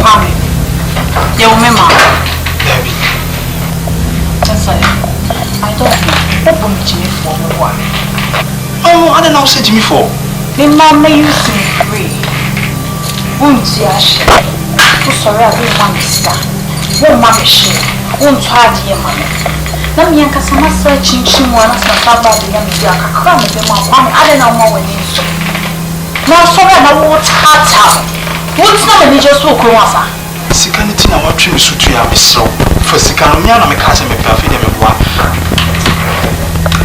Mommy, you remember? Just like I don't know. What Jimmy for me? Oh, I don't know. Say Jimmy for. The mama used to pray. Won't you share? Oh, sorry, I didn't want to start. Won't mommy share? Won't try to hear mommy. Let me Nkansah sama searching one as my father the young girl. I can't make them up. I don't know more when you so. Now, sorry, I won't hurt her. What's not a just walk on? Sikanity na watch you suit you have so. For Sikamia, I'm a cousin, my perfect and one.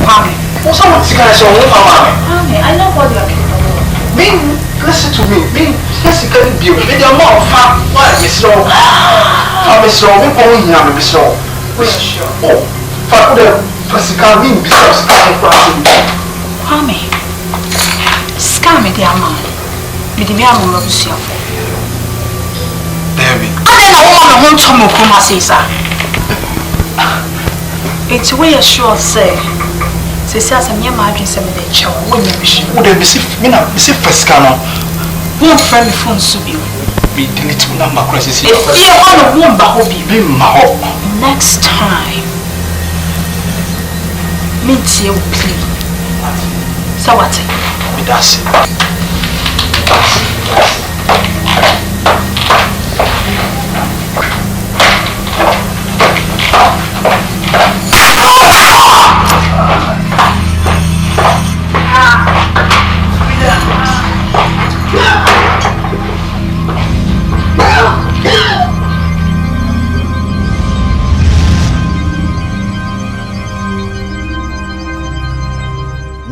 Mommy, what's up with Sikana? So, Mommy, I know what you're capable of. Mean, listen to me. Mean, yes, it can't be. Maybe I'm more far. Why, Miss Law? I'm Miss Law. We're going here, Miss Law. sure. Oh, for Sikamin, because Kwame, scam me, dear man. Me the man will love you. Baby. I don't want to home to Mokuma, Caesar. It's way sure, say. Says I'm your margin, some of the chow, wouldn't you? Would they be first canal? Won't friend the phone to be. Be the little number crisis. If you want a woman, Bahobi, be my hope. Next time, meet you, please. So what? Me that's it.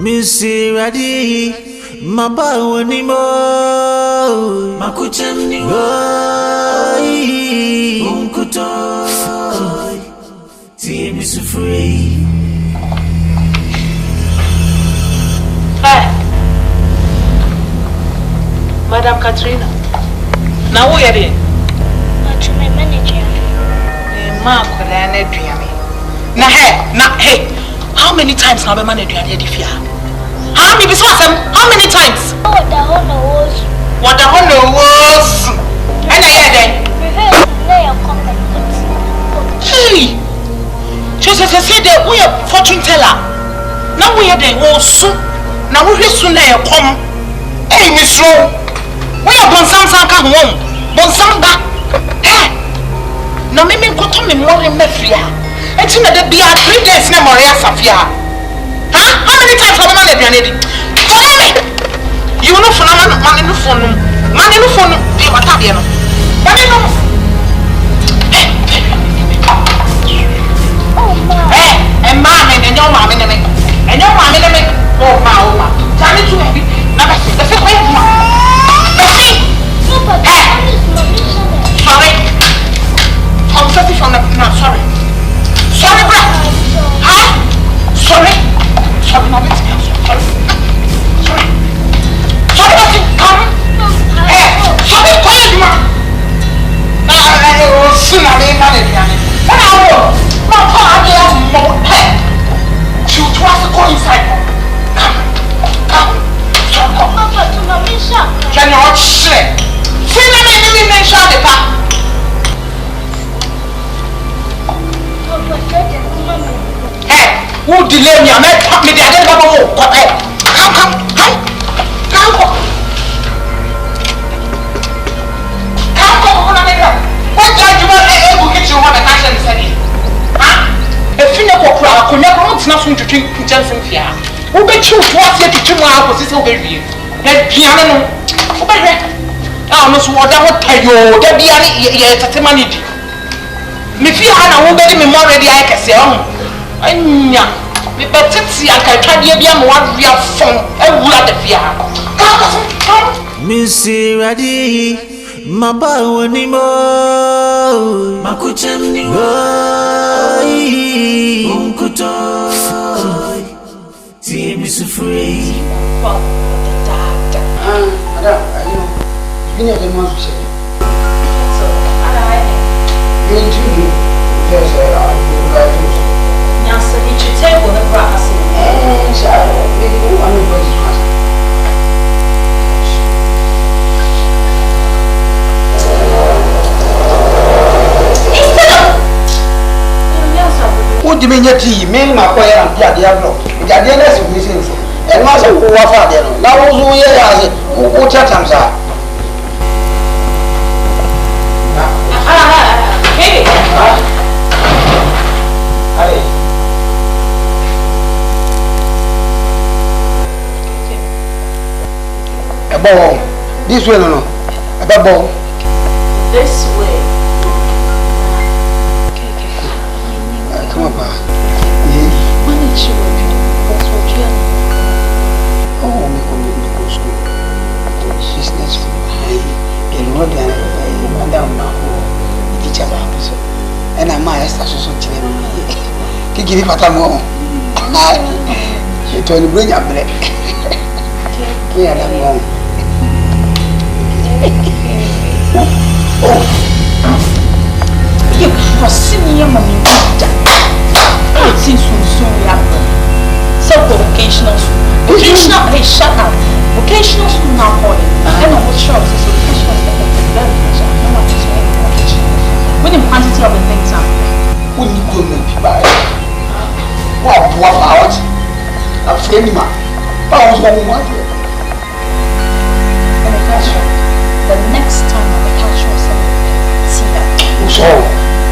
Missy Radi, Mamba Wanimo, Makokyem ni woi, Unkuto, Team is free. Hey, Madam Katrina. Now who are you? Not my manager. Marco, hey. How many times now, man, do you have the How many times? What the honor was? What the honor was? And I hear them. Hey, just as I said, we are fortune teller. Now we are the also. Now we soon come. Hey, Miss Rowe, we are Bonsam come home. Bonsamba. Eh, no, me got to me more in Mefria. And you know, there be 3 days in Moria Safia. Huh? How many times have I managed to follow me? You know, for man in the phone, be what I know. But I know. Oh, ma. Eh, and mamma, and your mamma, and your mamma, oh, ma. Tell me to me. Never see the fifth way. Sorry. I'm sorry from the. No, sorry. Sorry, bro. Huh? Sorry. Sorry, no, it's me. Sorry. Sorry. Sorry, nothing. Come. Eh, sorry, quiet, man. Soon I may manage. When I will. Not hard, more pet. She would want to go inside. Come. Sorry, come. Papa, to my mission. Can you not share? See, let me mention the back. Hey, who delay me? I met me the other bubble. Come. What judge you want to get you one attention, Sandy? Huh? If you know what could never want nothing to drink Jensen Fia. Who bet you was yet to tomorrow was this baby? That piano. I almost want that what tell you that be a money. Me feel how I be me more ready I can say anya me better see I can try to be a more real phone and would the fear. Missy Radi, Mamba Wanimo, Makokyem ni woi, Unkuto, Team is free. Madam, you know the most say. You just Now, so you should table the grass. What do you mean? Me, my boy, and Diablo. Diablo is missing. And once I go off there, now who is it? Who chattams are? Hey, a ball. This way, no. A ball. This way. Come on, pa. Oh, me come to school. Business for high. And what madam, teacher, ɛna ma ɛsta soso kyerɛ me kikiri pata mo ɛtɔ ne brenya brɛ ke ya da mo you cross me mami I see so ya so vocational hey shut up vocational school now calling and I'm sure so vocational is very much no one is saying with the quantity of the things out when you go and people what out I'm friendly man I was going to want the next time on the cultural ceremony see that so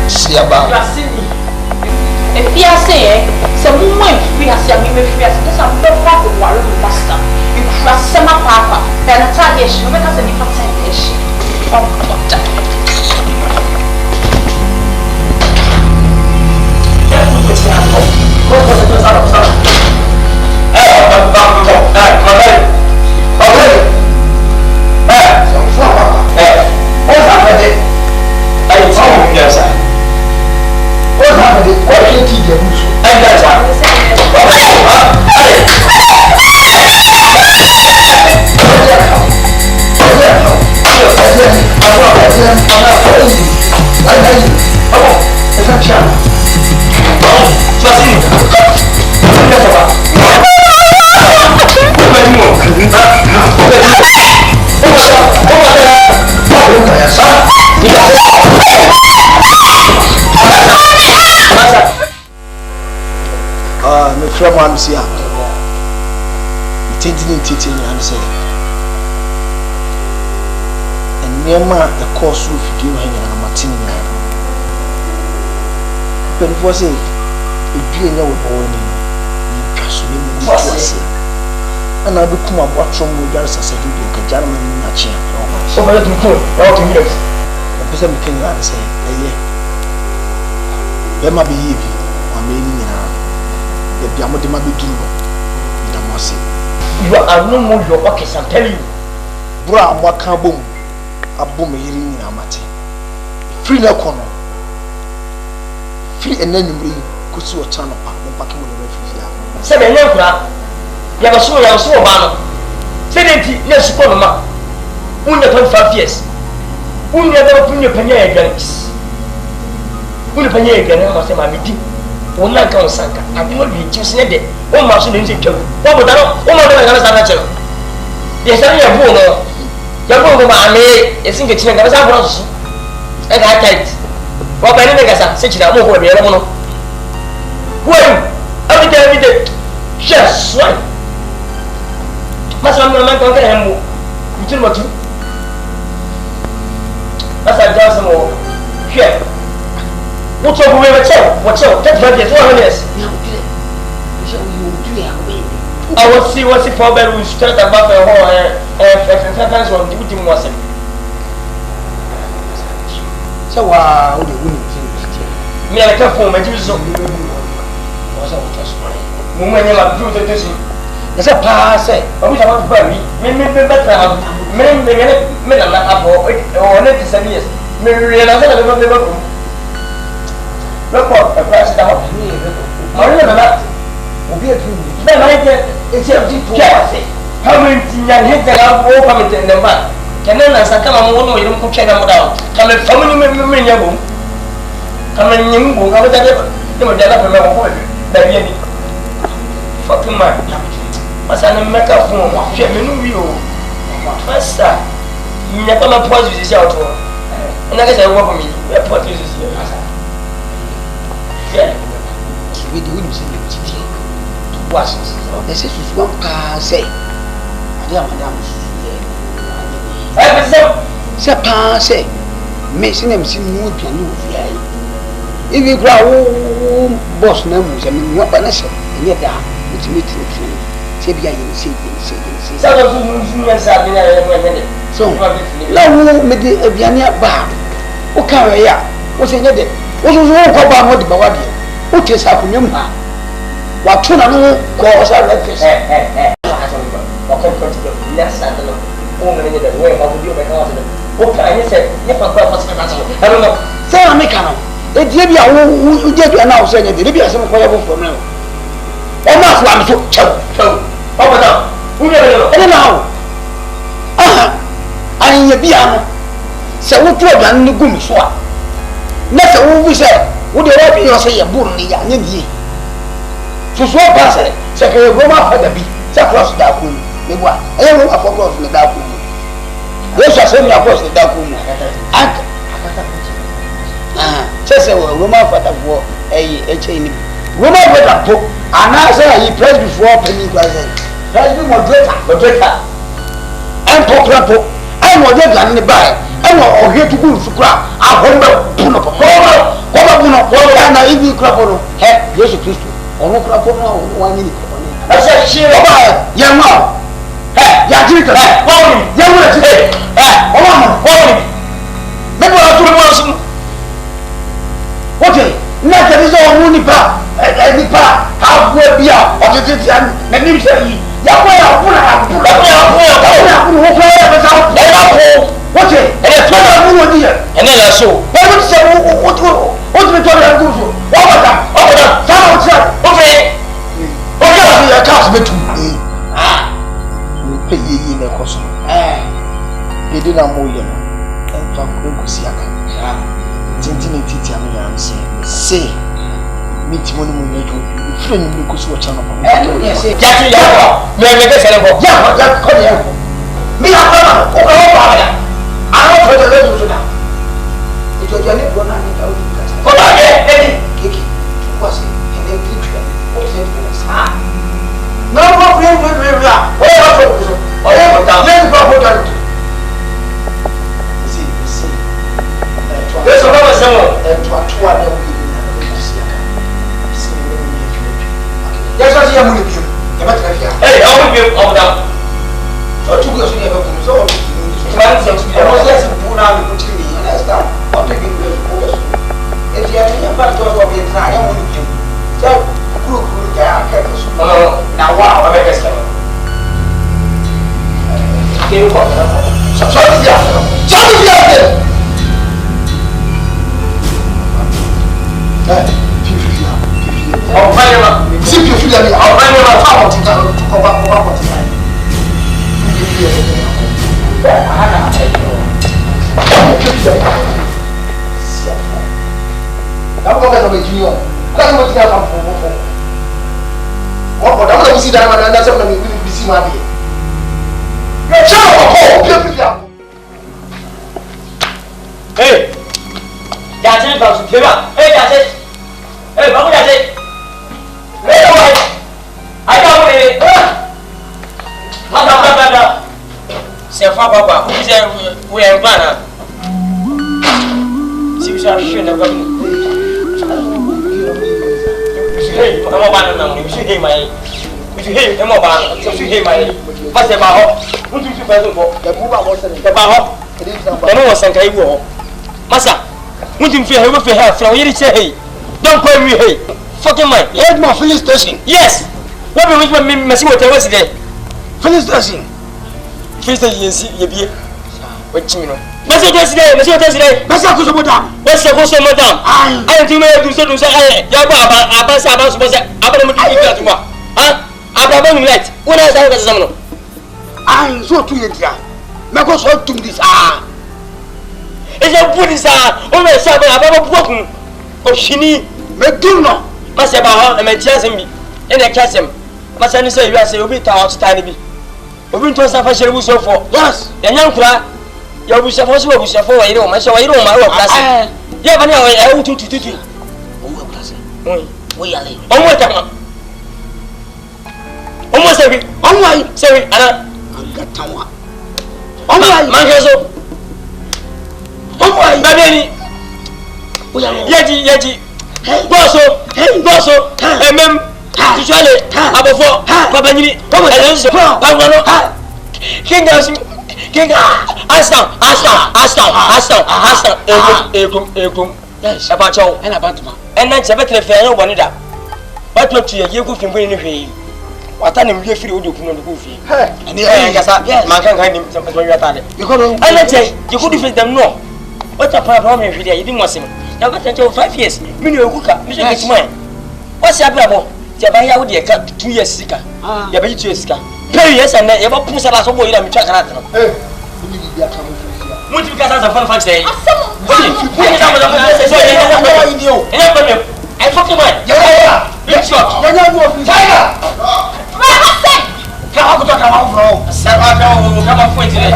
see about if you say someone free as you may free as just a better for worry master you cross some papa and a target you make us a different situation from one see it teaching and say and Nema the course roof you hanging on Martin when for say if you know what you cash me and I become a watchroom with girls as I do the German in a chair. So I let me put out in years. The person became and say, there might be heavy or meaning the Biamodima be true. You are no more your pockets, I'm telling you. Bra, what can boom? A boom hearing in Amati. Free no corner. Free and then you could see a channel packing with the refugee. 7 years. You have a so man. Say that yes, Panama. Under 25 years. Only never put your penny against. Only penny again, I must say, my meeting. One night on Sanka, I will be choosing a day. One machine in the job. What would I know? One more than I understand. Yes, I am born. You're going to my maid, a single chicken, as I was. And I can't. What I never got such a more than I don't know. Who are you? Every day. Yes, right. Mas I'm not going to him. You tell what you. As I do some more. Here. What's up with a child? What's up? That's what it is. I will see what's the problem with straight about the whole and on duty was it. So, wow, me I come for my juice. Was I just when you are through the dizzy? There's a pass, I wish I want to buy me. Maybe better. Men are not up or 97 years. Maybe another level. Look what a price down. I remember that. Then I get it's empty to how many hit the love open in the back? Can then as I come on, you don't check them down. Come and family member in your room. Come and you will go to the baby. Fucking man. Mas I make up for one. She knew you. First, you never my poise is out. And I guess I work for me. Your poise is here. Yeah. We do it. Was the sisters one say, I say, Mason and see no piano. If you grow boss numbers, I mean, what I said, and yet that it's meeting. So, no, maybe a Biania bar. What carry ya? What's in it? What was all about the body? What is happening? What tuna no cause a breakfast? Yes, I don't know. Woman in the way of you, my husband. What can I say? If I got I don't know. Say, I'm a edi bi a wo je na wo se nye de bi a se ko ya bo from na o ma fo am so chew o ba da wo ye le na ho an ye bi a se wo to aduan ni gum so a na se wo wu se wo de wo bi yo se ye buru ni ya nye ni so so ba se ke wo ma fa da bi se cross da ku ni wa e wo ma fo cross ni da ku wo so se ni cross ni da ku mu se wo ma fa da wo e che ni wo ma fa da po ana se yi press before penny class press be moderator and po and what they done in the buy and or here to go to crap I hold up puno po na ibi crap no he Jesus Christ ono crap no one minute I said she ya ma he ya jita ya mo ti o me bo la turu mo sun okay na ke zo onu ni pa ha go bia o ti ti an me ni se yi ya ko ya puna wo ko ya ba sa what ele to na mu wodi ya ene la so e mo se o ti to na ku so wa ba ta sa o ti o fe o ka ya ka so betu pe yi ne ko so e di na mo ye no en fa ko ku si aka tintin titi am ya am se meet money mo ye jo friend mi ko so cha no ya ti ya ko me ke se le ko ya ko ya ko mi ya ko na o ko ba ya àwọn tó tẹ̀lé tó sódà ìjọba ní ìbọn náà ní ìdáwó ní ìgbà sáà kọ́lá ẹ̀ ẹ̀dì kéèkì wá sí ẹ̀dẹ̀ bí ìtura ó ti ẹ̀dì bẹ̀rẹ̀ sáà náà wọ́n fi ń fi rí à ó yẹ wá fún òkúso ọ̀yẹ́ ìgbà lẹ́yìn bá fún ọ̀dà sí ẹ̀tọ́ bẹ́ẹ̀ sọ fún ọ̀sẹ̀wọ̀n ẹ̀tọ́ àtúwà náà wọ́n yìí náà lọ́wọ́ sí àká sí ní wọ́n yẹ fi lẹ́bi yẹ sọ sí yẹ mú ní bíu yẹ bá tẹ̀lé fìyà ẹ̀ ẹ̀ ọ̀hún bíu ọ̀hún dà ọ̀tún kúrò sí yẹ bá kúrò sọ́wọ́ One sex, I was just put out the TV and I start taking the course. If you are in a part of the time, I want you. So, now, wow, I make a step. Give up. Sorry, I'll find him up. See if you feel me. I'll find him up. How about it? Come back. I'm going to be you. I'm going to have what I'm going to see that man and that's what I'm going to see my day. You're a child. Hey, that's it, Boss. Hey, that's it. Hey, Bob, that's it. Hey, I don't want it. Serwaa papa, who is we are banner. See, we shall shoot the government. Hey, I'm a banner. You should hear my. You should hear him about. You should hear my. What's the bar? Who do you prefer for? The Buba was the bar. The no was Sankai war. Massa, who do you feel over for her from here? Say, don't call me hey. Fucking mine. Head more filling station. Yes. What will we mess with the rest today? Filling station. First you be what you know. Monsieur President, Monsieur Kuso madam. What's the Kuso madam? I think I do so say ya baba abasa abasa bosa abana mu diga tuma. Ha? Ababa mu light. Wona sa ka samno. Ai so tu yedia. Me ko so tum this Is a put this o me sa ba ababa bokun. O shini me dunno. Mase ba ho e me tiasem bi. E na kiasem. Mase ni say wi ase obi ta hot time bi. Obi to sa fa shere bu so for. Yes. Ya nyankura. Ya bu sefo so bu sefo wa ire o ma so wa ire o ma ro class. Ya ba ni e wutu tututu. O wo class. O ya le. O mo ta ma. O mo se bi. O mo ai se bi ana. Anga tanwa. O mo ai. Ma ke so. O mo ai. Ba be ni. O ya lo. Yeji. Boso. Emem. Tuchale. Abofo. Papa nyini. O mo se so. Ba ngano. King Asante. Ekum. Yes. About you and about ma. And then Sabato fair no one da. What to you go from going away. What time you feel you come on the goofy? And yes, man can hide him when you are tired. You could and let's say you could defeat them no. What a problem if you didn't want him. Ya got 5 years. Me no kuka. Me get mine. What's your brabo? Ya ba ya wo de ka 2 years sika. Ya ba 2 years sika. Pay years and ya ba pusa la so boy ira me twa kana no. Ni bi aka mo fia. Mo ti ka sa fa say. Asam. I fucking mind. Yeah. Big shot. Yeah, no, Tiger. Come on, Serwaa, come on, point today.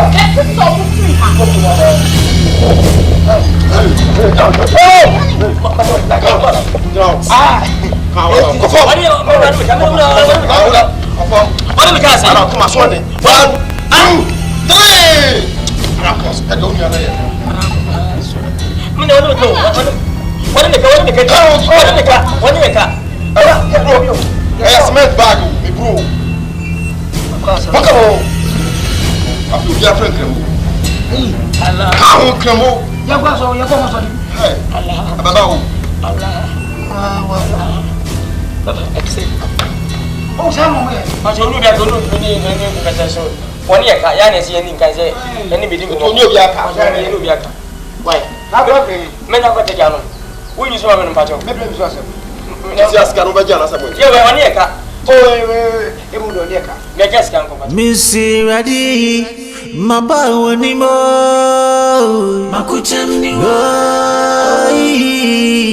Missy Radi, Mamba Wanimo, Makokyem ni wai,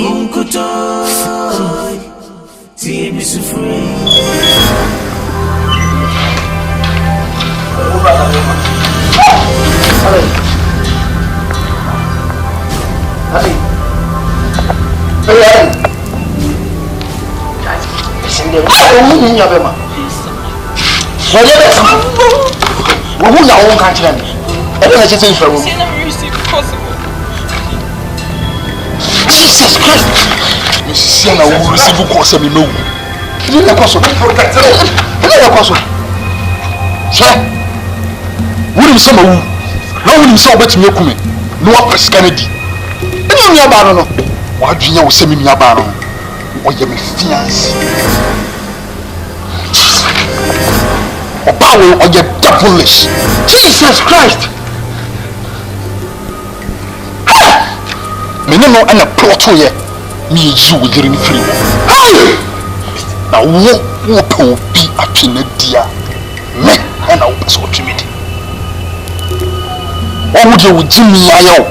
Unkuto, Tie Misufuri. Jesus Christ! Missy, I will receive a course of me. No, you didn't cost. Wouldn't some of no one saw what you come. No one was Kennedy. And you know, what do you say? Me, Abano, or you may fiance. Or power or get devilish. Jesus Christ! Me no and a plot here. Me you will get in free. Now what will be a Trinidad? Me and I'll pass what you mean. What would you with Jimmy Ayo?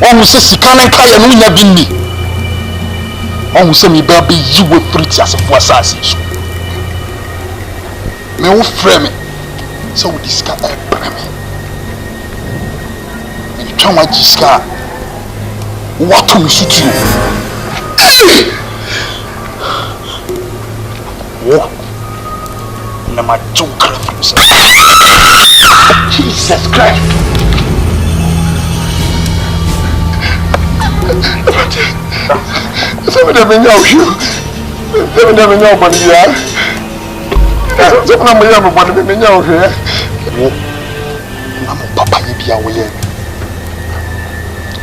What will say Sikan and Kaya no Yabini? What will say me baby you will preach as a assassin? Me wo frame so we discuss e brame me twa wa jiska what to suit you wo na ma joker Jesus Christ so me dem nyao you dem nyao man ya so na me yam body me nya o hwe wo na mo papa ye bia wo ye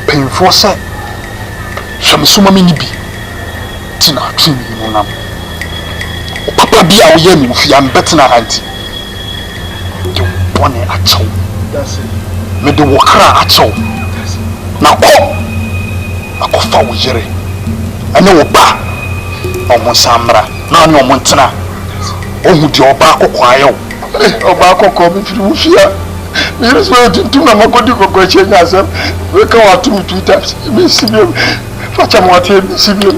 painful say so me suma me ni bi tina twi mi no nam papa bia wo ye mi fi am betina anti de bone a chaw me de wo kra a chaw na ko fa wo yere ane wo ba o mo samra na ane o mo ntena ohu di oba akoko ayo oba akoko mi firi wufia mi reso tintum na makodi kokko che nyasem we ka wa tu 2 times mi sibio facha mo ate mi sibio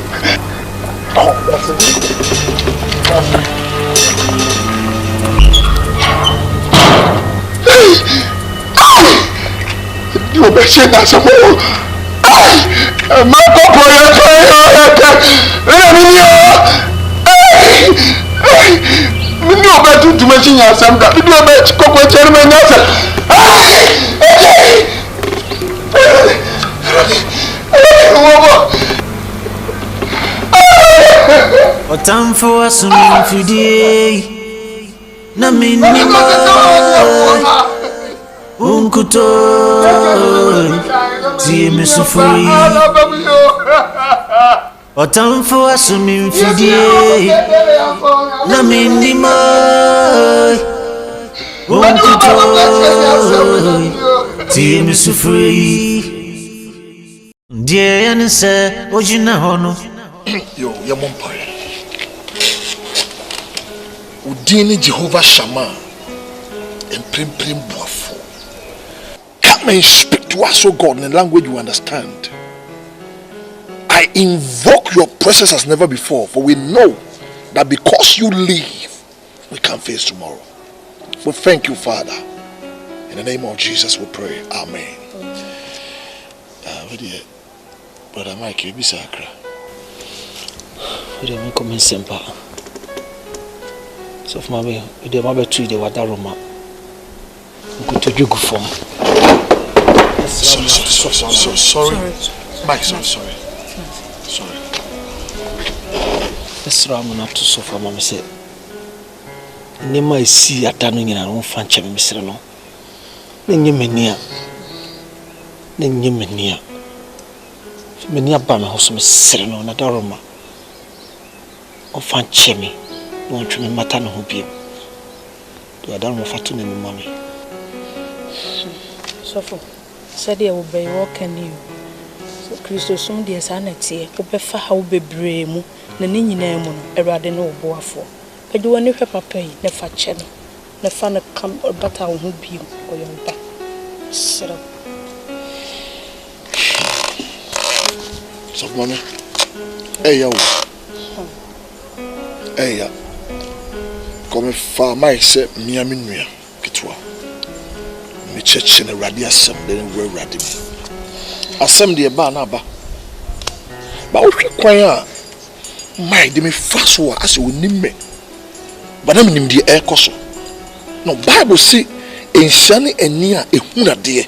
you be che nyasem ma kokko ya Mini obetu tumechinya samda. Bidu obeti kokwe cherime nyasa. Otamfo asumfidie na minima unkuto tie misufuri Otamfo asumfidie na minima unkuto tie misufuri Dear Anissa, Ojina Hono. Yo, Yamompire. Udini Jehovah Shammah and Prim Buafo. Come and speak to us, O God, in a language we understand. I invoke your presence as never before, for we know that because you live, we can face tomorrow. We thank you, Father. In the name of Jesus we pray. Amen. Brother Mike, you be sacred. We don't come in simple. So, for my we don't have to do what I Roma. Go to you form. Sorry. Mike, sorry. Let's ram up to sofa, Mamma said. Nema I see a tanning in our own fancy, Mr. No. Nanyamania. Many a bam house, Miss Sereno, not Aroma. Or fancy me. Want to be matano who be. Do I don't know for mommy. So, said I will be walking you. So, Christos, some dear sanity, Obefa, how be brave. Na ninyi na emu no Erade na oboafo edi woni hwe papa yi na fa che no na fa na kam bata wo hu bi oyomba sira so mama eya come fa mai se mia menua ketwa me cheche na Erade asem de wo Erade asem de ba na ba wo hwe kwan a my de me faso as we nimme but am nim de air koso no Bible say enshane ani a ehunade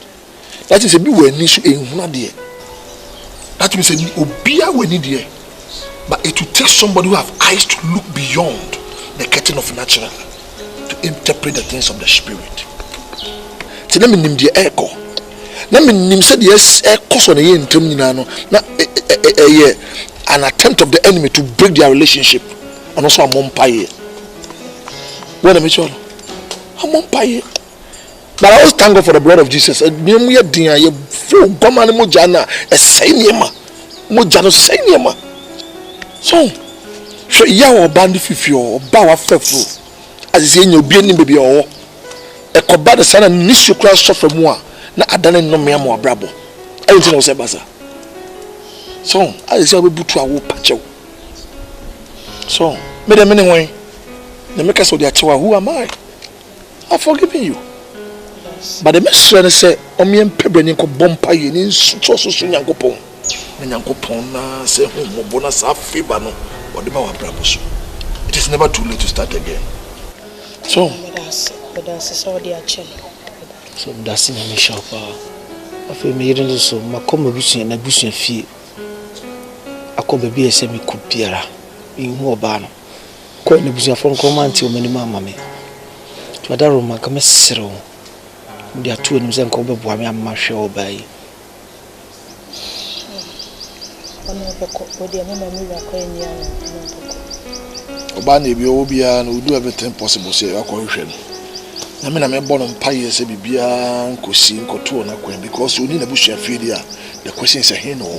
that is be we ani so ehunade that means obia we need there but it will take somebody who have eyes to look beyond the curtain of natural to interpret the things of the spirit ti na me nim de air ko na me nim say de air koso na ye ntam nyina no na an attempt of the enemy to break their relationship and also a mumpaye. When I'm sure, a mumpaye. But I always thank God for the blood of Jesus. And you dear, you full goman mojana, a sainema, mojano sainema. So, ya or bandy fifio or bower fefu, as is in your being baby or a cobada son and nisu class suffer more, na adane no me more brabo. Anything was a baza. So, I say we put to a patch. So, me the many way. The makers of the achiwa, who am I? I've forgiven you. But the messenger say, Omien Pebrenin ko bompa in so yanko pon. Yanko pon na say home bonus half fever no, or the power brabos. It is never too late to start again. So, but that's all the action. So, that's in a shop. I feel me in so, my combination and a bush and fee. Ako baby semi kupiara in ho ba no ko ne busia fon ko manti o mani mama me to adaro ma ka mesero ndi atu enu se nko be boa me amma hwe oba yi ono be ko odi me ma mi ra ko enya no oba na bi obia na do everything possible say akọ hwe no na me na me bo no mpaye se bibia nkosi nkoto na kwan because oni na busia fie dia the question is he no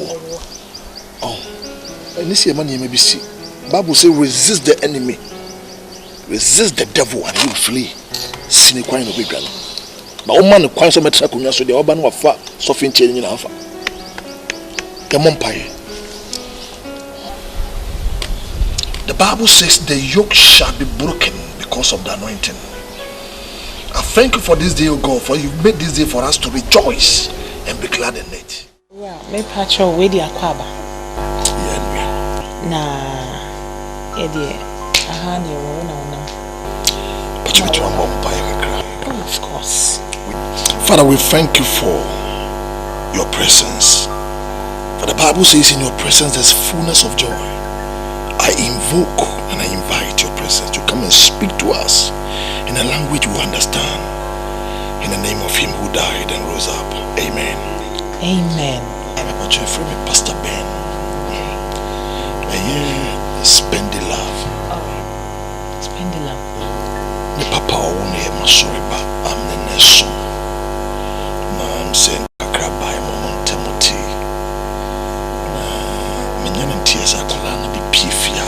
and this year money may be see. Bible says resist the enemy, resist the devil, and he will flee. Sin quite no big gun. But one man quite so much so the urban of far soften changing in alpha. The mumpire. The Bible says the yoke shall be broken because of the anointing. I thank you for this day, O God, for you made this day for us to rejoice and be glad in it. Well, me patrol with the aquaba. Na edie ahani wona but you try of course. Father, we thank you for your presence. For the Bible says in your presence there's fullness of joy. I invoke and I invite your presence to come and speak to us in a language we understand. In the name of him who died and rose up. Amen. Amen. I'm Pastor Ben. Spendylove. Spendylove. The papa only my sorry, but I'm the nation. I'm saying, I by moment, Timothy. Many tears are calling the pifia.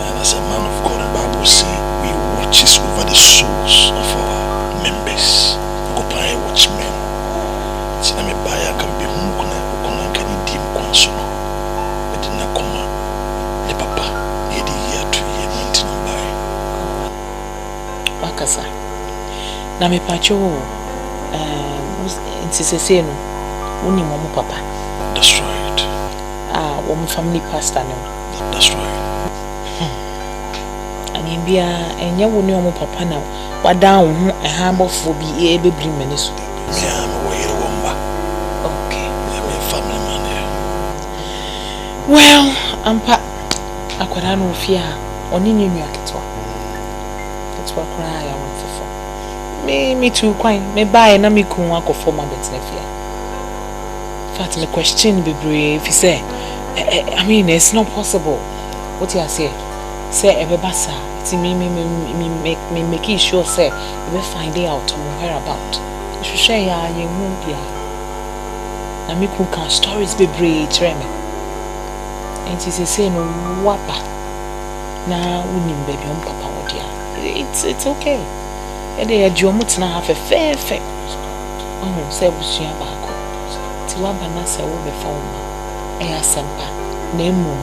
And as a man of God, the Bible says we watches over the souls of our members. Go by watchmen. Siname baya can be mukuna ukuna can dim consuno. But in a coma, the papa, yedi year to year maintain by. Wakasa. Na me pacho insise no uni momo papa. That's right. Woman family pastor no. That's right. Bia enya woni omo papa na wada wo ho ehambofo bi e bebri mani so. Yeah, me we womba. Okay. Yeah, me family man. Well, ampa akwara no ofia oni nyenu aketwa. Ketwa kra ya wonfofo. Me too kwan me bae na me kun akofo ma betnafia. Fact me question bebre if you say I mean it's not possible. What you say? Say ebebasa ti me make sure say we find out where about. You should share ya yemu ya. Na me kun kan stories be brave treme. And she say no wapa. Na unim baby on papa wodia. It's okay. E dey adwo mutna have a fair. Oh, say busua baako. Ti waba na say wo be fa wo. E asempa. Na emu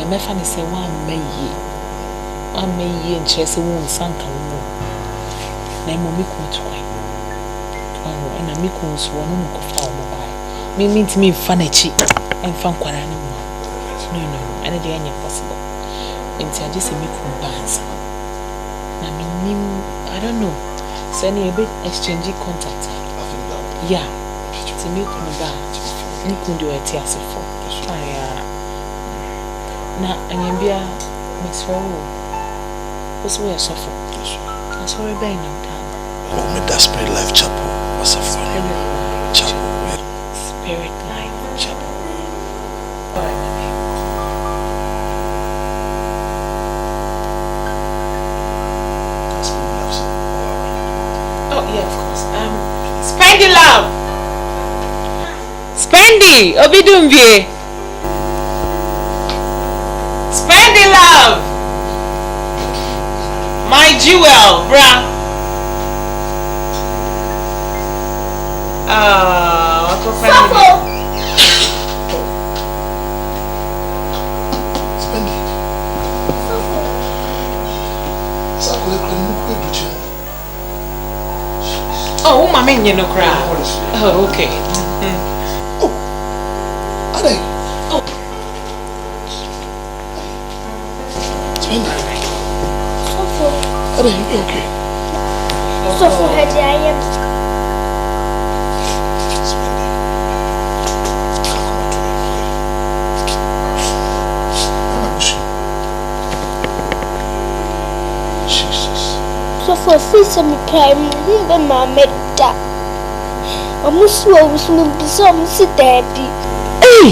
me fa ni say wa mayi nchese wo nsanka wo na emo mi ku twai oh na mi ku so no ko fa wo bai me ntimi fa na chi en fa nkwara ni mo no ene dey anya possible enti ade se mi ku bansa na me nim I don't know say ni ebe exchange contact yeah ti mi ku ba ni ku do eti asefo na anyambia mesoro what's where suffer that's where we been now oh me that Spendylove chapel was a fun chapel Spirit Life chapel oh yeah of course Spendylove Spendy obidumvie Spendylove, my jewel, bruh. What's your friend? Spendy. Oh, my man, you know, cry. Oh, okay. Oh, are they? Are you okay? So for her, I am. Jesus. So for this, I'm crying. Even my medda. I must go with me. Some sit there. Hey,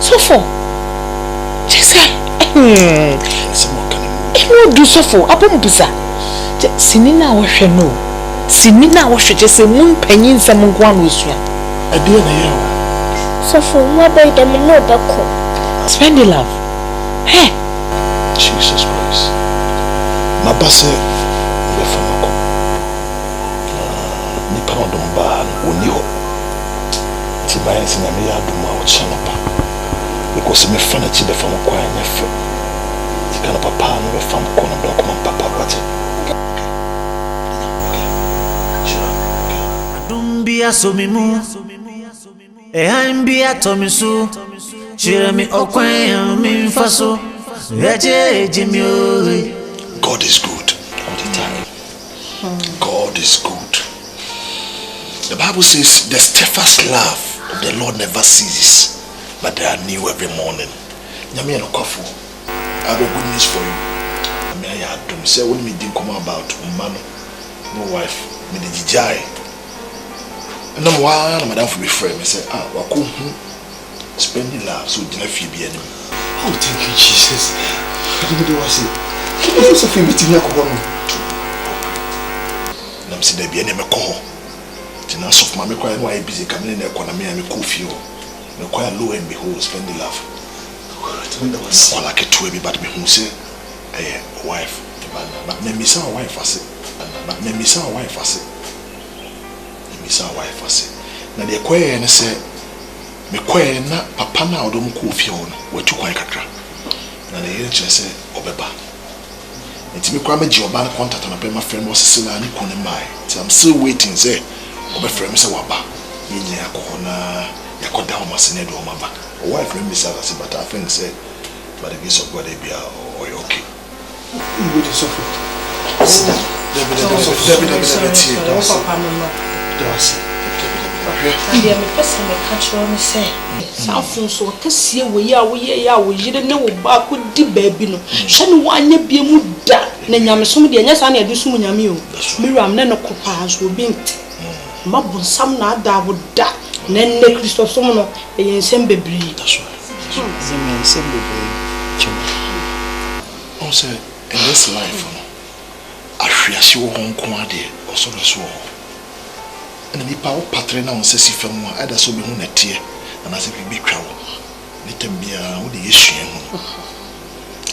so for just no do so for abom bisa sinina wo hwe no sinina wo hwe je se mun panyin sam nkwa no sua ade na ye so for mo boy dem no be ko Spendylove hey Jesus Christ na base be famako ni pa odom ba oni ho ti ba yin sinna me ya duma o chanopa because me fa na chi be famako anya fe kana papa no be fam ko no block man papa wate adumbia somimu ehambia tomisu chiremi okwen mi faso yaje jimi. God is good all the time. God is good. The Bible says the steadfast love of the Lord never ceases, but they are new every morning. Nyame no kwafo. I have a good news for you. I mean, I had to say when we didn't come about man, no wife, me the jai. And I'm one, madam for be friend. I say, waku Spendylove, so didn't feel be enemy. Oh, thank you, Jesus. I didn't do what I said. I'm so feel meeting you. I'm saying, there be any call. Tina soft mammy crying why busy coming in there, me and me coffee. Me quite low and behold, Spendylove. All like a 2 but me who say, wife. But me miss our wife, I say. But me miss our wife, I say. Me miss our wife, I say. Now the quay and say, me quay na papa na odom ko fie ho no, we tu kwan kakra. Na the year say, obeba. Nti me kwa me gi oba contact na pe my friend was sila ni ko ne mai. Nti I'm still waiting say, oba friend me say waba. Ye nya akọ na yakoda o masene do o maba. O wife me miss her, but I think say, by the grace of God, they be okay. You go to suffer. Dear, my person may catch on me say, Southern so Cassia, we are, you didn't know about good deep baby. No, Shan one ye be a muda, Nanyam, somebody, and yes, I do soon yamu. Miram, Nano Copas will be Mabon, some not that would die. Nen ne Christophe Somono, a yensembe breed. That's right. Oh, sir, in this life, I fear you won't come out there, or so as well. And the power pattern on Sissy from one other so be on a tear, and as if we be crowd. Let them be with the issue.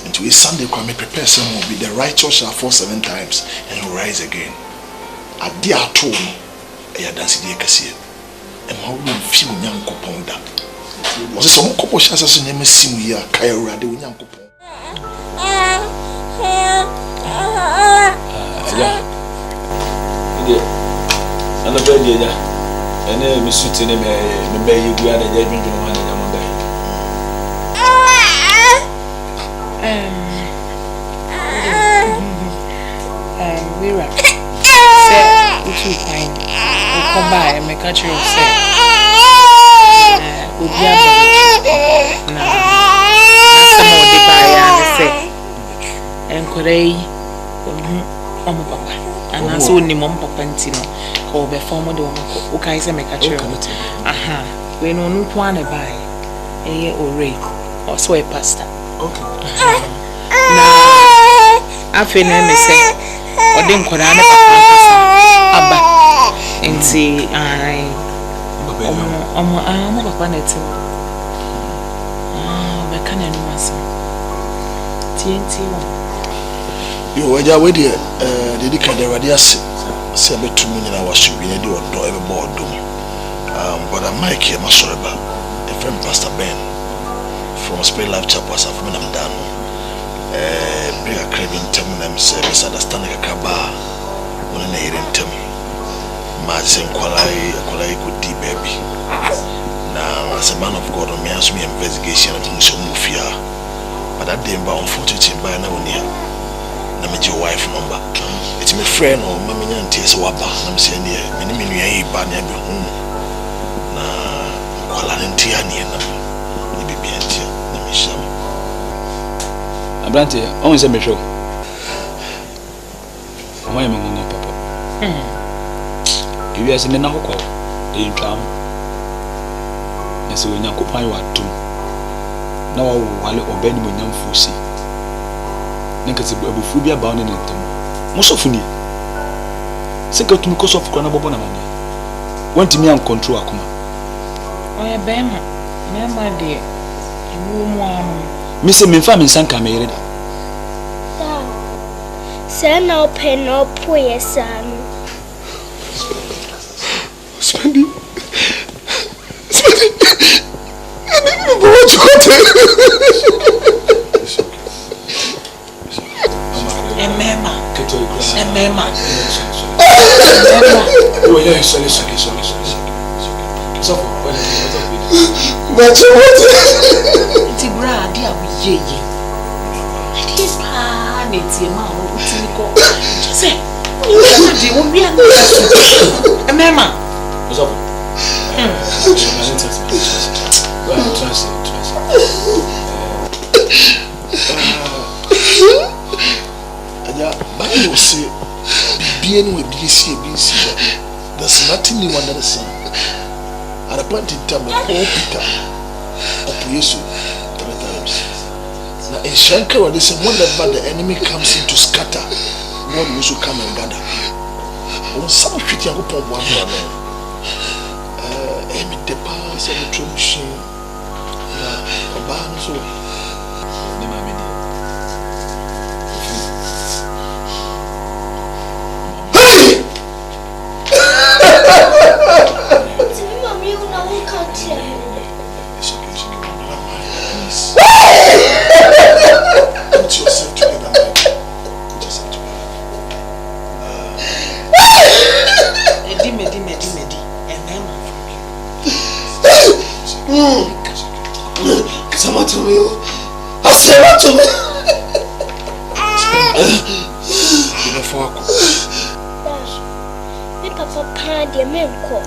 And to his Sunday, come prepare some will be the righteous shall fall 7 times and will rise again. At dear tone, I dance the Cassia. And how will feel young couple that? Was some couple chances in the sim here, Kyra, the young couple. And the baby, and then we sit in a baby, you are the judgment of one in we were fine. We'll come by and make a trip. We'll be able to some more the buyer and say, and papa. And I saw him on Papa Tino or the former Domako, okay, make a trip. Aha, we know no one buy a year or rate or so a pasta. Okay. Now, I feel me say, or didn't call Abba and see I Papa Netto. Ah, but can anyone TNT? You were already dedicated radius. Say about 2 million hours should be do every board. But I might hear my story about a friend Pastor Ben from Spendylove Chapel. I've been done. Bring a craving term and say misunderstanding a caba when I hear him. Mads and Kwalai could deep baby. Now, as a man of God, me ask me investigation of some mafia. But that day, unfortunately, by now near. I'm your wife number. It's my friend or Mammy and Tia Waba. I'm saying, yeah, many Banya be home. Nah, Qualantia near them. Maybe be antia. Let me show. Abrante, only send me show. Why am I papa? If you are sending a hook, in town. And so when you occupy you are two. Now I will obey when young Fusi. Nkansah abufubia ba ne ntam musofuni sika tumi ko sof kwana bobo na mane wanti mi an control akoma oya bema mema de ewu mu anu mi se me fa me sanka me yere da sana open up yesan Spendi what you got Emema. Oh yeah, sorry. So what? Tibra, dia we ye. This pan it's a man who tiko. Say, you won't be a Emema. What's up? Bible say, being with BC, there's nothing new under the sun. At a point in time, Peter, of Jesus, 3 times. Now, in Shankar, they say, whenever the enemy comes in to scatter, God will also come and gather. On some shit, you go for 1 man. The pass of the tradition, so. Ne ma me di. Put yourself together, man. Put yourself together. Medi. Someone to me. Someone to me. Me papa pad your menko.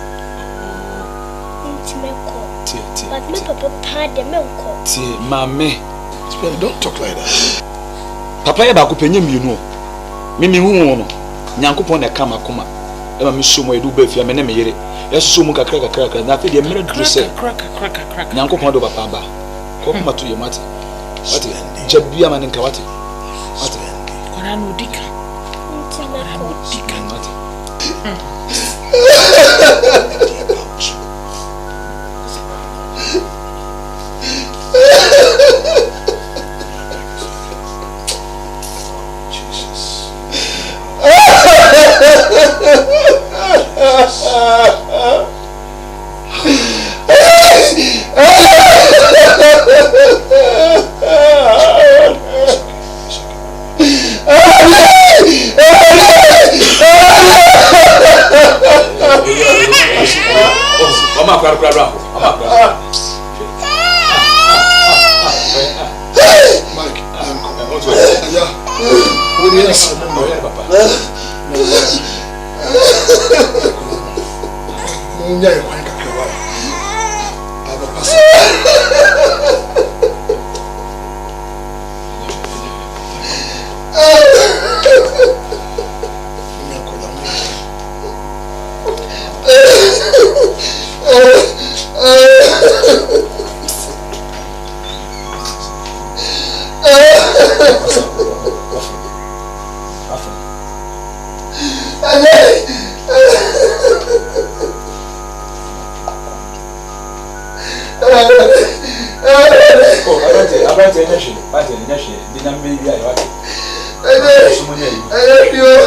But me papa pad your menko. See, mammy. Don't talk like that. Papa eba kupenye mienu. Mimi hu no. Nyankopon na kama kuma. Ema mi so mo edu ba fia me na me yere. Yeso mu kakra na afi de mere dru se. Nyankopon do papa ba. Ko kuma to ye mate. Wate jabia ma nka wate. Wate. Kora no dika. Mate. I